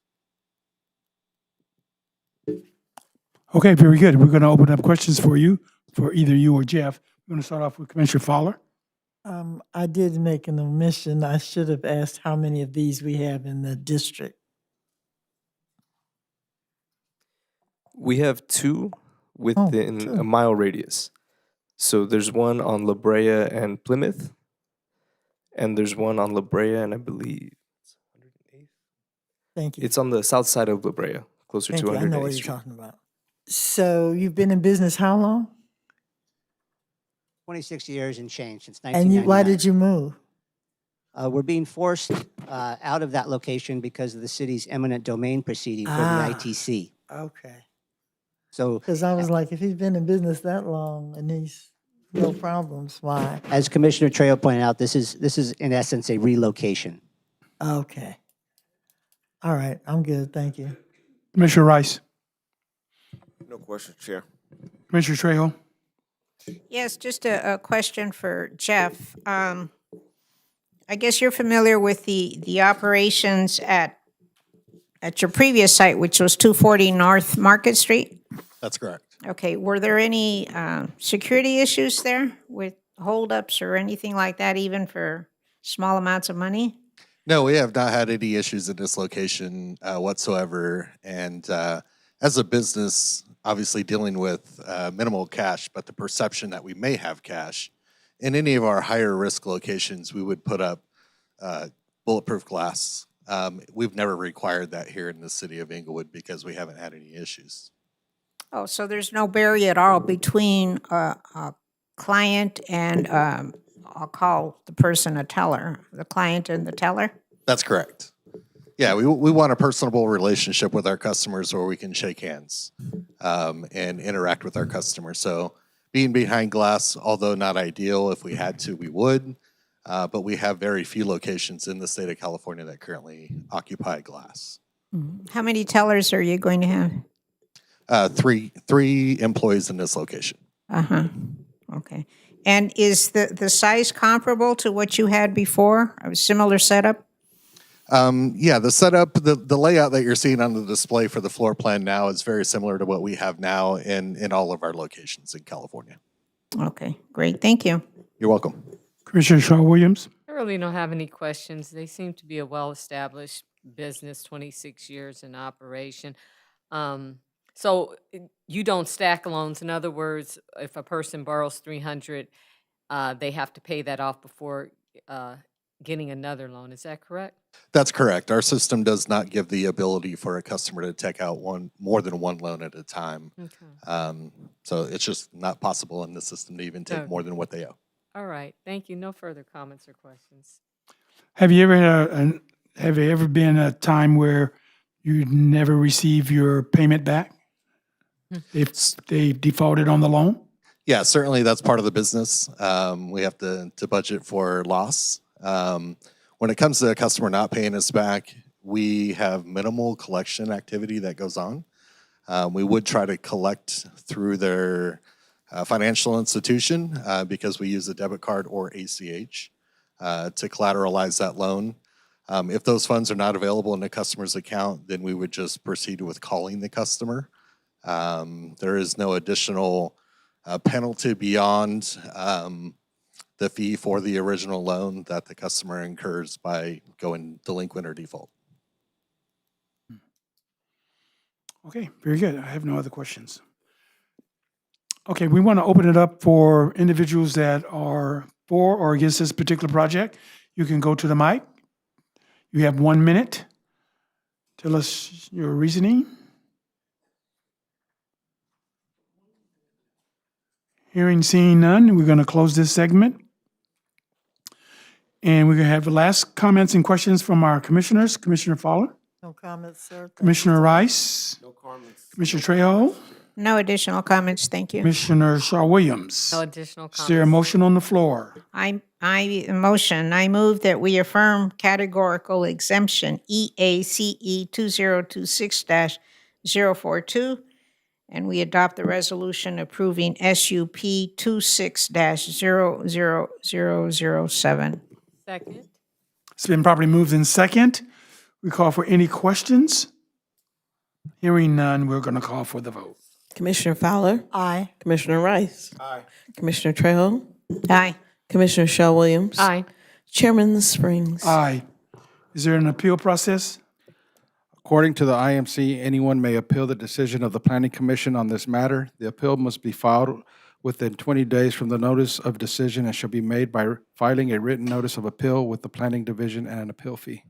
Okay, very good. We're going to open up questions for you, for either you or Jeff. I'm going to start off with Commissioner Fowler. I did make an omission. I should have asked how many of these we have in the district. We have two within two. a mile radius. So there's one on La Brea and Plymouth, and there's one on La Brea and I believe Thank you. it's on the south side of La Brea, closer Thank to you. I know 108th what you're Street. talking about. So you've been in business how long? 26 years and change since And 1999. why did you move? We're being forced out of that location because of the city's eminent domain proceeding for Ah. the ITC. Okay. So Because I was like, if he's been in business that long and he's no problems, why? as Commissioner Trejo pointed out, this is in essence a relocation. Okay. All right, I'm good, thank you. Commissioner Rice. No questions, Chair. Commissioner Trejo. Yes, just a question for Jeff. I guess you're familiar with the operations at your previous site, which was 240 North Market Street? That's correct. Okay, were there any security issues there with holdups or anything like that, even for small amounts of money? No, we have not had any issues in this location whatsoever. And as a business, obviously dealing with minimal cash, but the perception that we may have cash, in any of our higher risk locations, we would put up bulletproof glass. We've never required that here in the city of Inglewood because we haven't had any issues. Oh, so there's no barrier at all between a client and, I'll call the person a teller, the client and the teller? That's correct. Yeah, we want a personable relationship with our customers where we can shake hands and interact with our customers. So being behind glass, although not ideal, if we had to, we would. But we have very few locations in the state of California that currently occupy glass. How many tellers are you going to have? Three employees in this location. Uh-huh, okay. And is the size comparable to what you had before, a similar setup? Yeah, the setup, the layout that you're seeing on the display for the floor plan now is very similar to what we have now in all of our locations in California. Okay, great, thank you. You're welcome. Commissioner Shaw Williams. I really don't have any questions. They seem to be a well-established business, 26 years in operation. So you don't stack loans. In other words, if a person borrows 300, they have to pay that off before getting another loan. Is that correct? That's correct. Our system does not give the ability for a customer to take out more than one loan at a time. Okay. So it's just not possible in the system to even take Okay. more than what they owe. All right. Thank you. No further comments or questions. Have you ever been a time where you never receive your payment back? If they defaulted on the loan? Yeah, certainly that's part of the business. We have to budget for loss. When it comes to a customer not paying us back, we have minimal collection activity that goes on. We would try to collect through their financial institution because we use a debit card or ACH to collateralize that loan. If those funds are not available in the customer's account, then we would just proceed with calling the customer. There is no additional penalty beyond the fee for the original loan that the customer incurs by going delinquent or default. Okay, very good. I have no other questions. Okay, we want to open it up for individuals that are for or against this particular project. You can go to the mic. You have 1 minute. Tell us your reasoning. Hearing, seeing none, we're going to close this segment. And we're going to have the last comments and questions from our commissioners. Commissioner Fowler, No comments, sir. Thank you. Commissioner Rice, No comments. Commissioner Trejo, No additional comments, thank you. Commissioner Shaw Williams. No additional Is there a comments. motion on the floor? I move that we affirm categorical exemption EACE 2026-042, and we adopt the resolution approving SUP 26-00007. Second. It's been properly moved in second. We call for any questions. Hearing none, we're going to call for the vote. Commissioner Fowler, Aye. Commissioner Rice, Aye. Commissioner Trejo, Aye. Commissioner Shell Williams. Aye. Chairman Springs. Aye. Is there an appeal process? According to the IMC, anyone may appeal the decision of the Planning Commission on this matter. The appeal must be filed within 20 days from the notice of decision and shall be made by filing a written notice of appeal with the Planning Division and an appeal fee.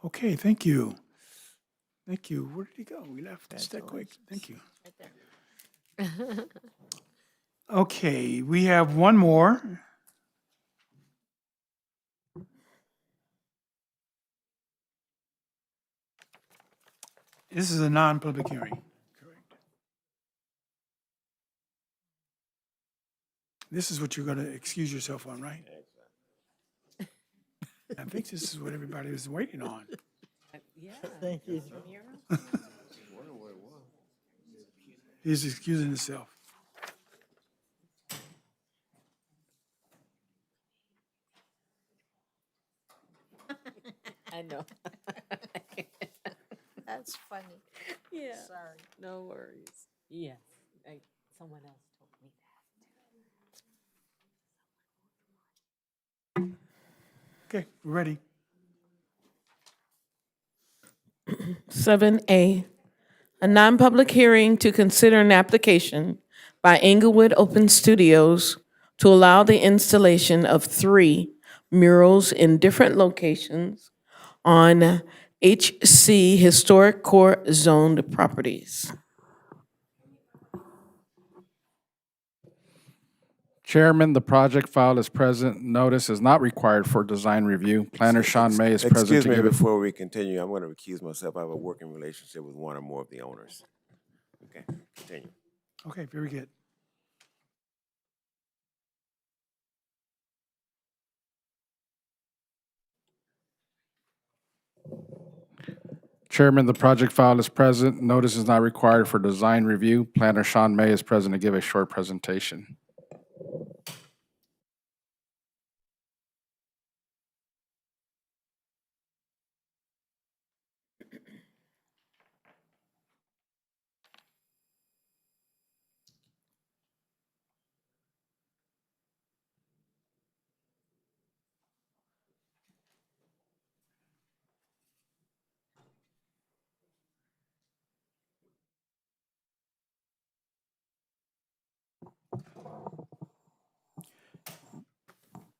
Okay, thank you. Thank you. Where did he go? We left just that quick. Thank you. Okay, we have one more. This is a non-public hearing. Correct. This is what you're going to excuse yourself on, right? I think this is what everybody was waiting on. Yeah. Thank you. He's excusing himself. I know. That's funny. Yeah. Sorry. No worries. Yes. Someone else told me that. Okay, we're ready. 7A, a non-public hearing to consider an application by Inglewood Open Studios to allow the installation of 3 murals in different locations on HC Historic Core zoned properties. Chairman, the project file is present. Notice is not required for design review. Planner Sean May is present Excuse to me, give it. before we continue, I'm going to recuse myself. I have a working relationship with one or more of the owners. Okay, continue. Okay, very good. Chairman, the project file is present. Notice is not required for design review. Planner Sean May is present to give a short presentation.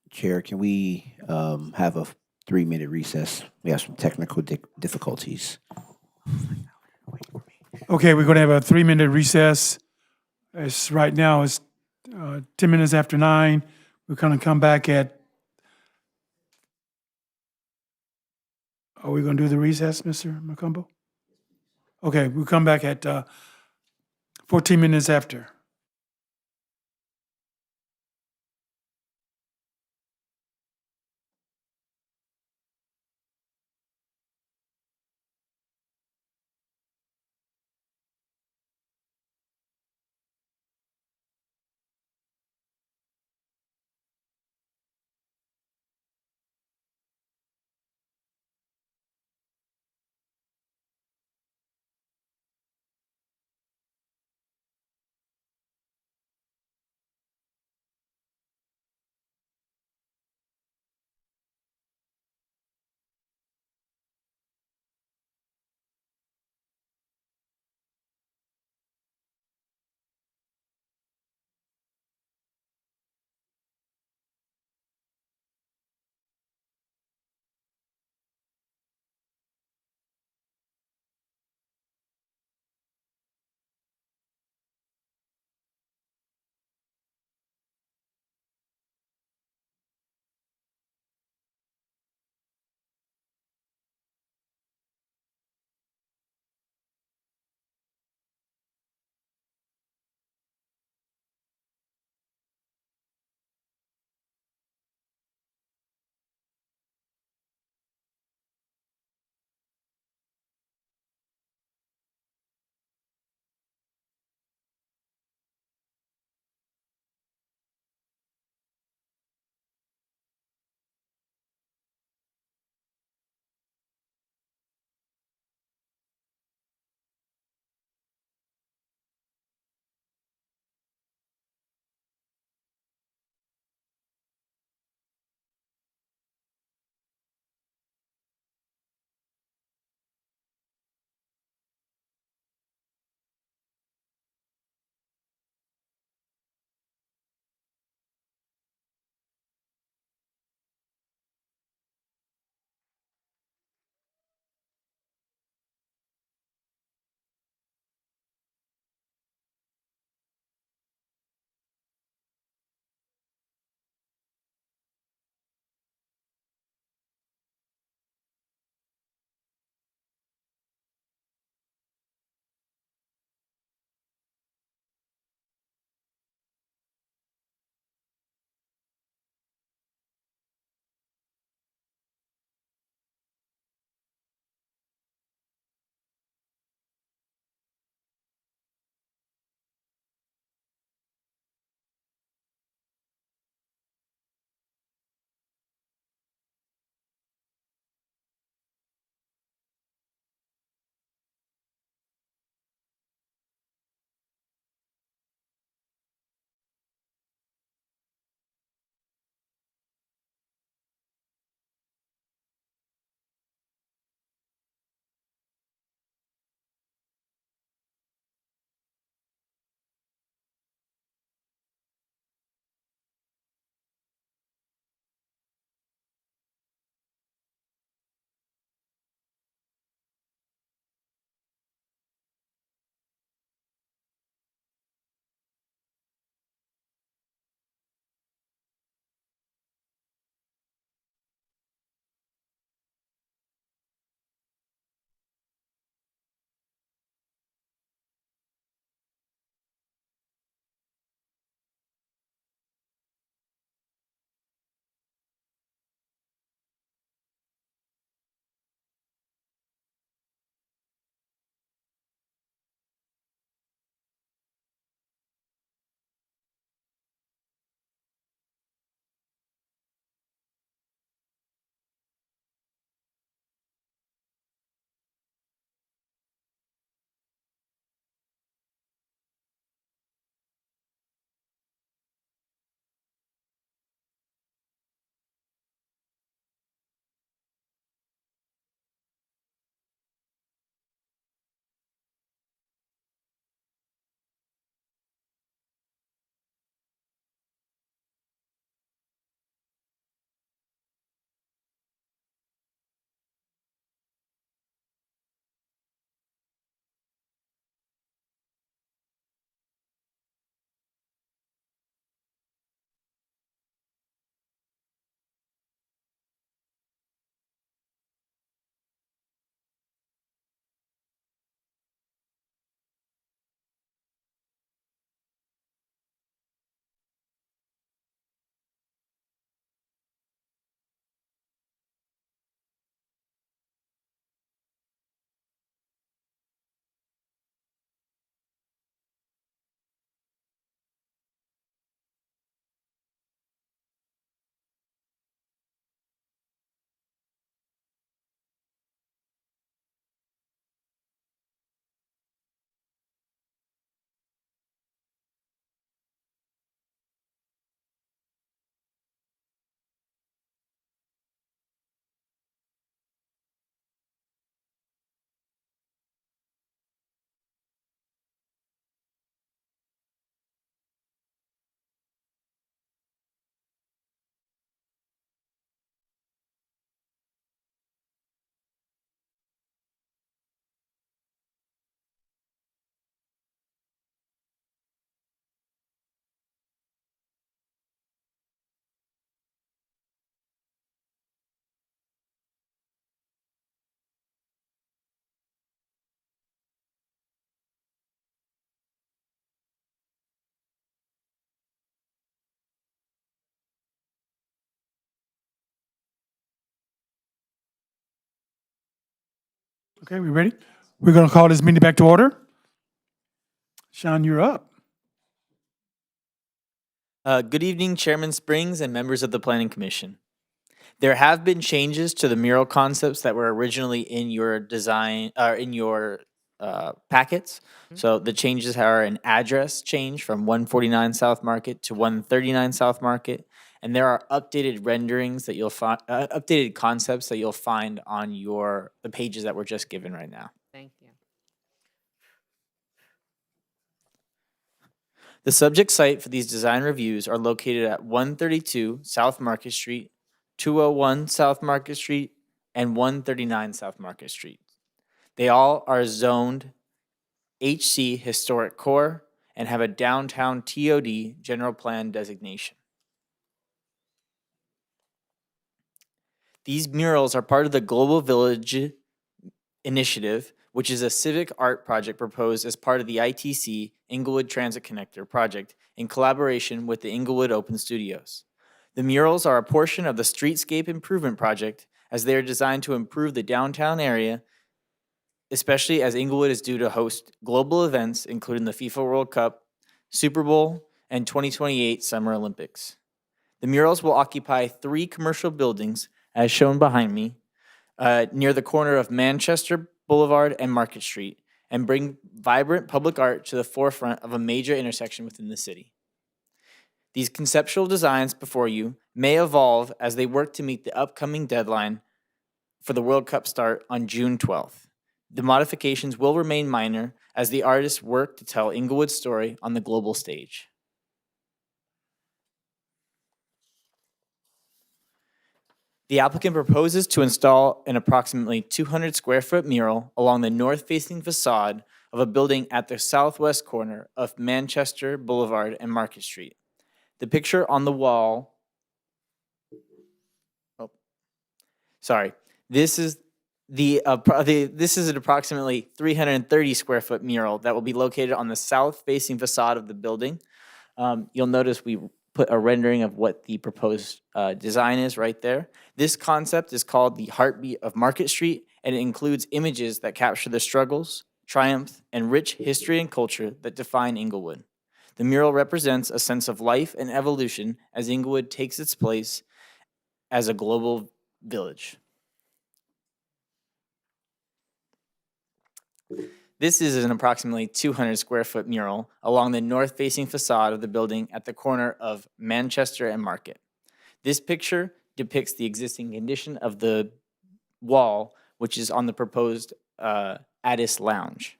Chair, can we have a 3-minute recess? We have some technical difficulties. Okay, we're going to have a 3-minute recess. It's right now, it's 10 minutes after 9. We're going to come back at, are we going to do the recess, Mr. McCumbo? Okay, we'll come back at 14 minutes after. Okay, we ready? We're going to call this meeting back to order. Sean, you're up. Good evening, Chairman Springs and members of the Planning Commission. There have been changes to the mural concepts that were originally in your design, in your packets. So the changes are an address change from 149 South Market to 139 South Market, and there are updated renderings that you'll find, updated concepts that you'll find on the pages that were just given right now. Thank you. The subject site for these design reviews are located at 132 South Market Street, 201 South Market Street, and 139 South Market Street. They all are zoned HC Historic Core and have a downtown TOD general plan designation. These murals are part of the Global Village Initiative, which is a civic art project proposed as part of the ITC Inglewood Transit Connector project in collaboration with the Inglewood Open Studios. The murals are a portion of the Streetscape Improvement Project as they are designed to improve the downtown area, especially as Inglewood is due to host global events including the FIFA World Cup, Super Bowl, and 2028 Summer Olympics. The murals will occupy 3 commercial buildings, as shown behind me, near the corner of Manchester Boulevard and Market Street, and bring vibrant public art to the forefront of a major intersection within the city. These conceptual designs before you may evolve as they work to meet the upcoming deadline for the World Cup start on June 12th. The modifications will remain minor as the artists work to tell Inglewood's story on the global stage. The applicant proposes to install an approximately 200 square foot mural along the north-facing facade of a building at the southwest corner of Manchester Boulevard and Market Street. The picture on the wall, this is an approximately 330 square foot mural that will be located on the south-facing facade of the building. You'll notice we put a rendering of what the proposed design is right there. This concept is called the Heartbeat of Market Street, and it includes images that capture the struggles, triumph, and rich history and culture that define Inglewood. The mural represents a sense of life and evolution as Inglewood takes its place as a global village. This is an approximately 200 square foot mural along the north-facing facade of the building at the corner of Manchester and Market. This picture depicts the existing condition of the wall, which is on the proposed Addis Lounge.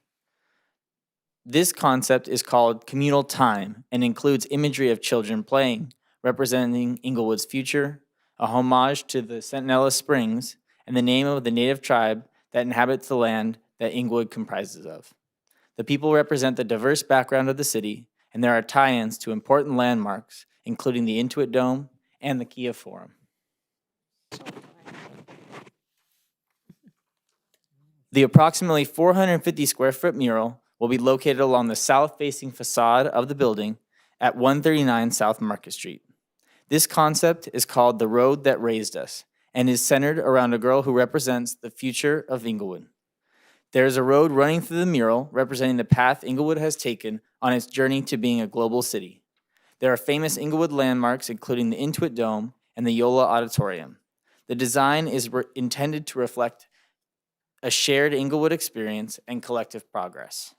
This concept is called Communal Time and includes imagery of children playing, representing Inglewood's future, a homage to the Centinela Springs, and the name of the native tribe that inhabits the land that Inglewood comprises of. The people represent the diverse background of the city, and there are tie-ins to important landmarks, including the Intuit Dome and the Kia Forum. The approximately 450 square foot mural will be located along the south-facing facade of the building at 139 South Market Street. This concept is called The Road That Raised Us and is centered around a girl who represents the future of Inglewood. There is a road running through the mural representing the path Inglewood has taken on its journey to being a global city. There are famous Inglewood landmarks including the Intuit Dome and the Yola Auditorium. The design is intended to reflect a shared Inglewood experience and collective progress.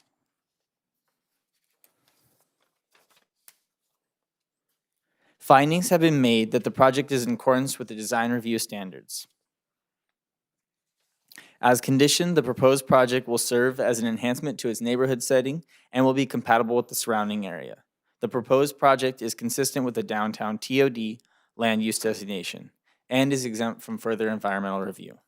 Findings have been made that the project is in accordance with the design review standards. As conditioned, the proposed project will serve as an enhancement to its neighborhood setting and will be compatible with the surrounding area. The proposed project is consistent with the downtown TOD land use designation and is exempt from further environmental review.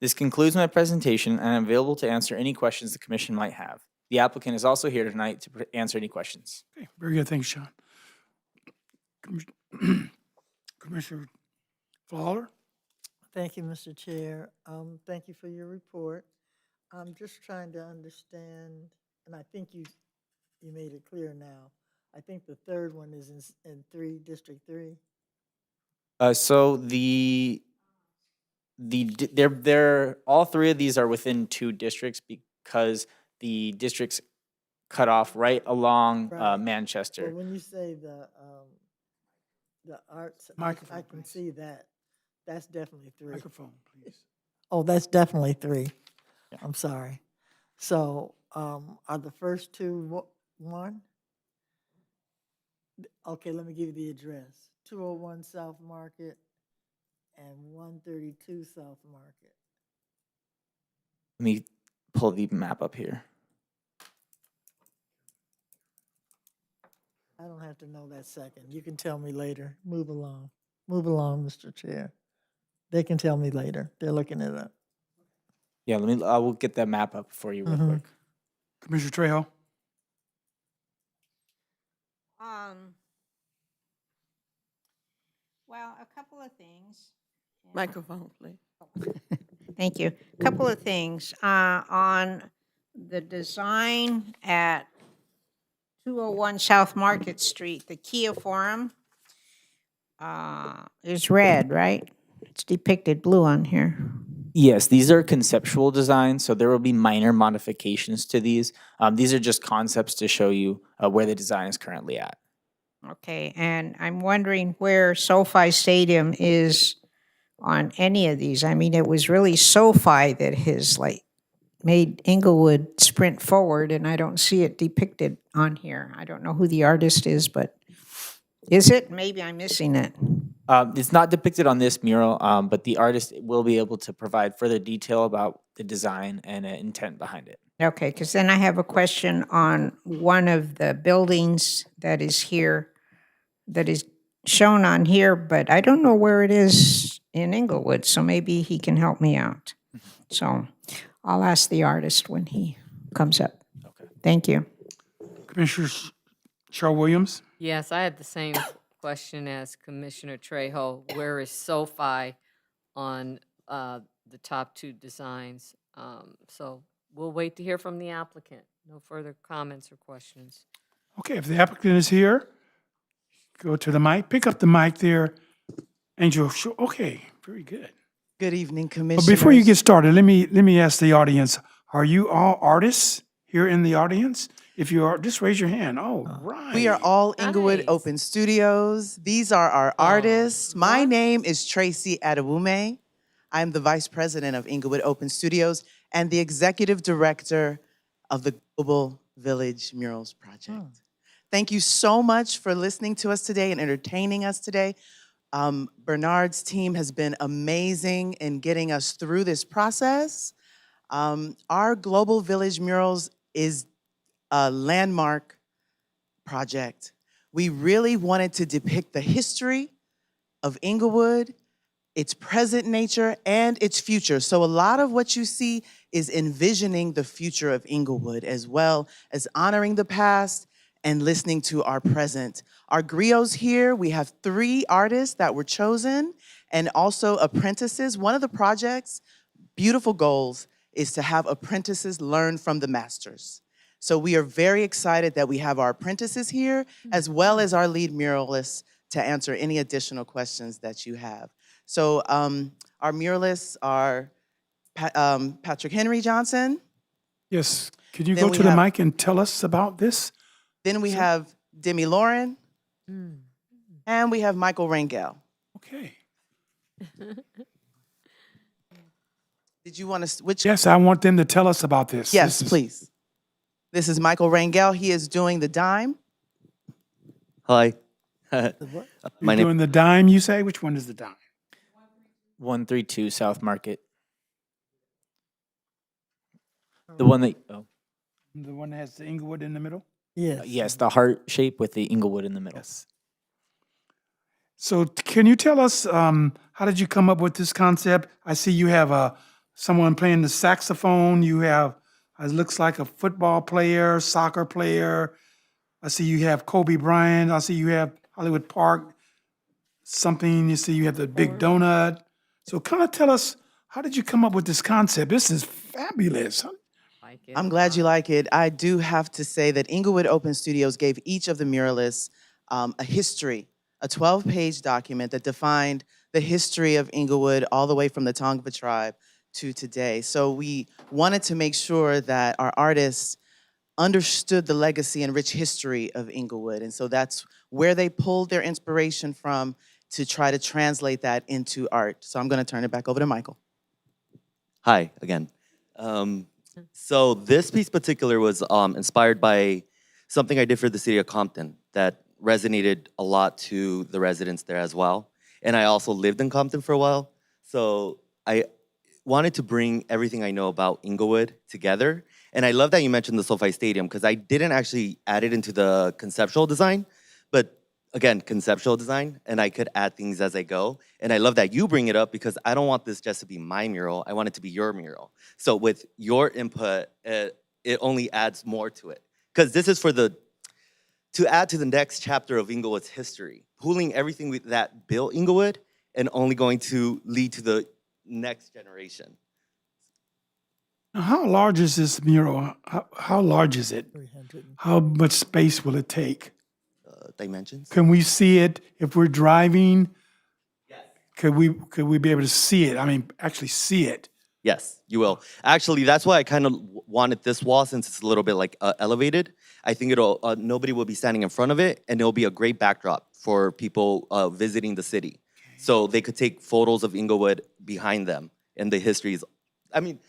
This concludes my presentation, and I'm available to answer any questions the commission might have. The applicant is also here tonight to answer any questions. Okay, very good. Thanks, Sean. Commissioner Fowler? Thank you, Mr. Chair. Thank you for your report. I'm just trying to understand, and I think you made it clear now. I think the third one is in District 3. So the they're all three of these are within 2 districts because the districts cut off right along Right. Manchester. Well, when you say the arts, I Microphone, can please. see that. That's definitely 3. Microphone, please. Oh, that's definitely 3. I'm sorry. So, are the first 2 one? Okay, let me give you the address. 201 South Market and 132 South Market. Let me pull the map up here. I don't have to know that second. You can tell me later. Move along. Move along, Mr. Chair. They can tell me later. They're looking it up. Yeah, I will get that map up for you real quick. Commissioner Trejo? Well, a couple of things. Microphone, please. Thank you. Couple of things. On the design at 201 South Market Street, the Kia Forum is red, right? It's depicted blue on here. Yes, these are conceptual designs, so there will be minor modifications to these. These are just concepts to show you where the design is currently at. Okay, and I'm wondering where SoFi Stadium is on any of these. I mean, it was really SoFi that has made Inglewood sprint forward, and I don't see it depicted on here. I don't know who the artist is, but is it? Maybe I'm missing it. It's not depicted on this mural, but the artist will be able to provide further detail about the design and intent behind it. Okay, because then I have a question on one of the buildings that is here, that is shown on here, but I don't know where it is in Inglewood, so maybe he can help me out. So I'll ask the artist when he comes up. Okay. Thank you. Commissioner Shaw Williams? Yes, I had the same question as Commissioner Trejo. Where is SoFi on the top 2 designs? So we'll wait to hear from the applicant. No further comments or questions. Okay, if the applicant is here, go to the mic, pick up the mic there. Angel, okay, very good. Good evening, But Commissioners. before you get started, let me ask the audience, are you all artists here in the audience? If you are, just raise your hand. Oh, right. We are all Inglewood Nice. Open Studios. These are our artists. My name is Tracy Adewume. I'm the Vice President of Inglewood Open Studios and the Executive Director of the Global Village Murals Project. Thank you so much for listening to us today and entertaining us today. Bernard's team has been amazing in getting us through this process. Our Global Village Murals is a landmark project. We really wanted to depict the history of Inglewood, its present nature, and its future. So a lot of what you see is envisioning the future of Inglewood, as well as honoring the past and listening to our present. Our griots here, we have 3 artists that were chosen and also apprentices. One of the project's beautiful goals is to have apprentices learn from the masters. So we are very excited that we have our apprentices here, as well as our lead muralists to answer any additional questions that you have. So our muralists are Patrick Henry Johnson. Yes, could you Then go we to the have- mic and tell us about this? Then we have Demi Lauren, and we have Michael Rangel. Okay. Did you want to, which? Yes, I want them to tell us about this. Yes, This is- please. This is Michael Rangel. He is doing the dime. Hi. You're My name. doing the dime, you say? Which one is the dime? 132 South Market. The one that, The one that has the Inglewood in the middle? Yes. yes, the heart shape with the Inglewood in the middle. Yes. So can you tell us, how did you come up with this concept? I see you have someone playing the saxophone. You have, it looks like a football player, soccer player. I see you have Kobe Bryant. I see you have Hollywood Park, something. You see you have the big donut. So kind of tell us, how did you come up with this concept? This is fabulous. I'm glad you like it. I do have to say that Inglewood Open Studios gave each of the muralists a history, a 12-page document that defined the history of Inglewood all the way from the Tongva tribe to today. So we wanted to make sure that our artists understood the legacy and rich history of Inglewood. And so that's where they pulled their inspiration from to try to translate that into art. So I'm going to turn it back over to Michael. Hi again. So this piece particular was inspired by something I did for the city of Compton that resonated a lot to the residents there as well. And I also lived in Compton for a while. So I wanted to bring everything I know about Inglewood together. And I love that you mentioned the SoFi Stadium because I didn't actually add it into the conceptual design, but again, conceptual design, and I could add things as I go. And I love that you bring it up because I don't want this just to be my mural. I want it to be your mural. So with your input, it only adds more to it. Because this is to add to the next chapter of Inglewood's history, pulling everything that built Inglewood and only going to lead to the next generation. Now, how large is this mural? How large is it? 300. How much space will it take? Dimensions? Can we see it if we're driving? Yes. Could we be able to see it? I mean, actually see it? Yes, you will. Actually, that's why I kind of wanted this wall since it's a little bit like elevated. I think it'll nobody will be standing in front of it, and it'll be a great backdrop for people visiting the city. So they could take photos of Inglewood behind them and the histories. I mean,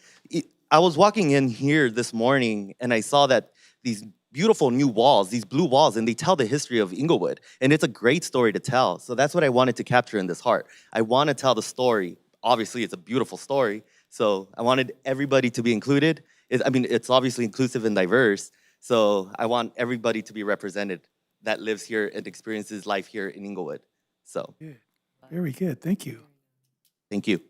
I was walking in here this morning and I saw that these beautiful new walls, these blue walls, and they tell the history of Inglewood. And it's a great story to tell. So that's what I wanted to capture in this heart. I want to tell the story. Obviously, it's a beautiful story. So I wanted everybody to be included. It's obviously inclusive and diverse. So I want everybody to be represented that lives here and experiences life here in Inglewood. So. Good. Very good. Thank you. Thank you.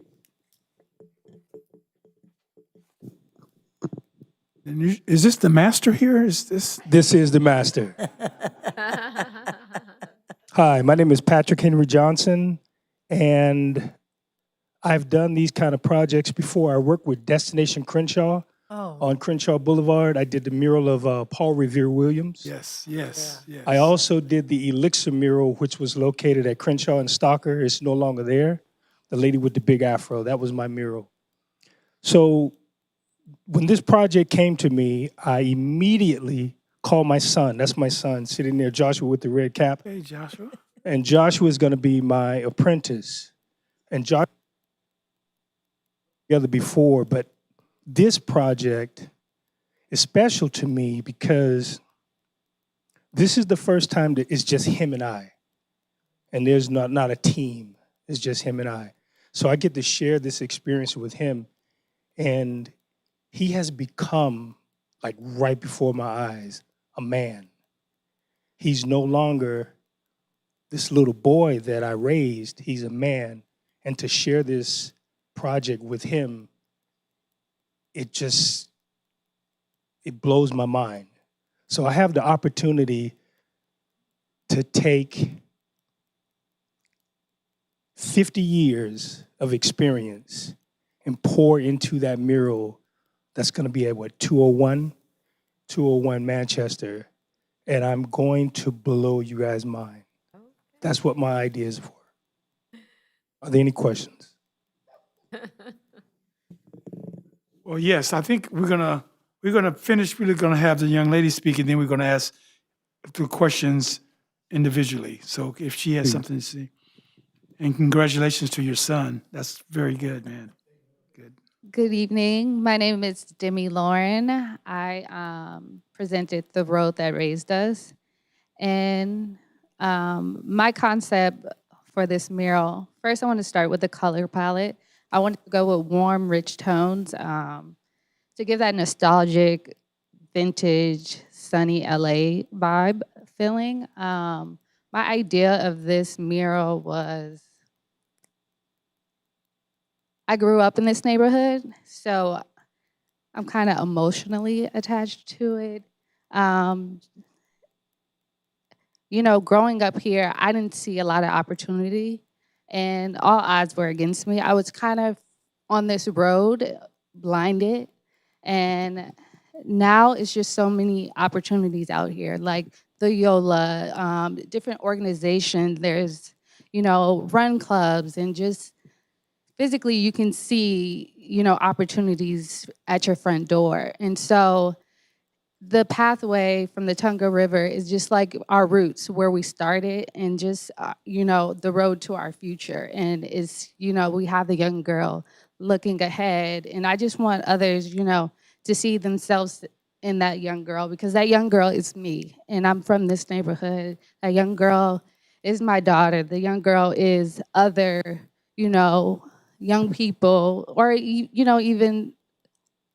And is this the master here? Is this? This is the master. Hi, my name is Patrick Henry Johnson, and I've done these kind of projects before. I worked with Destination Crenshaw on Crenshaw Boulevard. I did the mural of Paul Revere Williams. Yes. I also did the Elixir mural, which was located at Crenshaw and Stalker. It's no longer there. The lady with the big afro, that was my mural. So when this project came to me, I immediately called my son. That's my son sitting there, Joshua with the red cap. Hey, Joshua. And Joshua is going to be my apprentice. And Joshua together before, but this project is special to me because this is the first time that it's just him and I. And there's not a team. It's just him and I. So I get to share this experience with him. And he has become, like right before my eyes, a man. He's no longer this little boy that I raised. He's a man. And to share this project with him, it blows my mind. So I have the opportunity to take 50 years of experience and pour into that mural that's going to be at, 201 Manchester, and I'm going to blow you guys' mind. That's what my idea is for. Are there any questions? Well, yes, I think we're gonna finish. We're gonna have the young lady speak, and then we're gonna ask the questions individually. So if she has something to say, and congratulations to your son. That's very good, man. Good evening. My name is Demi Lauren. I presented The Road That Raised Us. And my concept for this mural, first I want to start with the color palette. I wanted to go with warm, rich tones to give that nostalgic, vintage, sunny LA vibe feeling. My idea of this mural was, I grew up in this neighborhood, so I'm kind of emotionally attached to it. You know, growing up here, I didn't see a lot of opportunity, and all odds were against me. I was kind of on this road, blinded, and now it's just so many opportunities out here, like the YOLA, different organizations. There's, run clubs and just physically you can see, opportunities at your front door. And so the pathway from the Tunga River is just like our roots where we started and just, the road to our future. And it's, we have the young girl looking ahead. And I just want others, to see themselves in that young girl because that young girl is me. And I'm from this neighborhood. That young girl is my daughter. The young girl is other, young people or, even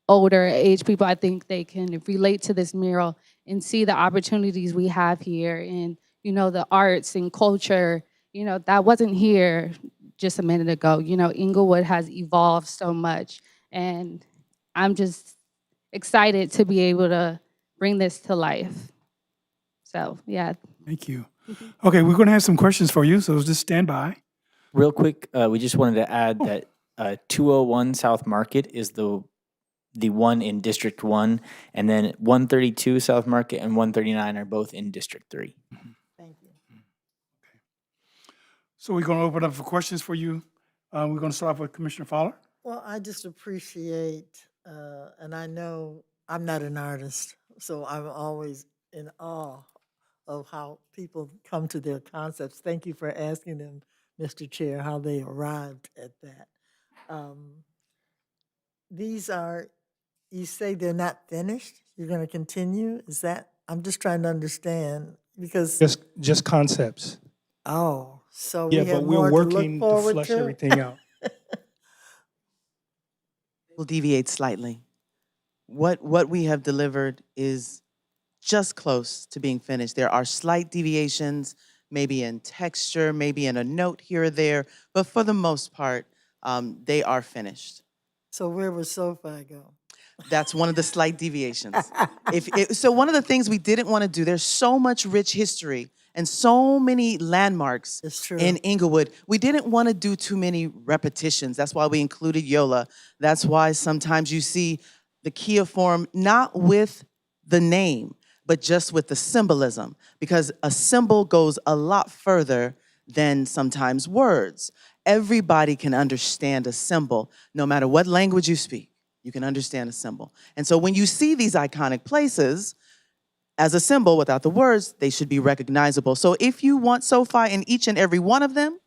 older age people. I think they can relate to this mural and see the opportunities we have here and, the arts and culture, that wasn't here just a minute ago. Inglewood has evolved so much and I'm just excited to be able to bring this to life. So, yeah. Thank you. Okay, we're going to have some questions for you, so just stand by. Real quick, we just wanted to add that 201 South Market is the one in District 1, and then 132 South Market and 139 are both in District 3. Thank you. So we're going to open up for questions for you. We're going to start off with Commissioner Fowler. Well, I just appreciate, and I know I'm not an artist, so I'm always in awe of how people come to their concepts. Thank you for asking them, Mr. Chair, how they arrived at that. These are, you say they're not finished? You're going to continue? Is that, I'm just trying to understand because, Just concepts. oh, so we Yeah, have but more we're to look working to forward flush to? everything out. We'll deviate slightly. What we have delivered is just close to being finished. There are slight deviations, maybe in texture, maybe in a note here or there, but for the most part, they are finished. So where would SoFi go? That's one of the slight deviations. So one of the things we didn't want to do, there's so much rich history and so many landmarks It's true. in Inglewood. We didn't want to do too many repetitions. That's why we included Yola. That's why sometimes you see the Kia form not with the name, but just with the symbolism, because a symbol goes a lot further than sometimes words. Everybody can understand a symbol, no matter what language you speak. You can understand a symbol. And so when you see these iconic places, as a symbol without the words, they should be recognizable. So if you want SoFi in each and every one of them,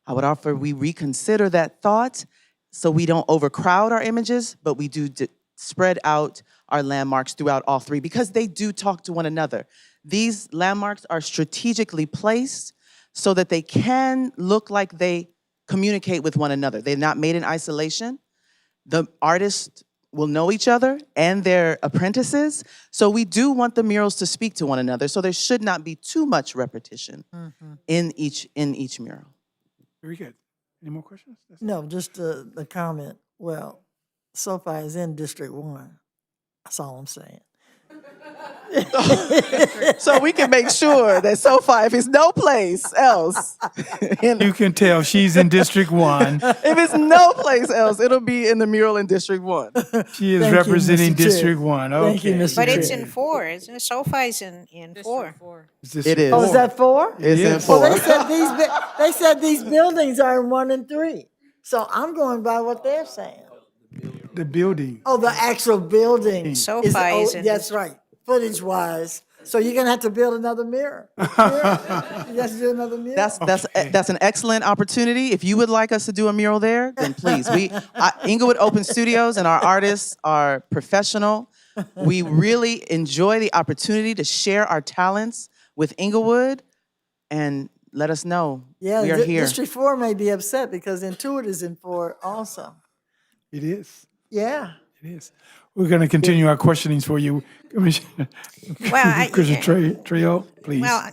I would offer we reconsider that thought so we don't overcrowd our images, but we do spread out our landmarks throughout all three because they do talk to one another. These landmarks are strategically placed so that they can look like they communicate with one another. They're not made in isolation. The artists will know each other and their apprentices. So we do want the murals to speak to one another. So there should not be too much repetition in each mural. Very good. Any more questions? No, just the comment. Well, SoFi is in District 1. That's all I'm saying. So we can make sure that SoFi, if it's no place else, You can tell she's in District 1. if it's no place else, it'll be in the mural in District 1. She is Thank you, representing Mr. Chair. District 1. Okay. Thank you, Mr. But it's Chair. in 4, isn't it? SoFi's in 4. It's It District is. Oh, is that 4? It's in Yes. Well, 4. they said these buildings are in 1 and 3. So I'm going by what they're saying. The building. Oh, the actual building. SoFi is in That's right, footage-wise. So you're gonna have to build another mirror. You have to do another mirror. That's an excellent opportunity. If you would like us to do a mural there, then please. Inglewood Open Studios and our artists are professional. We really enjoy the opportunity to share our talents with Inglewood, and let us know. Yeah, we are here. District 4 may be upset because Intuit is in 4 also. It is. Yeah. It is. We're going to continue our questionings for you, Commissioner. Commissioner Trejo, please. Well,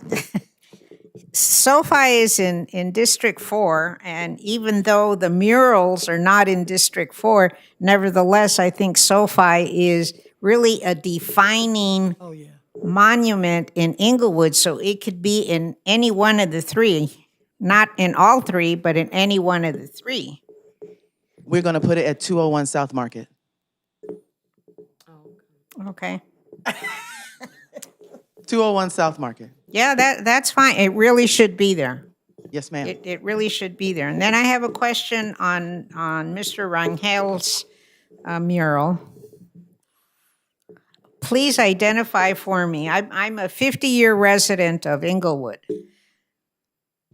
SoFi is in District 4, and even though the murals are not in District 4, nevertheless, I think SoFi is really a defining monument in Inglewood, so it could be in any one of the 3. Not in all 3, but in any one of the 3. We're going to put it at 201 South Market. Okay. 201 South Market. Yeah, that's fine. It really should be there. Yes, ma'am. It really should be there. And then I have a question on Mr. Rangel's mural. Please identify for me. I'm a 50-year resident of Inglewood.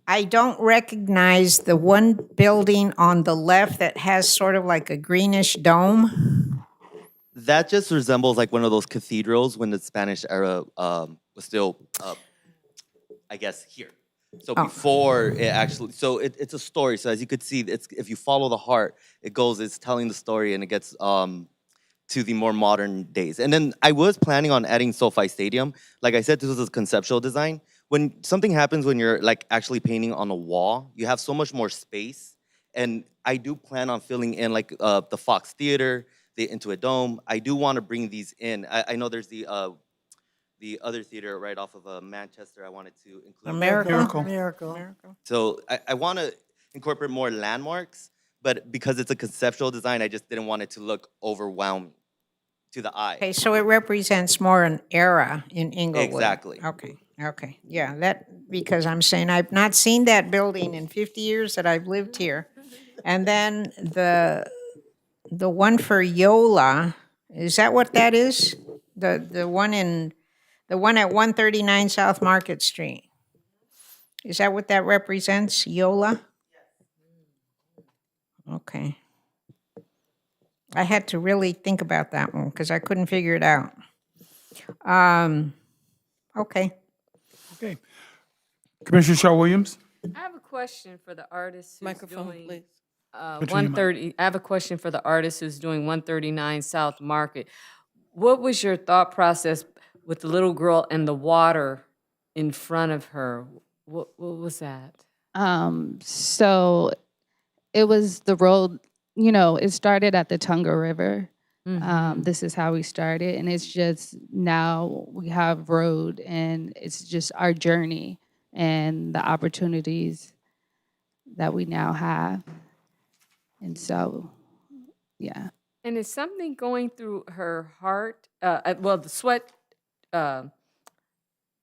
I don't recognize the one building on the left that has sort of like a greenish dome. That just resembles like one of those cathedrals when the Spanish era was still, I guess, here. So before it actually, so it's a story. So as you could see, it's if you follow the heart, it's telling the story and it gets to the more modern days. And then I was planning on adding SoFi Stadium. Like I said, this was a conceptual design. When something happens when you're like actually painting on a wall, you have so much more space. And I do plan on filling in like the Fox Theater into a dome. I do want to bring these in. I know there's the other theater right off of Manchester. I wanted to include Miracle. So I want to incorporate more landmarks, but because it's a conceptual design, I just didn't want it to look overwhelming to the eye. Okay, so it represents more an era in Inglewood. Exactly. Okay. Yeah, because I'm saying I've not seen that building in 50 years that I've lived here. And then the one for Yola, is that what that is? The one at 139 South Market Street. Is that what that represents, Yola? Okay. I had to really think about that one because I couldn't figure it out. Okay. Okay. Commissioner Shaw Williams? I have a question for the artist who's Microphone, doing please. Put your mic. 130. I have a question for the artist who's doing 139 South Market. What was your thought process with the little girl and the water in front of her? What was that? So it was the road, it started at the Tunga River. This is how we started. And it's just now we have road and it's just our journey and the opportunities that we now have. And so, yeah. And is something going through her heart? Well, the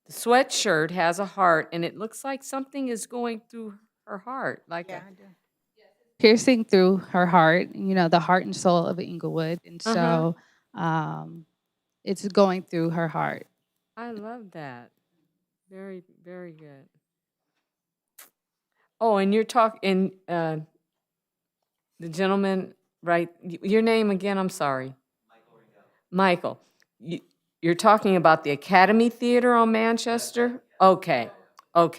sweatshirt has a heart, and it looks like something is going through her heart. Like Piercing through her heart, the heart and soul of Inglewood. And so it's going through her heart. I love that. Very, very good. Oh, and you're talking, the gentleman, right? Your name again, I'm sorry. Michael. You're talking about the Academy Theater on Manchester? Okay. All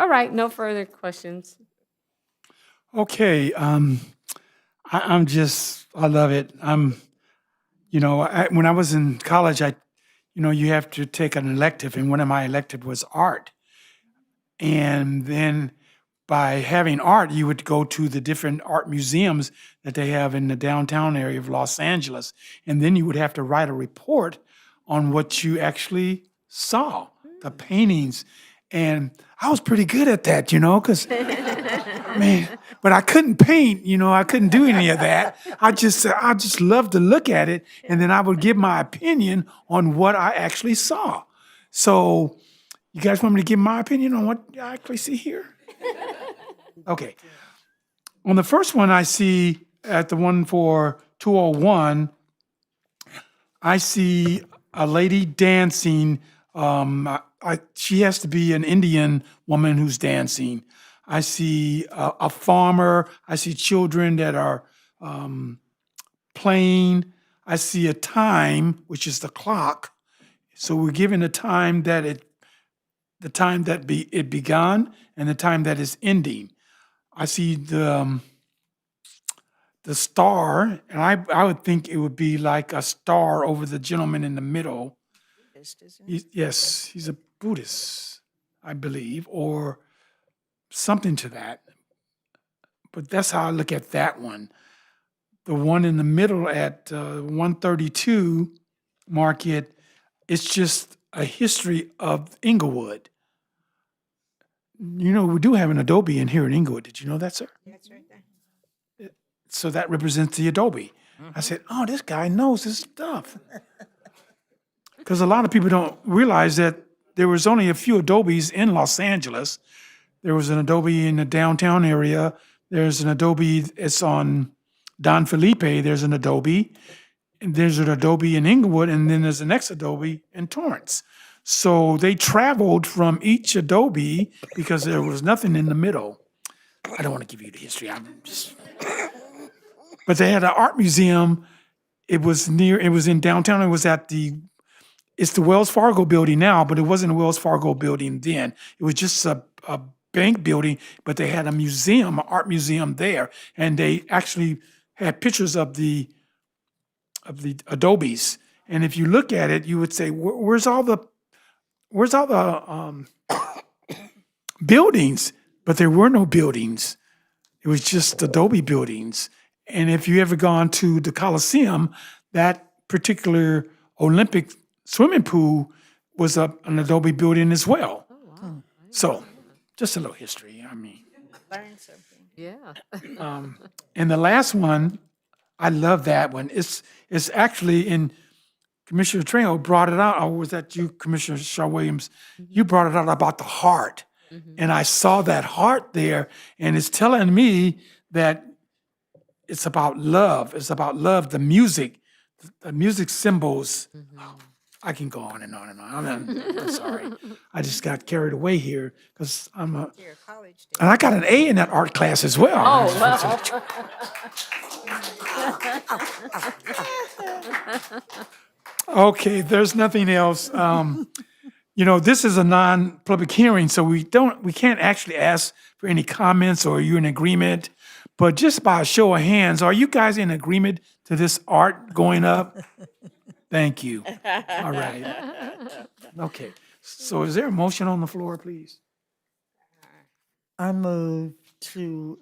right, no further questions. Okay, I love it. When I was in college, you have to take an elective, and one of my electives was art. And then by having art, you would go to the different art museums that they have in the downtown area of Los Angeles. And then you would have to write a report on what you actually saw, the paintings. And I was pretty good at that, because, but I couldn't paint, I couldn't do any of that. I just loved to look at it. And then I would give my opinion on what I actually saw. So you guys want me to give my opinion on what I actually see here? Okay. On the first one, I see at the one for 201, I see a lady dancing. She has to be an Indian woman who's dancing. I see a farmer. I see children that are playing. I see a time, which is the clock. So we're given a time that it began and the time that it's ending. I see the star, and I would think it would be like a star over the gentleman in the middle. Yes, he's a Buddhist, I believe, or something to that. But that's how I look at that one. The one in the middle at 132 Market, it's just a history of Inglewood. We do have an Adobe in here in Inglewood. Did you know that, sir? That's right there. So that represents the Adobe. I said, oh, this guy knows his stuff. Because a lot of people don't realize that there was only a few Adobes in Los Angeles. There was an Adobe in the downtown area. There's an Adobe, it's on Don Felipe, there's an Adobe. And there's an Adobe in Inglewood, and then there's the next Adobe in Torrance. So they traveled from each Adobe because there was nothing in the middle. I don't want to give you the history. But they had an art museum. It was in downtown. It's the Wells Fargo building now, but it wasn't a Wells Fargo building then. It was just a bank building, but they had a museum, an art museum there. And they actually had pictures of the Adobes. And if you look at it, you would say, where's all the buildings? But there were no buildings. It was just Adobe buildings. And if you ever gone to the Coliseum, that particular Olympic swimming pool was an Adobe building as well. Oh, wow. So just a little history, I mean. Learn something. Yeah. And the last one, I love that one. It's actually in Commissioner Trejo brought it out, or was that you, Commissioner Shaw Williams? You brought it out about the heart. And I saw that heart there, and it's telling me that it's about love. It's about love, the music symbols. I can go on and on and on. I'm sorry. I just got carried away here because and I got an A in that art class as well. Oh, well. Okay, there's nothing else. This is a non-public hearing, so we can't actually ask for any comments or are you in agreement? But just by a show of hands, are you guys in agreement to this art going up? Thank you. All right. Okay. So is there a motion on the floor, please? I move to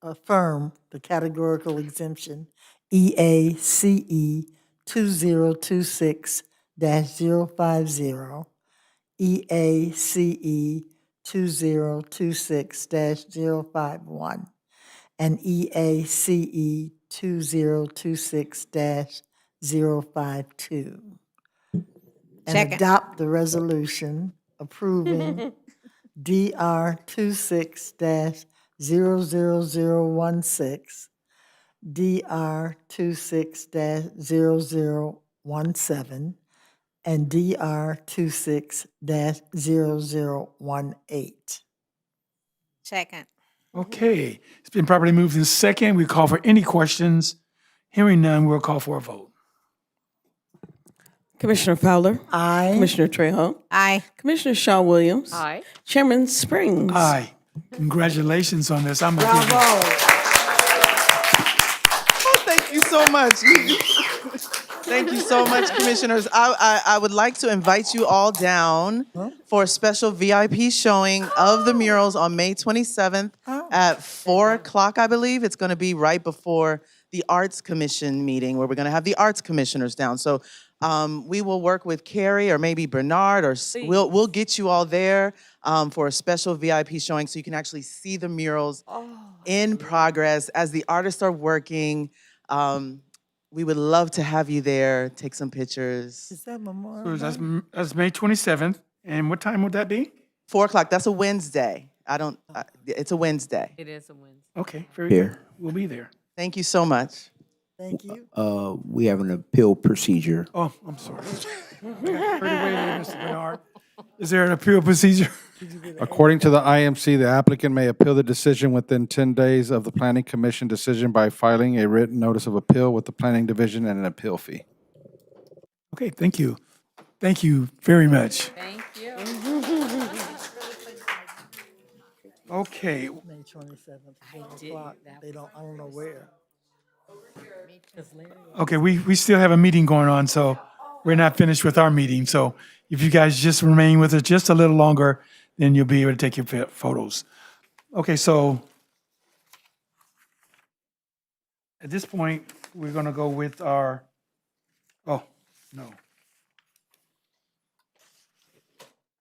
affirm the categorical exemption EACE 2026-050, EACE 2026-051, and EACE 2026-052. And Second. adopt the resolution approving DR 26-00016, DR 26-0017, and DR 26-0018. Second. Okay. It's been properly moved in second. We call for any questions. Hearing none, we'll call for a vote. Commissioner Fowler. Aye. Commissioner Trejo. Aye. Commissioner Shaw Williams. Aye. Chairman Springs. Aye. Congratulations on this. I'm gonna give you- Bravo. Oh, thank you so much. Thank you so much, commissioners. I would like to invite you all down for a special VIP showing of the murals on May 27th at 4 o'clock, I believe. It's going to be right before the Arts Commission meeting where we're going to have the arts commissioners down. So we will work with Carrie or maybe Bernard, or we'll get you all there for a special VIP showing so you can actually see the murals in progress as the artists are working. We would love to have you there, take some pictures. Is that Memorial So Day? that's May 27th. And what time would that be? 4 o'clock, that's a Wednesday. It's a Wednesday. It is a Wednesday. Okay, very Here. good. We'll be there. Thank you so much. Thank you. We have an appeal procedure. Oh, I'm sorry. Carried away there, Mr. Bernard. Is there an appeal procedure? According to the IMC, the applicant may appeal the decision within 10 days of the Planning Commission decision by filing a written notice of appeal with the Planning Division and an appeal fee. Okay, thank you. Thank you very much. Thank you. May Okay, 27th, 4 o'clock. I don't know where. okay, we still have a meeting going on, so we're not finished with our meeting. So if you guys just remain with us just a little longer, then you'll be able to take your photos. Okay, so at this point, we're gonna go with our, oh, no.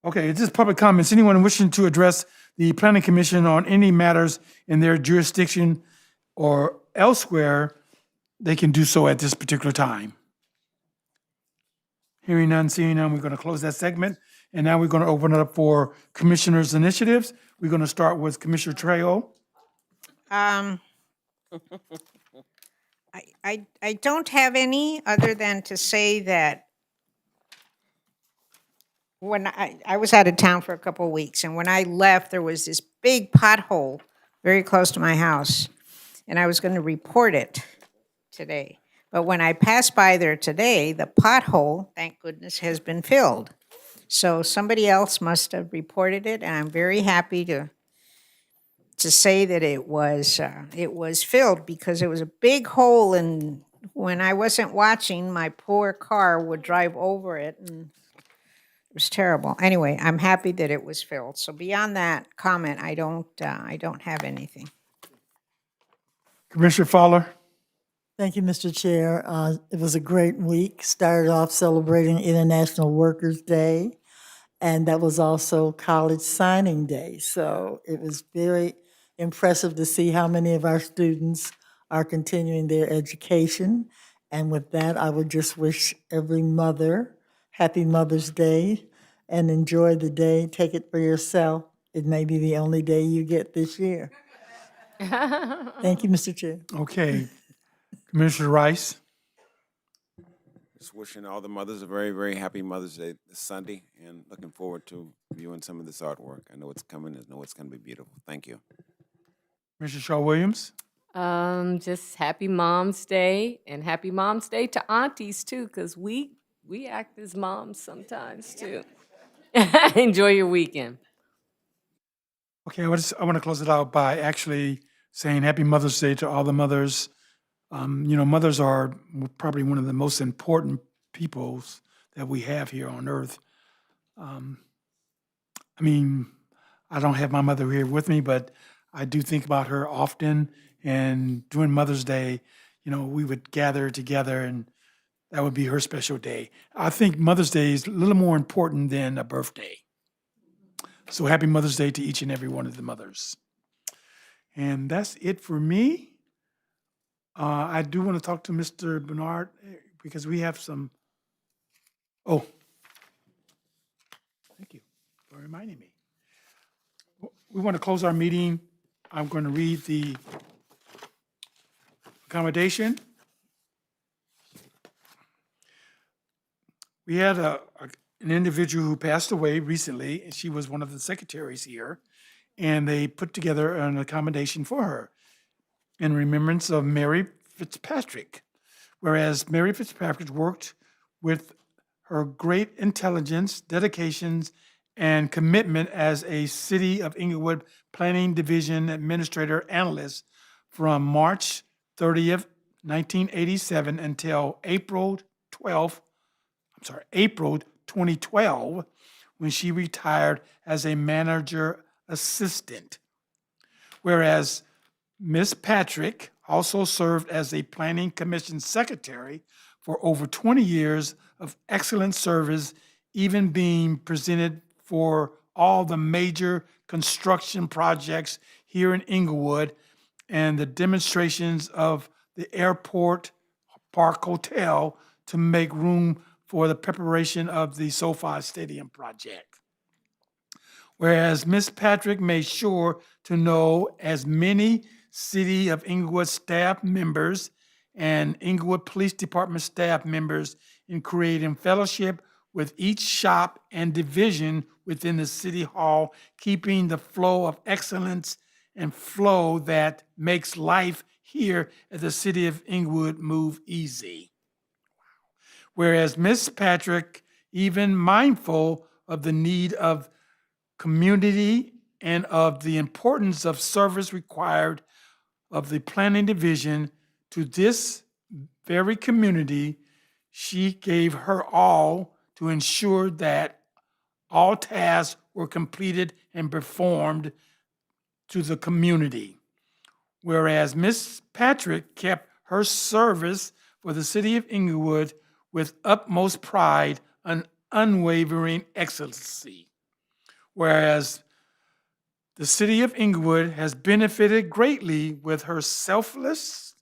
Okay, it's just public comments. Anyone wishing to address the Planning Commission on any matters in their jurisdiction or elsewhere, they can do so at this particular time. Hearing none, seeing none, we're going to close that segment And now we're going to open it up for commissioners' initiatives. We're going to start with Commissioner Trejo. Um, I don't have any other than to say that when I was out of town for a couple of weeks, and when I left, there was this big pothole very close to my house, and I was going to report it today. But when I passed by there today, the pothole, thank goodness, has been filled. So somebody else must have reported it, and I'm very happy to say that it was filled, because it was a big hole, and when I wasn't watching, my poor car would drive over it, and it was terrible. Anyway, I'm happy that it was filled. So beyond that comment, I don't have anything. Commissioner Fowler. Thank you, Mr. Chair. It was a great week. Started off celebrating International Workers' Day, and that was also College Signing Day. So it was very impressive to see how many of our students are continuing their education. And with that, I would just wish every mother happy Mother's Day and enjoy the day. Take it for yourself. It may be the only day you get this year. Thank you, Mr. Chair. Okay. Commissioner Rice. Just wishing all the mothers a very, very happy Mother's Day this Sunday, and looking forward to viewing some of this artwork. I know it's coming. I know it's going to be beautiful. Thank you. Commissioner Shaw Williams. Just happy Mom's Day, and happy Mom's Day to aunties too, because we act as moms sometimes too. Enjoy your weekend. Okay, I want to close it out by actually saying Happy Mother's Day to all the mothers. Mothers are probably one of the most important peoples that we have here on earth. I don't have my mother here with me, but I do think about her often. And during Mother's Day, we would gather together, and that would be her special day. I think Mother's Day is a little more important than a birthday. So happy Mother's Day to each and every one of the mothers. And that's it for me. I do want to talk to Mr. Bernard because we have some. Oh, thank you for reminding me. We want to close our meeting. I'm going to read the accommodation. We had an individual who passed away recently, and she was one of the secretaries here, and they put together an accommodation for her in remembrance of Mary Fitzpatrick. Whereas Mary Fitzpatrick worked with her great intelligence, dedications, and commitment as a City of Inglewood Planning Division Administrator Analyst from March 30th, 1987 until April 2012, when she retired as a manager assistant. Whereas Ms. Patrick also served as a Planning Commission Secretary for over 20 years of excellent service, even being presented for all the major construction projects here in Inglewood and the demonstrations of the Airport Park Hotel to make room for the preparation of the SoFi Stadium project. Whereas Ms. Patrick made sure to know as many City of Inglewood staff members and Inglewood Police Department staff members in creating fellowship with each shop and division within the City Hall, keeping the flow of excellence and flow that makes life here at the City of Inglewood move easy. Whereas Ms. Patrick, even mindful of the need of community and of the importance of service required of the planning division to this very community, she gave her all to ensure that all tasks were completed and performed to the community. Whereas Ms. Patrick kept her service for the City of Inglewood with utmost pride and unwavering excellency. Whereas the City of Inglewood has benefited greatly with her selfless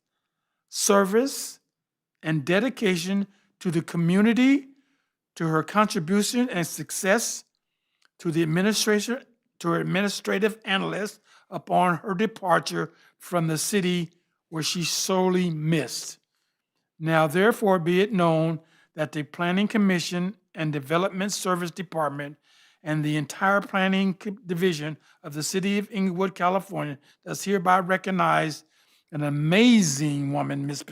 service and dedication to the community, to her contribution and success to the administration, to her administrative analyst upon her departure from the city where she sorely missed. Now therefore be it known that the Planning Commission and Development Service Department and the entire Planning Division of the City of Inglewood, California, does hereby recognize an amazing woman, Miss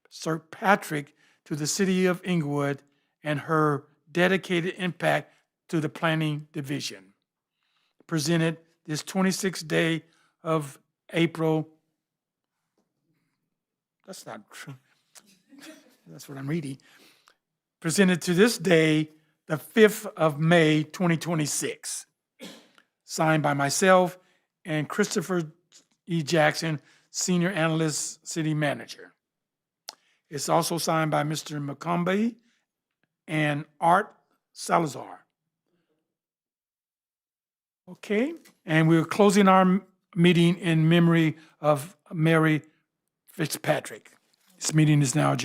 Sir Patrick, to the City of Inglewood and her dedicated impact to the Planning Division. Presented this 26th day of April. That's not true. That's what I'm reading. Presented to this day, the 5th of May, 2026. Signed by myself and Christopher E. Jackson, Senior Analyst, City Manager. It's also signed by Mr. McCombie and Art Salazar. Okay, and we're closing our meeting in memory of Mary Fitzpatrick. This meeting is now adjourned.